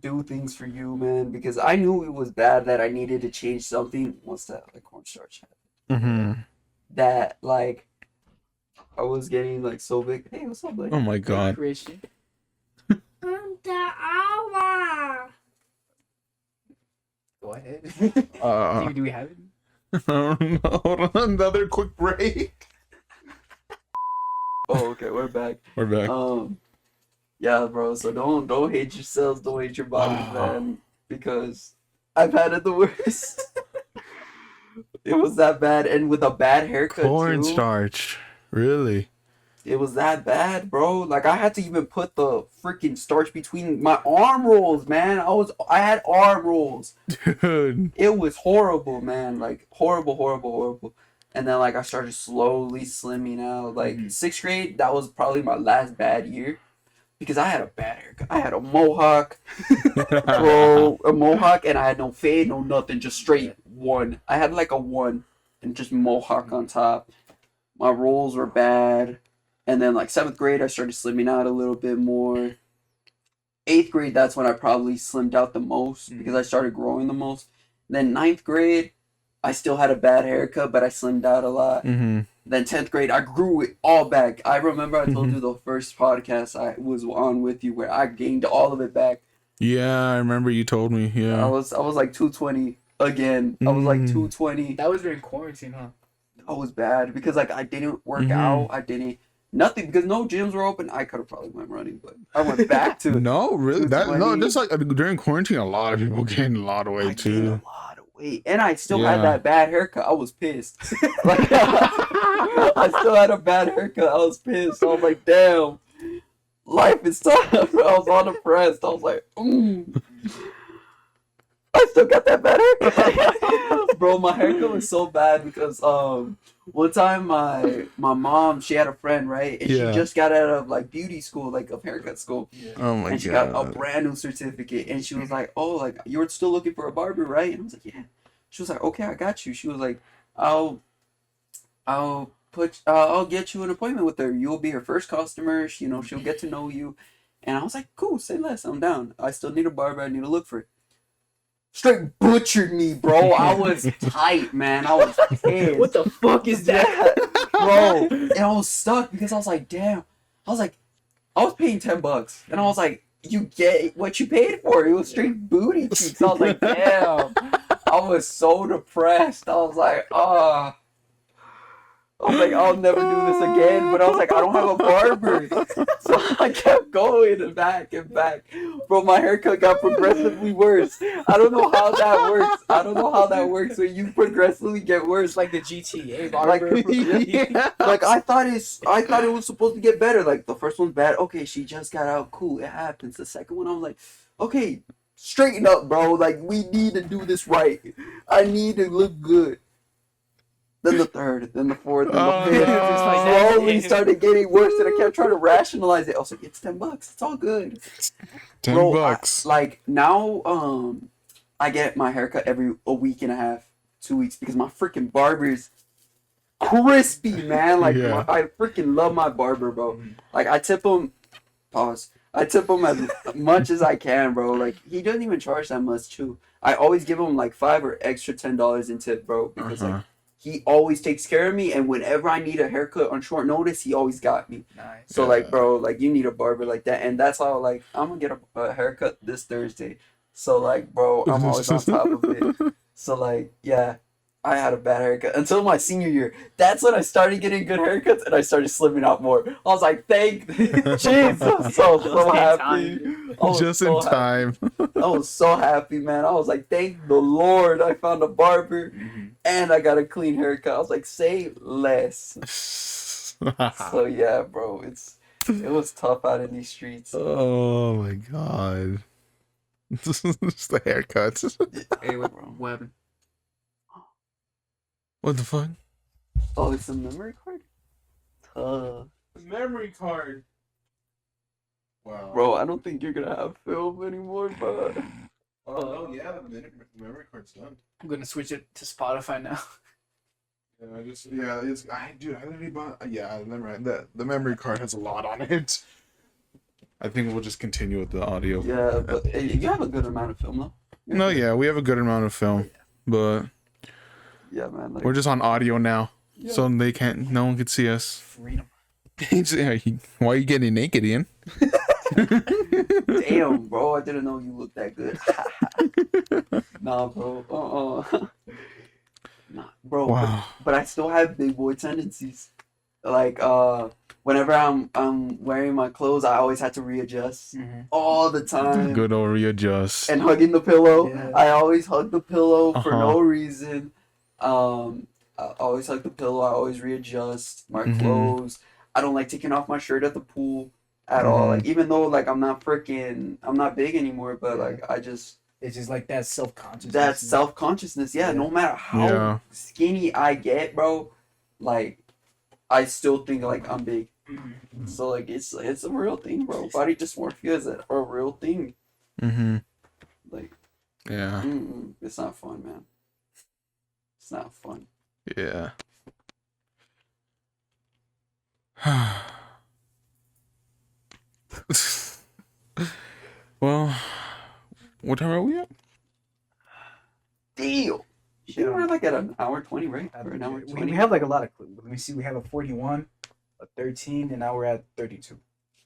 [SPEAKER 2] Do things for you, man, because I knew it was bad that I needed to change something once that like cornstarch happened.
[SPEAKER 1] Mm-hmm.
[SPEAKER 2] That like I was getting like so big. Hey, what's up, buddy?
[SPEAKER 1] Oh my god.
[SPEAKER 4] Christian. Go ahead. Do we have it?
[SPEAKER 1] I don't know. Hold on, another quick break.
[SPEAKER 2] Oh, okay, we're back.
[SPEAKER 1] We're back.
[SPEAKER 2] Yeah, bro. So don't hate yourselves, don't hate your bodies, man, because I've had it the worst. It was that bad, and with a bad haircut too.
[SPEAKER 1] Cornstarch. Really?
[SPEAKER 2] It was that bad, bro. Like I had to even put the freaking starch between my arm rolls, man. I had arm rolls.
[SPEAKER 1] Dude.
[SPEAKER 2] It was horrible, man. Like horrible. And then like I started slowly slimming out. Like 6th grade, that was probably my last bad year because I had a bad haircut. I had a mohawk, bro, a mohawk, and I had no fade, no nothing, just straight one. I had like a one and just mohawk on top. My rolls were bad. And then like 7th grade, I started slimming out a little bit more. 8th grade, that's when I probably slimmed out the most because I started growing the most. Then 9th grade, I still had a bad haircut, but I slimmed out a lot.
[SPEAKER 1] Mm-hmm.
[SPEAKER 2] Then 10th grade, I grew it all back. I remember I told you the first podcast I was on with you where I gained all of it back.
[SPEAKER 1] Yeah, I remember you told me. Yeah.
[SPEAKER 2] I was like 220 again. I was like 220.
[SPEAKER 4] That was during quarantine, huh?
[SPEAKER 2] That was bad because like I didn't work out. I didn't. Nothing because no gyms were open. I could have probably went running, but I went back to
[SPEAKER 1] No, really? That no,
[SPEAKER 2] 220.
[SPEAKER 1] just like during quarantine, a lot of people gained a lot of
[SPEAKER 2] I
[SPEAKER 1] weight
[SPEAKER 2] gained
[SPEAKER 1] too.
[SPEAKER 2] a lot of weight, and I still
[SPEAKER 1] Yeah.
[SPEAKER 2] had that bad haircut. I was pissed. Like, I still had a bad haircut. I was pissed. I was like, damn, life is tough. I was unimpressed. I was like, I still got that bad haircut. Bro, my haircut was so bad because one time my mom, she had a friend, right? And
[SPEAKER 1] Yeah.
[SPEAKER 2] she just got out of like beauty school, like of haircut school.
[SPEAKER 1] Oh my
[SPEAKER 2] And she got a
[SPEAKER 1] god.
[SPEAKER 2] brand new certificate. And she was like, oh, like you're still looking for a barber, right? And I was like, yeah. She was like, okay, I got you. She was like, I'll get you an appointment with her. You'll be her first customer. You know, she'll get to know you. And I was like, cool, say less. I'm down. I still need a barber. I need to look for it. Straight butchered me, bro. I was tight, man. I was pissed.
[SPEAKER 4] What the fuck is that?
[SPEAKER 2] Bro? And I was stuck because I was like, damn. I was paying $10, and I was like, you get what you paid for. It was straight booty cheeks. I was like, damn. I was so depressed. I was like, I was like, I'll never do this again. But I was like, I don't have a barber. So I kept going and back. Bro, my haircut got progressively worse. I don't know how that works. When you progressively get worse.
[SPEAKER 4] Like the GTA
[SPEAKER 2] Like,
[SPEAKER 4] barber.
[SPEAKER 2] like I thought it was supposed to get better. Like the first one's bad. Okay, she just got out. Cool, it happens. The second one, I was like, okay, straighten up, bro. Like we need to do this right. I need to look good. then the third, then the fourth, then the
[SPEAKER 1] Oh,
[SPEAKER 2] fifth.
[SPEAKER 1] no.
[SPEAKER 2] Slowly started getting worse, and I kept trying to rationalize it. I was like, it's $10. It's all good.
[SPEAKER 1] $10.
[SPEAKER 2] Like now, I get my haircut every a week and a half, 2 weeks, because my freaking barber's crispy, man. Like
[SPEAKER 1] Yeah.
[SPEAKER 2] I freaking love my barber, bro. Like I tip him. Pause. I tip him as much as I can, bro. Like he doesn't even charge that much too. I always give him like $5 or extra $10 in tip, bro, because like he always takes care of me, and whenever I need a haircut on short notice, he always got me.
[SPEAKER 4] Nice.
[SPEAKER 2] So like, bro, like you need a barber like that, and that's how like I'm gonna get a haircut this Thursday. So like, bro, I'm always on top of it. So like, yeah, I had a bad haircut until my senior year. That's when I started getting good haircuts, and I started slimming out more. I was like, thank Jesus, I'm so happy. I was
[SPEAKER 1] Just
[SPEAKER 2] so
[SPEAKER 1] in time.
[SPEAKER 2] I was so happy, man. I was like, thank the Lord, I found a barber, and I got a clean haircut. I was like, say less. So yeah, bro, it was tough out in these streets.
[SPEAKER 1] Oh my god. Just the haircuts.
[SPEAKER 4] Hey, what happened?
[SPEAKER 1] What the fuck?
[SPEAKER 2] Oh, it's a memory card?
[SPEAKER 1] Memory card. Wow.
[SPEAKER 2] Bro, I don't think you're gonna have film anymore, but
[SPEAKER 1] Oh yeah, the memory card's done.
[SPEAKER 4] I'm gonna switch it to Spotify now.
[SPEAKER 1] Yeah, I literally bought. Yeah, the memory card has a lot on it. I think we'll just continue with the audio.
[SPEAKER 2] yeah, but hey, you have a good amount of film though.
[SPEAKER 1] No, yeah, we have a good amount of film, but
[SPEAKER 2] Yeah, man. Like,
[SPEAKER 1] we're just on audio now, so no one can see us.
[SPEAKER 4] Freedom.
[SPEAKER 1] Why are you getting naked, Ian?
[SPEAKER 2] damn, bro, I didn't know you looked that good. Nah, bro. Nah, bro.
[SPEAKER 1] Wow.
[SPEAKER 2] But I still have big boy tendencies. Like, whenever I'm wearing my clothes, I always have to readjust all the time.
[SPEAKER 1] Good old readjust.
[SPEAKER 2] And hugging the pillow.
[SPEAKER 4] Yeah.
[SPEAKER 2] I always hug the pillow for
[SPEAKER 1] Uh-huh.
[SPEAKER 2] no reason. I always hug the pillow. I always readjust my
[SPEAKER 1] Mhm.
[SPEAKER 2] clothes. I don't like taking off my shirt at the pool at all.
[SPEAKER 1] Mhm.
[SPEAKER 2] Like, even though like I'm not big anymore, but like
[SPEAKER 4] It's just like that self-consciousness.
[SPEAKER 2] that self-consciousness. Yeah,
[SPEAKER 4] Yeah.
[SPEAKER 2] no matter how
[SPEAKER 1] Yeah.
[SPEAKER 2] skinny I get, bro, like I still think like I'm big.
[SPEAKER 4] Mhm.
[SPEAKER 2] So like it's a real thing, bro. Body dysmorphia is a real thing.
[SPEAKER 1] Mm-hmm.
[SPEAKER 2] Like,
[SPEAKER 1] Yeah.
[SPEAKER 2] it's not fun, man. It's not fun.
[SPEAKER 1] Yeah. Well, what time are we at?
[SPEAKER 2] Deal.
[SPEAKER 4] Yeah.
[SPEAKER 2] We're like at an hour 20, right? Or an hour
[SPEAKER 4] We
[SPEAKER 2] 20.
[SPEAKER 4] have like a lot of clips. Let me see. We have a 41, a 13, and now we're at 32.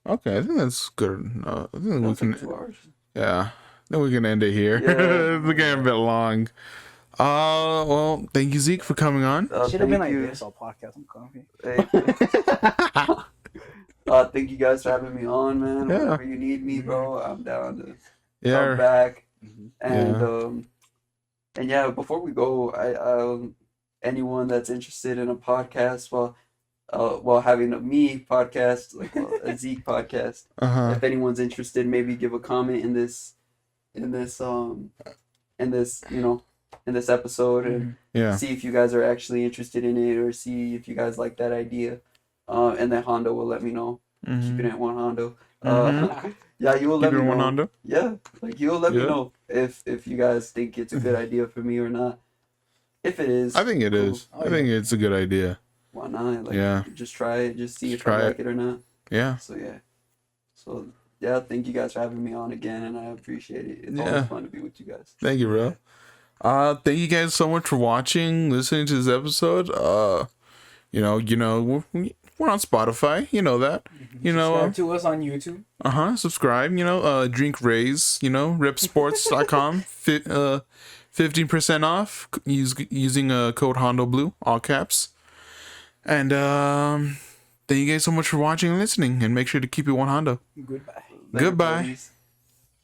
[SPEAKER 1] Okay, I think that's good. I think we
[SPEAKER 2] That's like
[SPEAKER 1] can.
[SPEAKER 2] 2 hours.
[SPEAKER 1] Yeah, then we can end it here.
[SPEAKER 2] Yeah.
[SPEAKER 1] It's getting a bit long. Well, thank you, Zeke, for coming on.
[SPEAKER 4] Should have been
[SPEAKER 2] Thank
[SPEAKER 4] like
[SPEAKER 2] you.
[SPEAKER 4] this all podcast. I'm comfy.
[SPEAKER 2] Hey, thank you guys for having me on, man.
[SPEAKER 1] Yeah.
[SPEAKER 2] Whenever you need me, bro, I'm down to come
[SPEAKER 1] Yeah.
[SPEAKER 2] back.
[SPEAKER 4] Mhm.
[SPEAKER 2] And yeah, before we go, I anyone that's interested in a podcast while having a me podcast, like a Zeke podcast,
[SPEAKER 1] Uh-huh.
[SPEAKER 2] if anyone's interested, maybe give a comment in this in this episode, and
[SPEAKER 1] Yeah.
[SPEAKER 2] see if you guys are actually interested in it, or see if you guys like that idea. And then Hondo will let me know. Keeping it one Hondo. Yeah, you will let
[SPEAKER 1] Keeping
[SPEAKER 2] me
[SPEAKER 1] it one
[SPEAKER 2] know.
[SPEAKER 1] Hondo?
[SPEAKER 2] Yeah, like you'll let me
[SPEAKER 1] Yeah.
[SPEAKER 2] know if you guys think it's a good idea for me or not. If it is,
[SPEAKER 1] I think it
[SPEAKER 2] cool.
[SPEAKER 1] is. I think it's a good idea.
[SPEAKER 2] Why not? Like,
[SPEAKER 1] Yeah.
[SPEAKER 2] just try it. Just see if
[SPEAKER 1] Try
[SPEAKER 2] I like it or not.
[SPEAKER 1] Yeah.
[SPEAKER 2] So yeah. So yeah, thank you guys for having me on again, and I appreciate it. It's
[SPEAKER 1] Yeah.
[SPEAKER 2] always fun to be with you guys.
[SPEAKER 1] Thank you, bro. Thank you guys so much for watching, listening to this episode. We're on Spotify. You know that. You know,
[SPEAKER 4] Subscribe to us on YouTube.
[SPEAKER 1] subscribe. Drink Rays. Repsports.com. 15% off using code Hondo Blue, all caps. And thank you guys so much for watching and listening. And make sure to keep it one Hondo.
[SPEAKER 4] Goodbye.
[SPEAKER 2] Later,
[SPEAKER 1] Goodbye.
[SPEAKER 2] buddies.